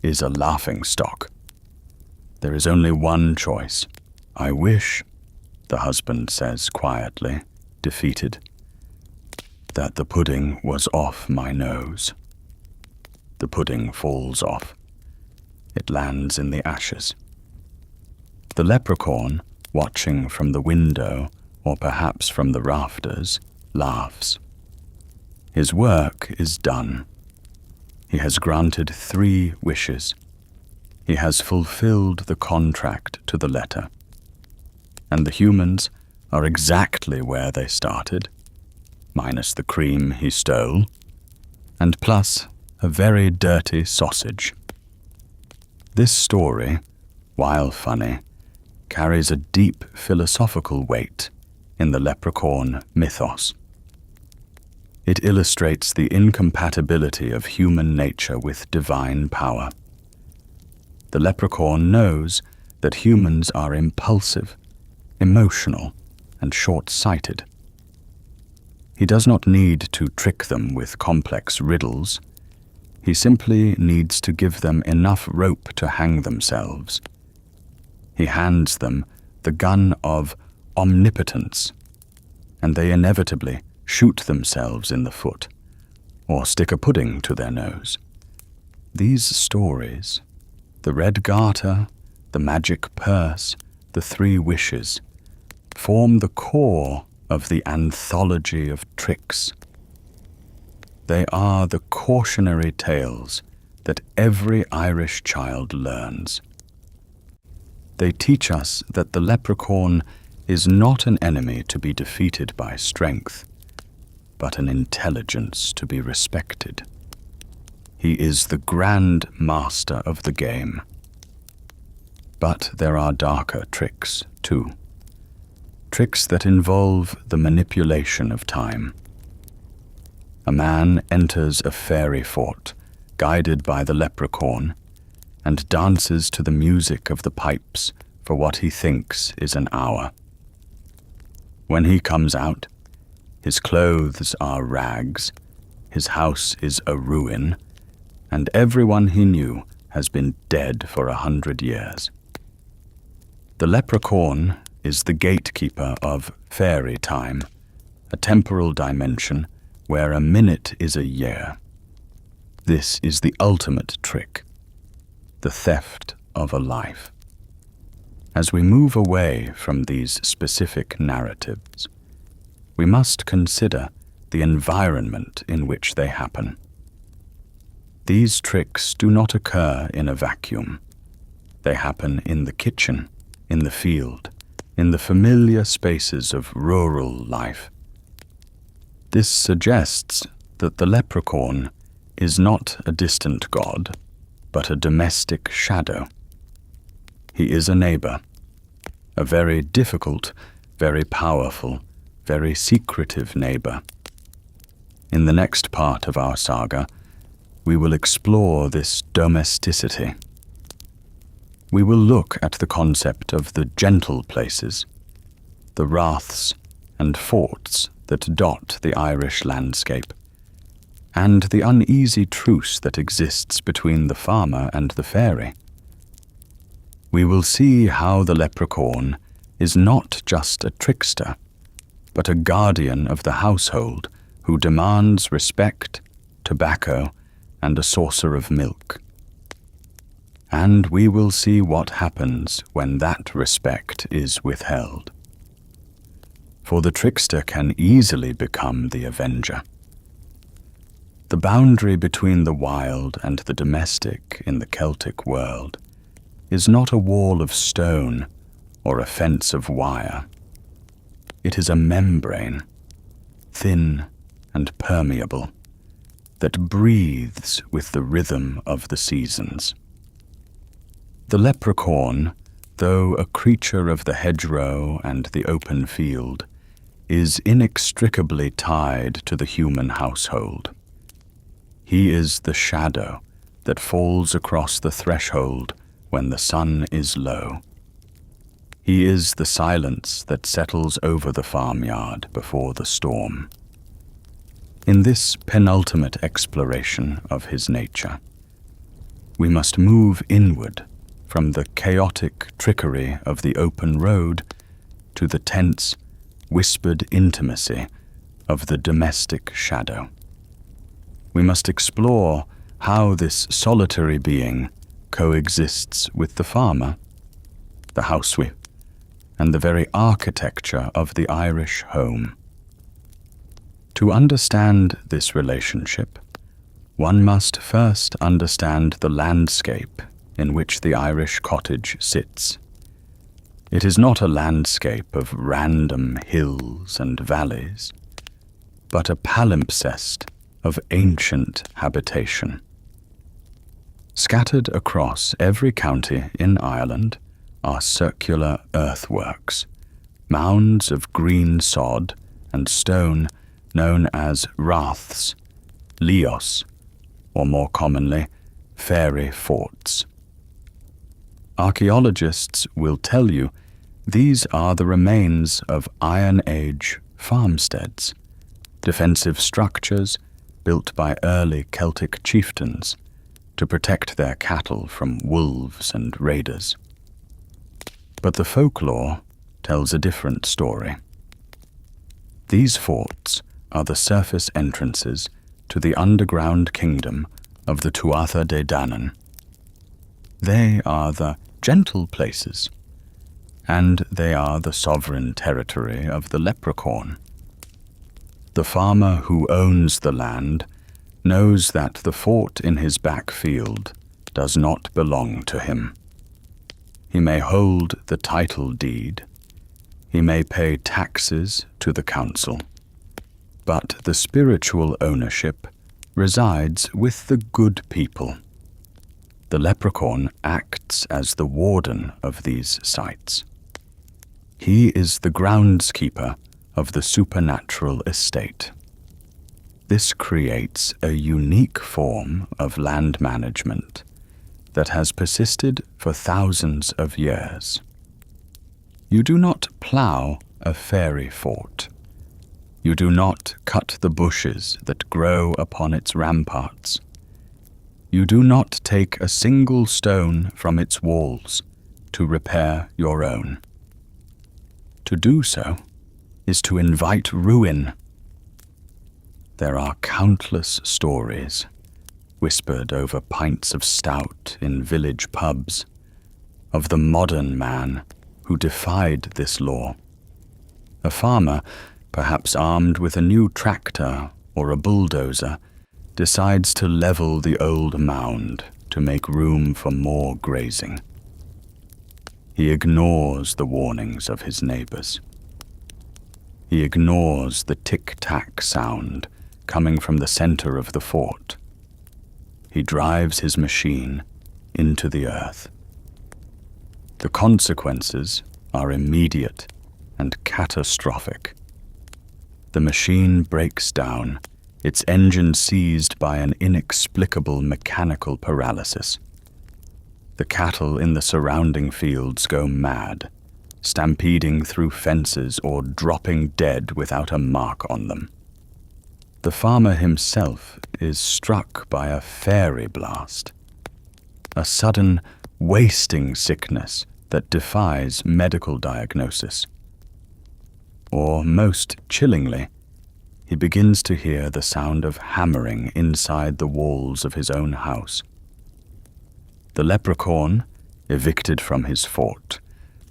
is a laughingstock. There is only one choice. I wish the husband says quietly, defeated. That the pudding was off my nose. The pudding falls off. It lands in the ashes. The leprechaun, watching from the window or perhaps from the rafters, laughs. His work is done. He has granted 3 wishes. He has fulfilled the contract to the letter. And the humans are exactly where they started, minus the cream he stole, and plus a very dirty sausage. This story, while funny, carries a deep philosophical weight in the leprechaun mythos. It illustrates the incompatibility of human nature with divine power. The leprechaun knows that humans are impulsive, emotional, and short-sighted. He does not need to trick them with complex riddles. He simply needs to give them enough rope to hang themselves. He hands them the gun of omnipotence, and they inevitably shoot themselves in the foot, or stick a pudding to their nose. These stories, the red garter, the magic purse, the 3 wishes, form the core of the anthology of tricks. They are the cautionary tales that every Irish child learns. They teach us that the leprechaun is not an enemy to be defeated by strength, but an intelligence to be respected. He is the grand master of the game. But there are darker tricks, too. Tricks that involve the manipulation of time. A man enters a fairy fort, guided by the leprechaun, and dances to the music of the pipes for what he thinks is an hour. When he comes out, his clothes are rags, his house is a ruin, and everyone he knew has been dead for 100 years. The leprechaun is the gatekeeper of fairy time, a temporal dimension where a minute is a year. This is the ultimate trick, the theft of a life. As we move away from these specific narratives, we must consider the environment in which they happen. These tricks do not occur in a vacuum. They happen in the kitchen, in the field, in the familiar spaces of rural life. This suggests that the leprechaun is not a distant god, but a domestic shadow. He is a neighbor, a very difficult, very powerful, very secretive neighbor. In the next part of our saga, we will explore this domesticity. We will look at the concept of the gentle places, the raths and forts that dot the Irish landscape, and the uneasy truce that exists between the farmer and the fairy. We will see how the leprechaun is not just a trickster, but a guardian of the household who demands respect, tobacco, and a saucer of milk. And we will see what happens when that respect is withheld. For the trickster can easily become the avenger. The boundary between the wild and the domestic in the Celtic world is not a wall of stone or a fence of wire. It is a membrane, thin and permeable, that breathes with the rhythm of the seasons. The leprechaun, though a creature of the hedgerow and the open field, is inextricably tied to the human household. He is the shadow that falls across the threshold when the sun is low. He is the silence that settles over the farmyard before the storm. In this penultimate exploration of his nature, we must move inward from the chaotic trickery of the open road to the tense, whispered intimacy of the domestic shadow. We must explore how this solitary being coexists with the farmer, the housewife, and the very architecture of the Irish home. To understand this relationship, one must first understand the landscape in which the Irish cottage sits. It is not a landscape of random hills and valleys, but a palimpsest of ancient habitation. Scattered across every county in Ireland are circular earthworks, mounds of green sod and stone known as raths, leos, or more commonly, fairy forts. Archaeologists will tell you these are the remains of Iron Age farmsteads, defensive structures built by early Celtic chieftains to protect their cattle from wolves and raiders. But the folklore tells a different story. These forts are the surface entrances to the underground kingdom of the Tuatha Dé Danann. They are the gentle places, and they are the sovereign territory of the Leprechaun. The farmer who owns the land knows that the fort in his back field does not belong to him. He may hold the title deed, he may pay taxes to the council, but the spiritual ownership resides with the good people. The Leprechaun acts as the warden of these sites. He is the groundskeeper of the supernatural estate. This creates a unique form of land management that has persisted for thousands of years. You do not plough a fairy fort. You do not cut the bushes that grow upon its ramparts. You do not take a single stone from its walls to repair your own. To do so is to invite ruin. There are countless stories, whispered over pints of stout in village pubs, of the modern man who defied this law. A farmer, perhaps armed with a new tractor or a bulldozer, decides to level the old mound to make room for more grazing. He ignores the warnings of his neighbors. He ignores the tic-tac sound coming from the center of the fort. He drives his machine into the earth. The consequences are immediate and catastrophic. The machine breaks down, its engine seized by an inexplicable mechanical paralysis. The cattle in the surrounding fields go mad, stampeding through fences or dropping dead without a mark on them. The farmer himself is struck by a fairy blast, a sudden wasting sickness that defies medical diagnosis. Or, most chillingly, he begins to hear the sound of hammering inside the walls of his own house. The leprechaun, evicted from his fort,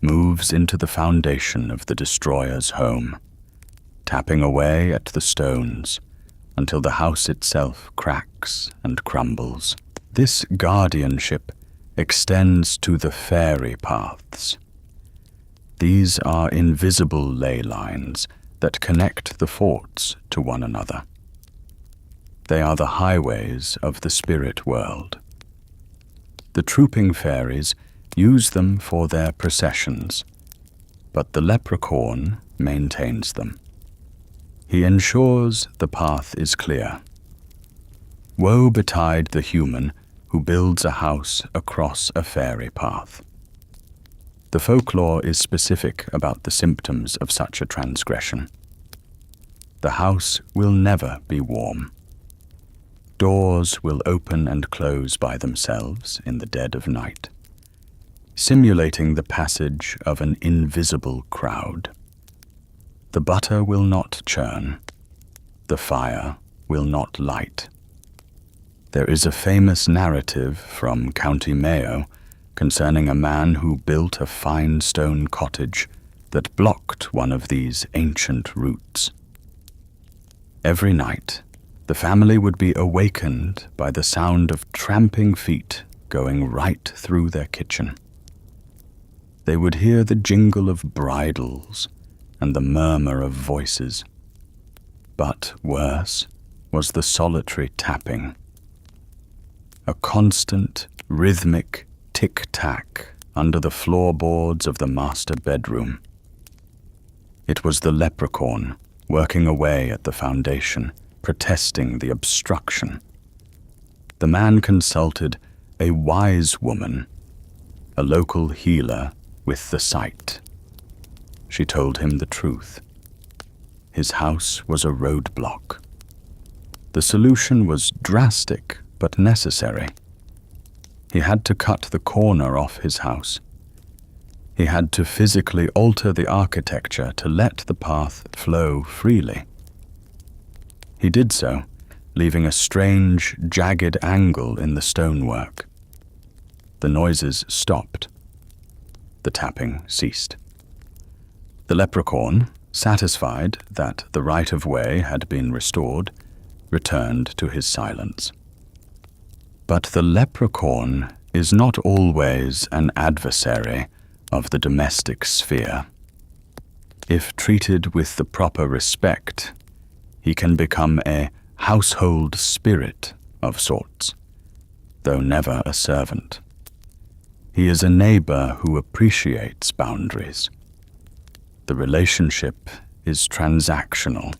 moves into the foundation of the destroyer's home, tapping away at the stones until the house itself cracks and crumbles. This guardianship extends to the fairy paths. These are invisible ley lines that connect the forts to one another. They are the highways of the spirit world. The trooping fairies use them for their processions, but the leprechaun maintains them. He ensures the path is clear. Woe betide the human who builds a house across a fairy path. The folklore is specific about the symptoms of such a transgression. The house will never be warm. Doors will open and close by themselves in the dead of night. simulating the passage of an invisible crowd. The butter will not churn, the fire will not light. There is a famous narrative from County Mayo concerning a man who built a fine stone cottage that blocked one of these ancient roots. Every night, the family would be awakened by the sound of tramping feet going right through their kitchen. They would hear the jingle of bridles and the murmur of voices. But worse was the solitary tapping. A constant, rhythmic tick-tack under the floorboards of the master bedroom. It was the Leprechaun working away at the foundation, protesting the obstruction. The man consulted a wise woman, a local healer with the sight. She told him the truth. His house was a roadblock. The solution was drastic but necessary. He had to cut the corner off his house. He had to physically alter the architecture to let the path flow freely. He did so, leaving a strange, jagged angle in the stonework. The noises stopped. The tapping ceased. The Leprechaun, satisfied that the right-of-way had been restored, returned to his silence. But the Leprechaun is not always an adversary of the domestic sphere. If treated with the proper respect, he can become a household spirit of sorts, though never a servant. He is a neighbor who appreciates boundaries. The relationship is transactional,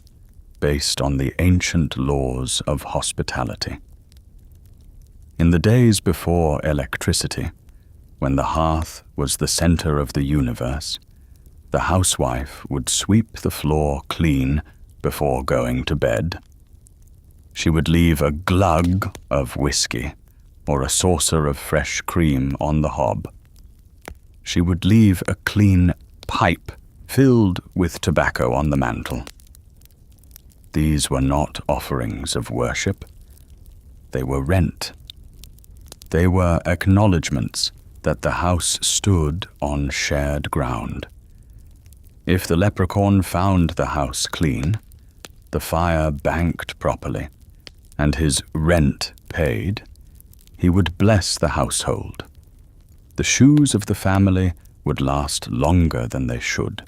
based on the ancient laws of hospitality. In the days before electricity, when the hearth was the center of the universe, the housewife would sweep the floor clean before going to bed. She would leave a glug of whiskey or a saucer of fresh cream on the hob. She would leave a clean pipe filled with tobacco on the mantel. These were not offerings of worship. They were rent. They were acknowledgments that the house stood on shared ground. If the Leprechaun found the house clean, the fire banked properly, and his rent paid, he would bless the household. The shoes of the family would last longer than they should.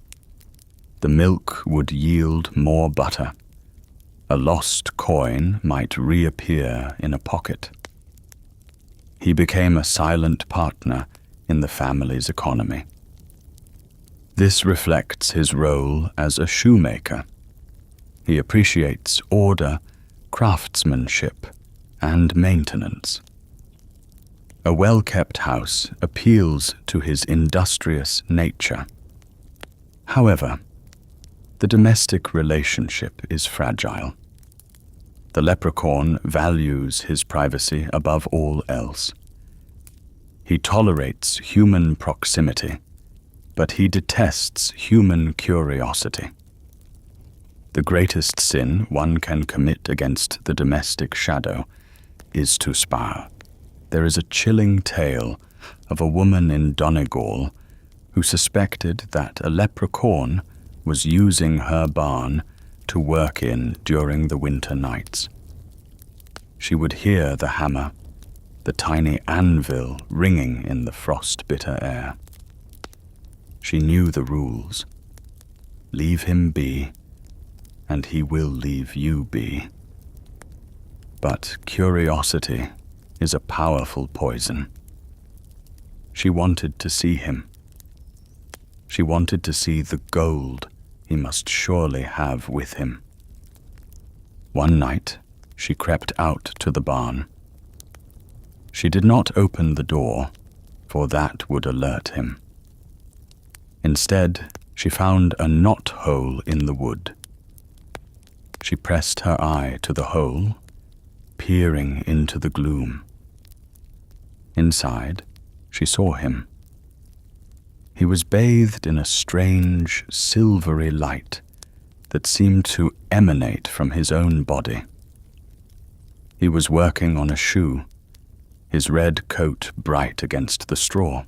The milk would yield more butter. A lost coin might reappear in a pocket. He became a silent partner in the family's economy. This reflects his role as a shoemaker. He appreciates order, craftsmanship, and maintenance. A well-kept house appeals to his industrious nature. However, the domestic relationship is fragile. The Leprechaun values his privacy above all else. He tolerates human proximity, but he detests human curiosity. The greatest sin one can commit against the domestic shadow is to spy. There is a chilling tale of a woman in Donegal who suspected that a leprechaun was using her barn to work in during the winter nights. She would hear the hammer, the tiny anvil ringing in the frost-bitter air. She knew the rules. Leave him be, and he will leave you be. But curiosity is a powerful poison. She wanted to see him. She wanted to see the gold he must surely have with him. One night, she crept out to the barn. She did not open the door, for that would alert him. Instead, she found a knot-hole in the wood. She pressed her eye to the hole, peering into the gloom. Inside, she saw him, He was bathed in a strange, silvery light that seemed to emanate from his own body. He was working on a shoe, his red coat bright against the straw.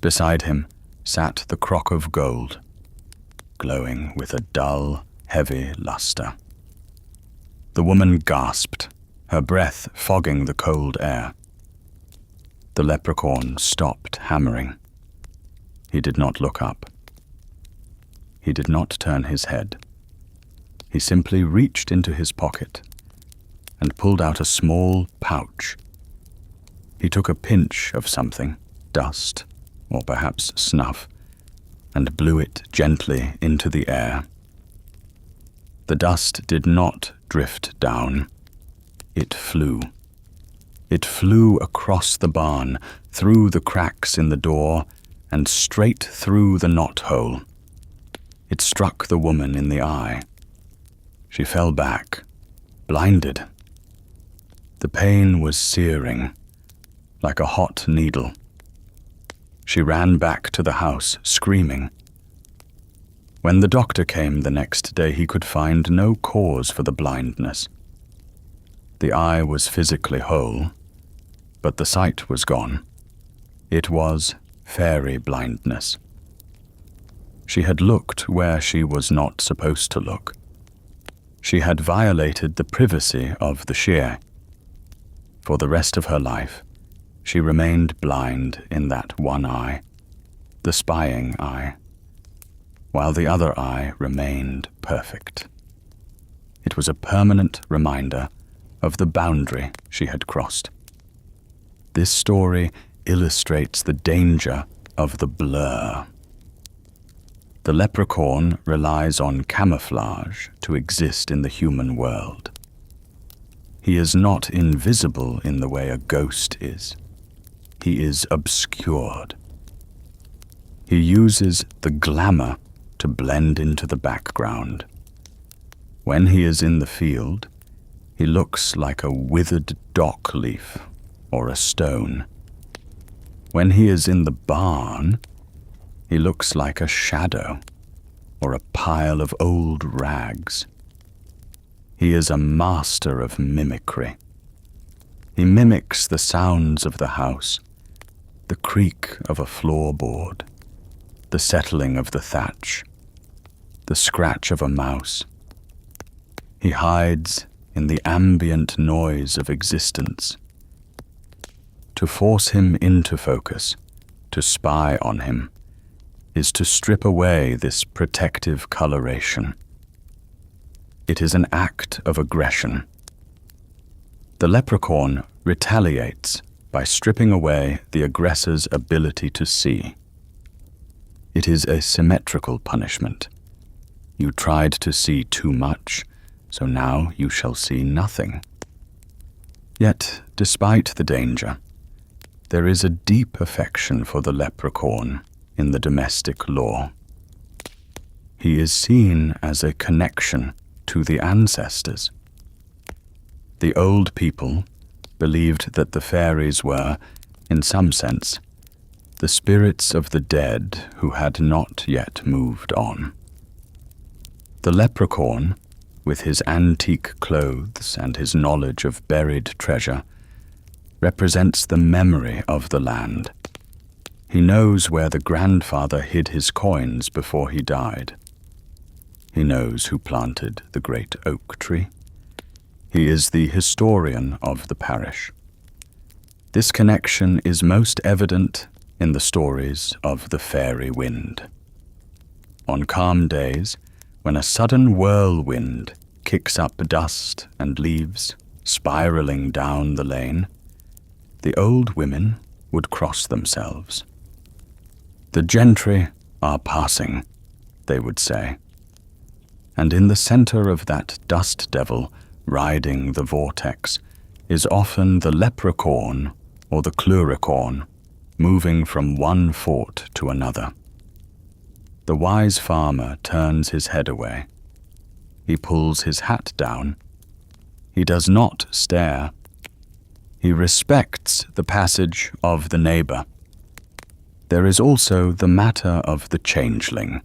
Beside him sat the crock of gold, glowing with a dull, heavy luster. The woman gasped, her breath fogging the cold air. The leprechaun stopped hammering. He did not look up. He did not turn his head. He simply reached into his pocket and pulled out a small pouch. He took a pinch of something, dust, or perhaps snuff, and blew it gently into the air. The dust did not drift down. It flew. It flew across the barn, through the cracks in the door, and straight through the knothole. It struck the woman in the eye. She fell back, blinded. The pain was searing, like a hot needle. She ran back to the house, screaming. When the doctor came the next day, he could find no cause for the blindness. The eye was physically whole, but the sight was gone. It was fairy blindness. She had looked where she was not supposed to look. She had violated the privacy of the shire. For the rest of her life, she remained blind in that one eye, the spying eye, while the other eye remained perfect. It was a permanent reminder of the boundary she had crossed. This story illustrates the danger of the blur. The leprechaun relies on camouflage to exist in the human world. He is not invisible in the way a ghost is. He is obscured. He uses the glamour to blend into the background. When he is in the field, he looks like a withered dock leaf or a stone. When he is in the barn, he looks like a shadow or a pile of old rags. He is a master of mimicry. He mimics the sounds of the house, the creak of a floorboard, the settling of the thatch, the scratch of a mouse. He hides in the ambient noise of existence. To force him into focus, to spy on him, is to strip away this protective coloration. It is an act of aggression. The leprechaun retaliates by stripping away the aggressor's ability to see. It is a symmetrical punishment. You tried to see too much, so now you shall see nothing. Yet, despite the danger, there is a deep affection for the leprechaun in the domestic lore. He is seen as a connection to the ancestors. The old people believed that the fairies were, in some sense, the spirits of the dead who had not yet moved on. The leprechaun, with his antique clothes and his knowledge of buried treasure, represents the memory of the land. He knows where the grandfather hid his coins before he died. He knows who planted the great oak tree. He is the historian of the parish. This connection is most evident in the stories of the fairy wind. On calm days, when a sudden whirlwind kicks up dust and leaves spiraling down the lane, the old women would cross themselves. "The gentry are passing," they would say. And in the center of that dust devil riding the vortex is often the leprechaun or the Clurichaun, moving from one fort to another. The wise farmer turns his head away. He pulls his hat down. He does not stare. He respects the passage of the neighbor. There is also the matter of the changeling,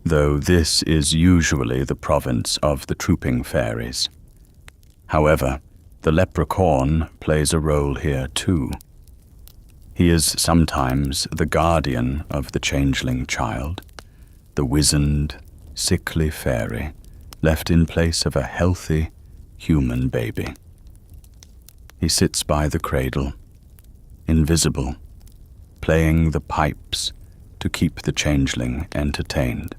though this is usually the province of the trooping fairies. However, the leprechaun plays a role here too. He is sometimes the guardian of the changeling child, the wizened, sickly fairy left in place of a healthy, human baby. He sits by the cradle, invisible, playing the pipes to keep the changeling entertained.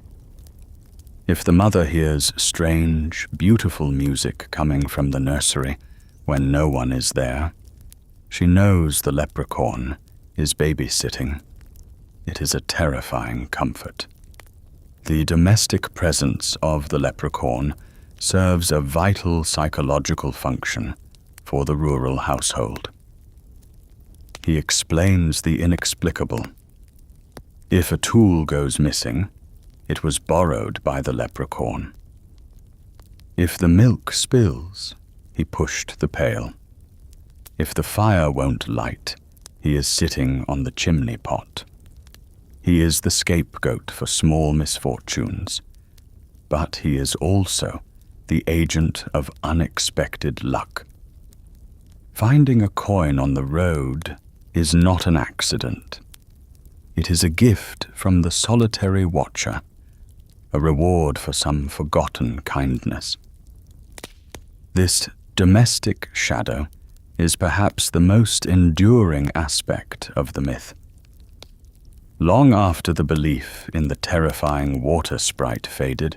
If the mother hears strange, beautiful music coming from the nursery when no one is there, she knows the leprechaun is babysitting. It is a terrifying comfort. The domestic presence of the leprechaun serves a vital psychological function for the rural household. He explains the inexplicable. If a tool goes missing, it was borrowed by the leprechaun. If the milk spills, he pushed the pail. If the fire won't light, he is sitting on the chimney pot. He is the scapegoat for small misfortunes, but he is also the agent of unexpected luck. Finding a coin on the road is not an accident. It is a gift from the solitary watcher, a reward for some forgotten kindness. This domestic shadow is perhaps the most enduring aspect of the myth. Long after the belief in the terrifying water sprite faded,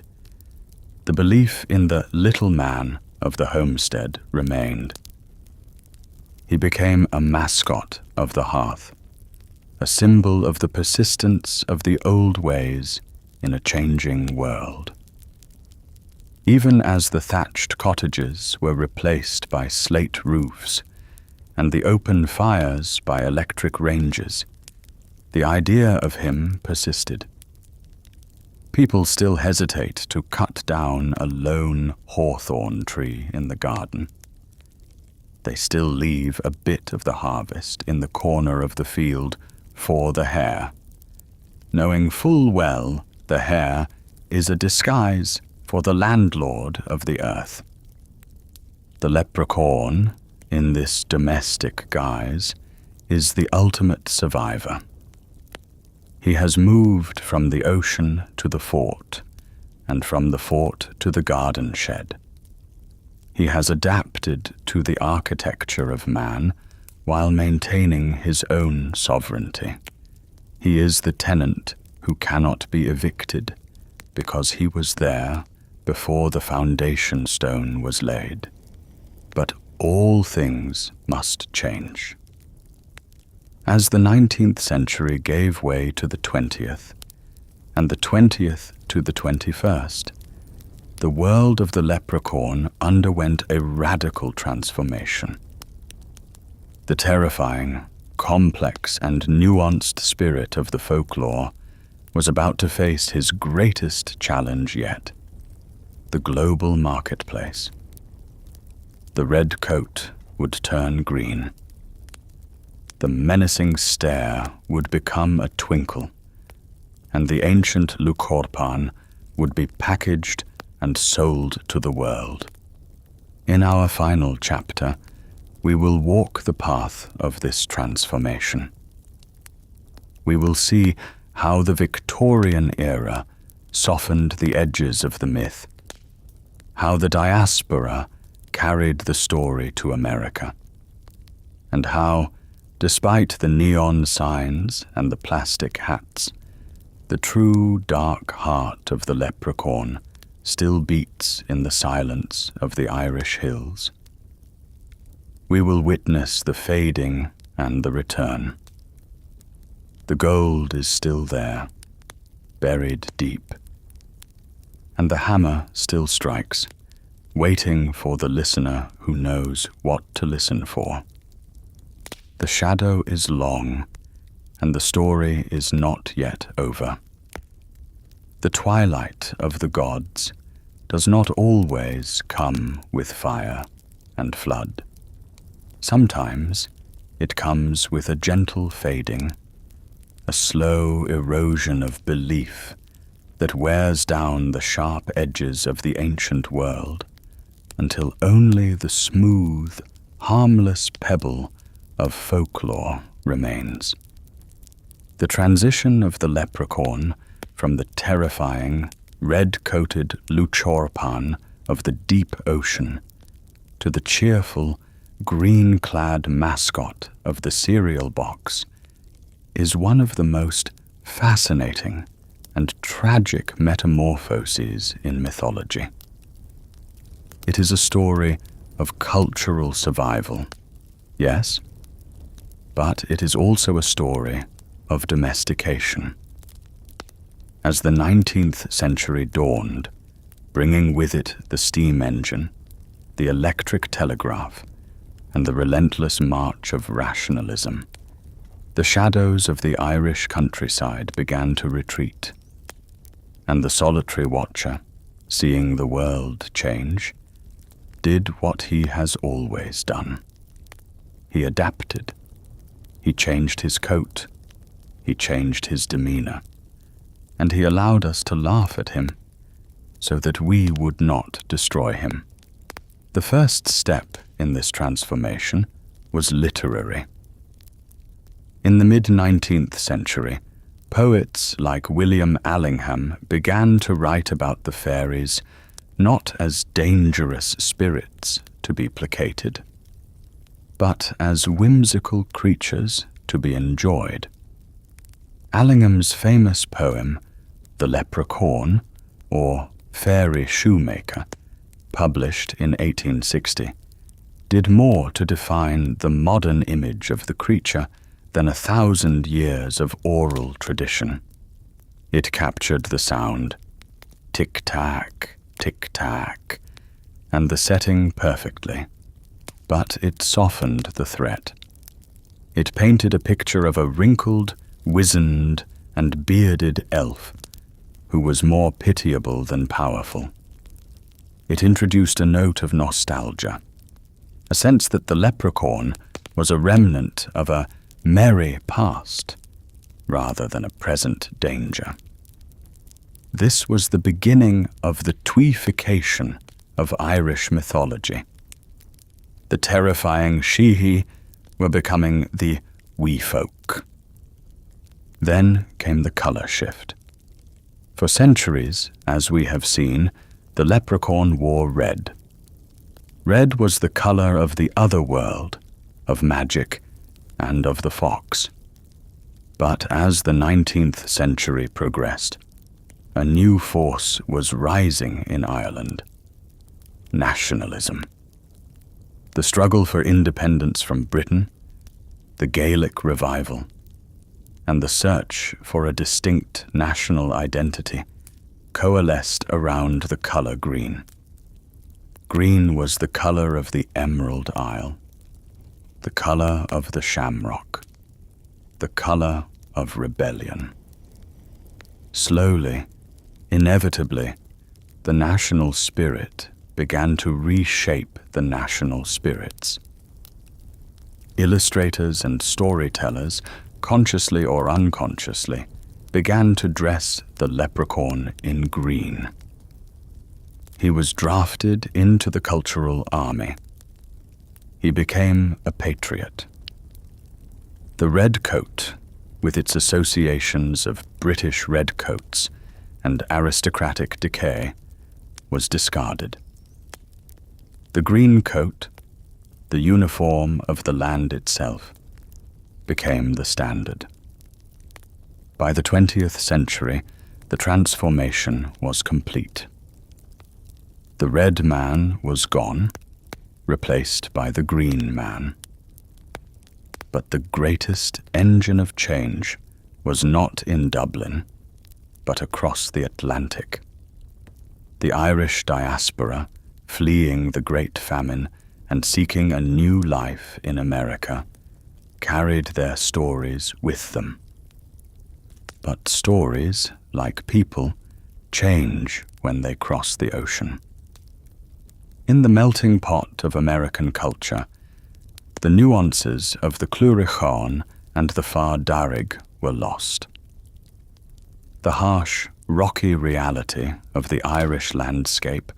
the belief in the little man of the homestead remained. He became a mascot of the hearth, a symbol of the persistence of the old ways in a changing world. Even as the thatched cottages were replaced by slate roofs and the open fires by electric ranges, the idea of him persisted. People still hesitate to cut down a lone hawthorn tree in the garden. They still leave a bit of the harvest in the corner of the field for the hare, knowing full well the hare is a disguise for the landlord of the earth. The leprechaun, in this domestic guise, is the ultimate survivor. He has moved from the ocean to the fort, and from the fort to the garden shed. He has adapted to the architecture of man while maintaining his own sovereignty. He is the tenant who cannot be evicted because he was there before the foundation stone was laid. But all things must change. As the 19th century gave way to the 20th, and the 20th to the 21st, the world of the leprechaun underwent a radical transformation. The terrifying, complex, and nuanced spirit of the folklore was about to face his greatest challenge yet, the global marketplace. The red coat would turn green. The menacing stare would become a twinkle, and the ancient Luchorpán would be packaged and sold to the world. In our final chapter, we will walk the path of this transformation. We will see how the Victorian era softened the edges of the myth, how the diaspora carried the story to America, and how, despite the neon signs and the plastic hats, the true dark heart of the leprechaun still beats in the silence of the Irish hills. We will witness the fading and the return. The gold is still there, buried deep, and the hammer still strikes, waiting for the listener who knows what to listen for. The shadow is long, and the story is not yet over. The twilight of the gods does not always come with fire and flood. Sometimes it comes with a gentle fading, a slow erosion of belief that wears down the sharp edges of the ancient world until only the smooth, harmless pebble of folklore remains. The transition of the leprechaun from the terrifying, red-coated Luchorpán of the deep ocean to the cheerful, green-clad mascot of the cereal box is one of the most fascinating and tragic metamorphoses in mythology. It is a story of cultural survival, yes, but it is also a story of domestication. As the 19th century dawned, bringing with it the steam engine, the electric telegraph, and the relentless march of rationalism, the shadows of the Irish countryside began to retreat, and the solitary watcher, seeing the world change, did what he has always done. He adapted. He changed his coat. He changed his demeanor. And he allowed us to laugh at him, so that we would not destroy him. The first step in this transformation was literary. In the mid-19th century, poets like William Allingham began to write about the fairies not as dangerous spirits to be placated, but as whimsical creatures to be enjoyed. Allingham's famous poem, The Leprechaun, or Fairy Shoemaker, published in 1860, did more to define the modern image of the creature than 1,000 years of oral tradition. It captured the sound, tick-tack, tick-tack, and the setting perfectly, but it softened the threat. It painted a picture of a wrinkled, wizened, and bearded elf who was more pitiable than powerful. It introduced a note of nostalgia, a sense that the leprechaun was a remnant of a merry past rather than a present danger. This was the beginning of the Tuification of Irish mythology. The terrifying Sheehy were becoming the wee folk. Then came the color shift. For centuries, as we have seen, the leprechaun wore red. Red was the color of the other world, of magic, and of the fox. But as the 19th century progressed, a new force was rising in Ireland: nationalism. The struggle for independence from Britain, the Gaelic revival, and the search for a distinct national identity coalesced around the color green. Green was the color of the Emerald Isle, the color of the shamrock, the color of rebellion. Slowly, inevitably, the national spirit began to reshape the national spirits. Illustrators and storytellers, consciously or unconsciously, began to dress the leprechaun in green. He was drafted into the cultural army. He became a patriot. The red coat, with its associations of British redcoats and aristocratic decay, was discarded. The green coat, the uniform of the land itself, became the standard. By the 20th century, the transformation was complete. The red man was gone, replaced by the green man. But the greatest engine of change was not in Dublin, but across the Atlantic. The Irish diaspora, fleeing the Great Famine and seeking a new life in America, carried their stories with them. But stories, like people, change when they cross the ocean. In the melting pot of American culture, the nuances of the Clurichaun and the Far Darrig were lost. The harsh, rocky reality of the Irish landscape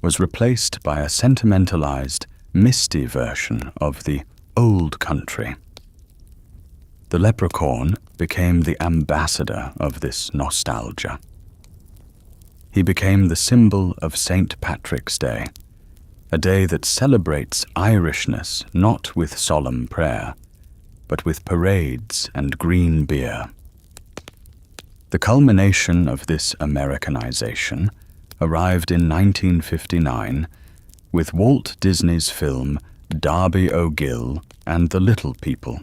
was replaced by a sentimentalized, misty version of the old country. The leprechaun became the ambassador of this nostalgia. He became the symbol of St. Patrick's Day, a day that celebrates Irishness not with solemn prayer, but with parades and green beer. The culmination of this Americanization arrived in 1959 with Walt Disney's film Darby O'Gill and the Little People.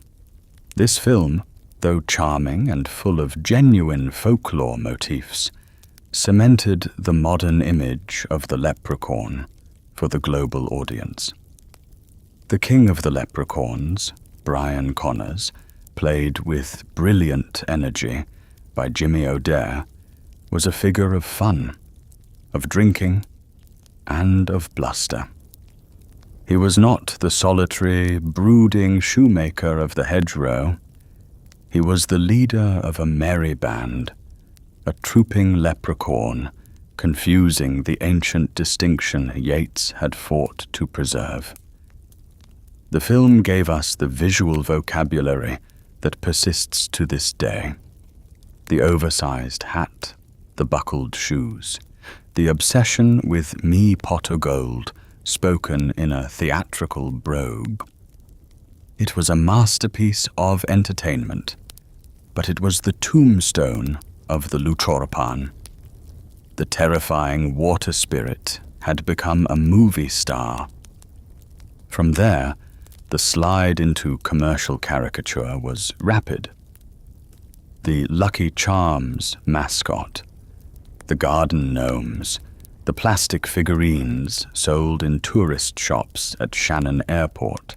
This film, though charming and full of genuine folklore motifs, cemented the modern image of the leprechaun for the global audience. The king of the leprechauns, Brian Connors, played with brilliant energy by Jimmy O'Dare, was a figure of fun, of drinking, and of bluster. He was not the solitary, brooding shoemaker of the hedgerow. He was the leader of a merry band, a trooping leprechaun, confusing the ancient distinction Yeats had fought to preserve. The film gave us the visual vocabulary that persists to this day. The oversized hat, the buckled shoes, the obsession with me pot o' gold, spoken in a theatrical brogue. It was a masterpiece of entertainment, but it was the tombstone of the Luchorpán. The terrifying water spirit had become a movie star. From there, the slide into commercial caricature was rapid. The Lucky Charms mascot, the garden gnomes, the plastic figurines sold in tourist shops at Shannon Airport.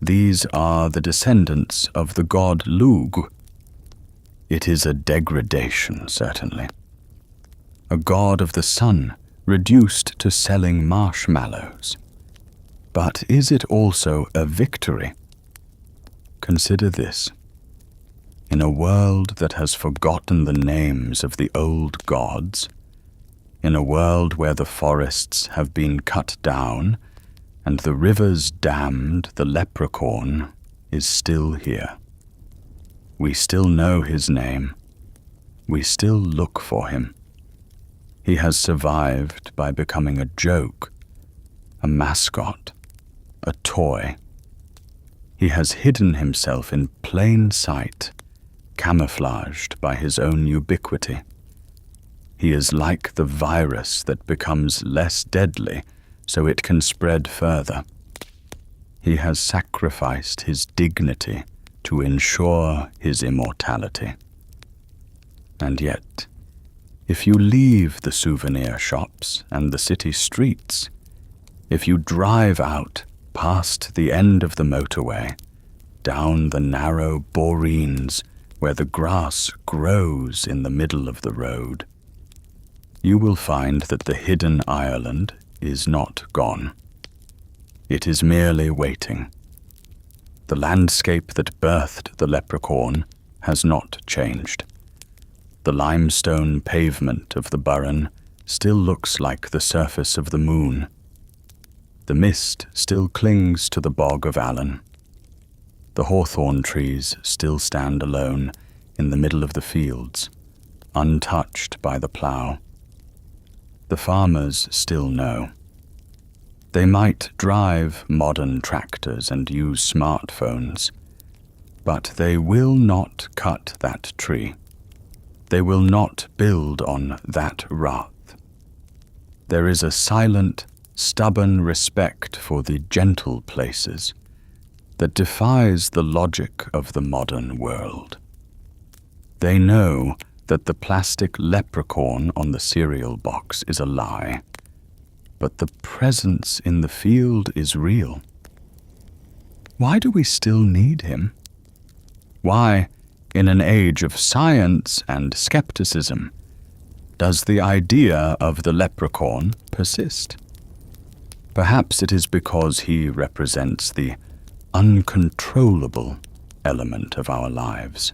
These are the descendants of the god Lugh. It is a degradation, certainly. A god of the sun reduced to selling marshmallows. But is it also a victory? Consider this. In a world that has forgotten the names of the old gods, in a world where the forests have been cut down and the rivers dammed, the leprechaun is still here. We still know his name. We still look for him. He has survived by becoming a joke, a mascot, a toy. He has hidden himself in plain sight, camouflaged by his own ubiquity. He is like the virus that becomes less deadly so it can spread further. He has sacrificed his dignity to ensure his immortality. And yet, if you leave the souvenir shops and the city streets, if you drive out past the end of the motorway, down the narrow boreens where the grass grows in the middle of the road, you will find that the hidden Ireland is not gone. It is merely waiting. The landscape that birthed the leprechaun has not changed. The limestone pavement of the Burren still looks like the surface of the moon. The mist still clings to the bog of Allen. The hawthorn trees still stand alone in the middle of the fields, untouched by the plough. The farmers still know. They might drive modern tractors and use smartphones, but they will not cut that tree. They will not build on that wrath. There is a silent, stubborn respect for the gentle places that defies the logic of the modern world. They know that the plastic leprechaun on the cereal box is a lie, but the presence in the field is real. Why do we still need him? Why, in an age of science and skepticism, does the idea of the leprechaun persist? Perhaps it is because he represents the uncontrollable element of our lives.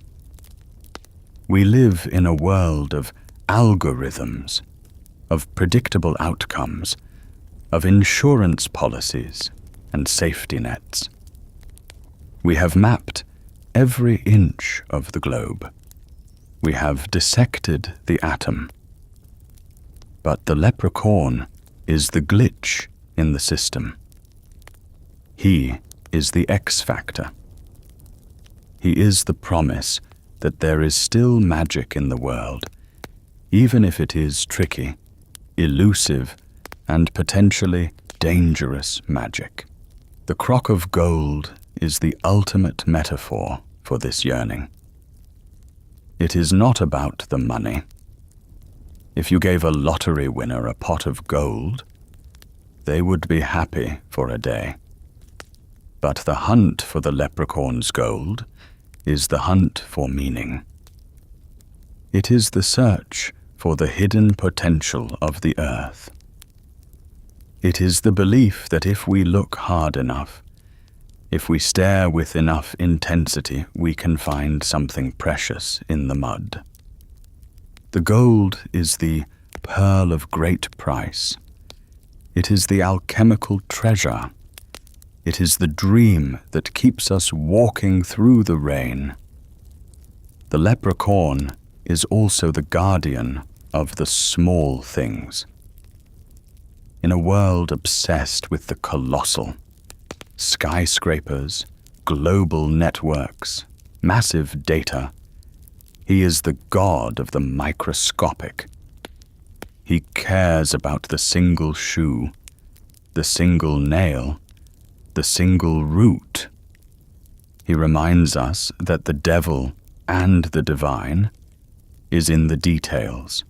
We live in a world of algorithms, of predictable outcomes, of insurance policies and safety nets. We have mapped every inch of the globe. We have dissected the atom. But the leprechaun is the glitch in the system. He is the X factor. He is the promise that there is still magic in the world, even if it is tricky, elusive, and potentially dangerous magic. The crock of gold is the ultimate metaphor for this yearning. It is not about the money. If you gave a lottery winner a pot of gold, they would be happy for a day. But the hunt for the leprechaun's gold is the hunt for meaning. It is the search for the hidden potential of the earth. It is the belief that if we look hard enough, if we stare with enough intensity, we can find something precious in the mud. The gold is the pearl of great price. It is the alchemical treasure. It is the dream that keeps us walking through the rain. The leprechaun is also the guardian of the small things. In a world obsessed with the colossal, skyscrapers, global networks, massive data, he is the god of the microscopic. He cares about the single shoe, the single nail, the single root. He reminds us that the devil and the divine is in the details.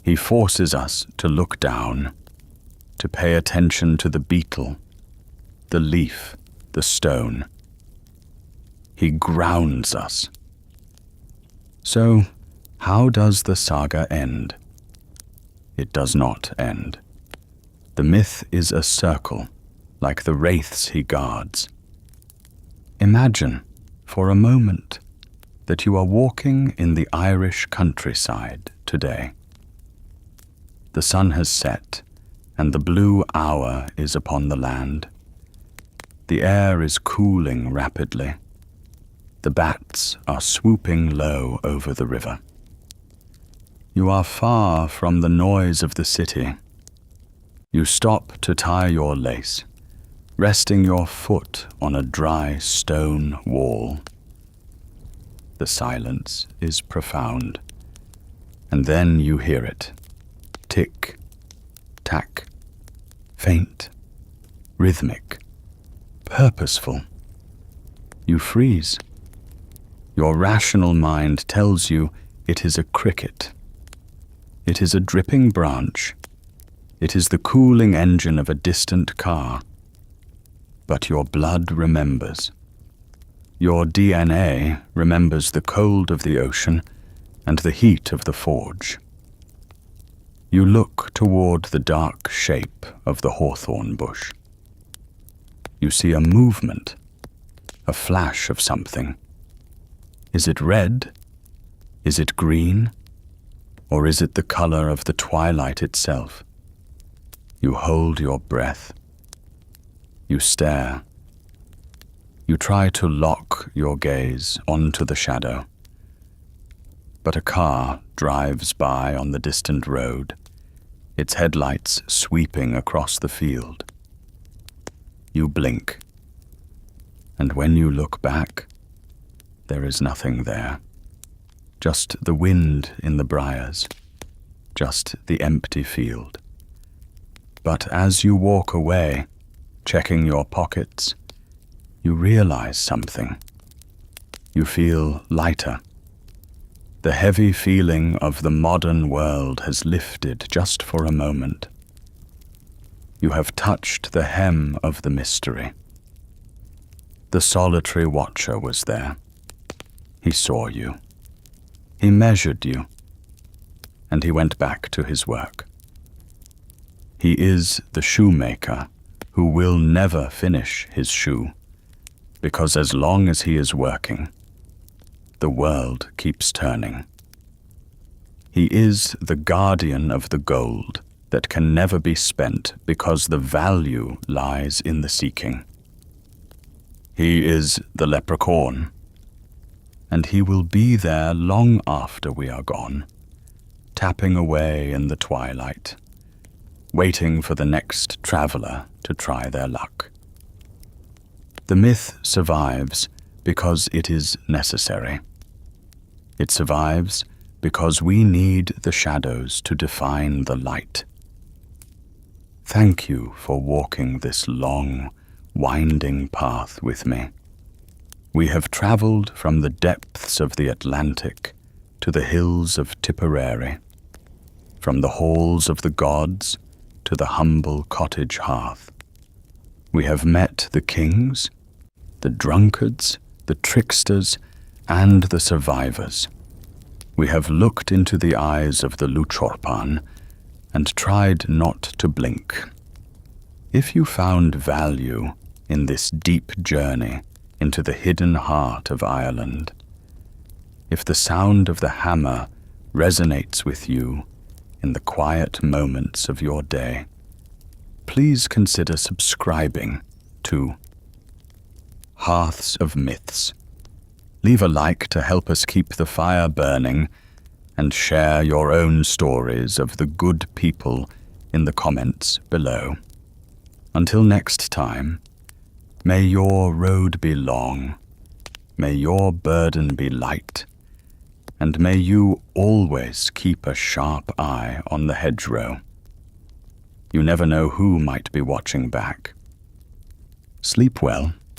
He forces us to look down, to pay attention to the beetle, the leaf, the stone. He grounds us. So, how does the saga end? It does not end. The myth is a circle, like the wraiths he guards. Imagine, for a moment, that you are walking in the Irish countryside today. The sun has set, and the blue hour is upon the land. The air is cooling rapidly. The bats are swooping low over the river. You are far from the noise of the city. You stop to tie your lace, resting your foot on a dry stone wall. The silence is profound, and then you hear it. Tick, tack, faint, rhythmic, purposeful. You freeze. Your rational mind tells you it is a cricket. It is a dripping branch. It is the cooling engine of a distant car. But your blood remembers. Your DNA remembers the cold of the ocean and the heat of the forge. You look toward the dark shape of the hawthorn bush. You see a movement, a flash of something. Is it red? Is it green? Or is it the color of the twilight itself? You hold your breath. You stare. You try to lock your gaze onto the shadow. But a car drives by on the distant road, its headlights sweeping across the field. You blink. And when you look back, there is nothing there. Just the wind in the briars, just the empty field. But as you walk away, checking your pockets, you realize something. You feel lighter. The heavy feeling of the modern world has lifted just for a moment. You have touched the hem of the mystery. The solitary watcher was there. He saw you. He measured you. And he went back to his work. He is the shoemaker who will never finish his shoe, because as long as he is working, the world keeps turning. He is the guardian of the gold that can never be spent because the value lies in the seeking. He is the Leprechaun, and he will be there long after we are gone, tapping away in the twilight, waiting for the next traveler to try their luck. The myth survives because it is necessary. It survives because we need the shadows to define the light. Thank you for walking this long, winding path with me. We have traveled from the depths of the Atlantic to the hills of Tipperary, from the halls of the gods to the humble cottage hearth. We have met the kings, the drunkards, the tricksters, and the survivors. We have looked into the eyes of the Luchorpán and tried not to blink. If you found value in this deep journey into the hidden heart of Ireland, if the sound of the hammer resonates with you in the quiet moments of your day, please consider subscribing to Hearths of Myths. Leave a like to help us keep the fire burning, and share your own stories of the good people in the comments below. Until next time, may your road be long, may your burden be light, and may you always keep a sharp eye on the hedgerow. You never know who might be watching back. Sleep well.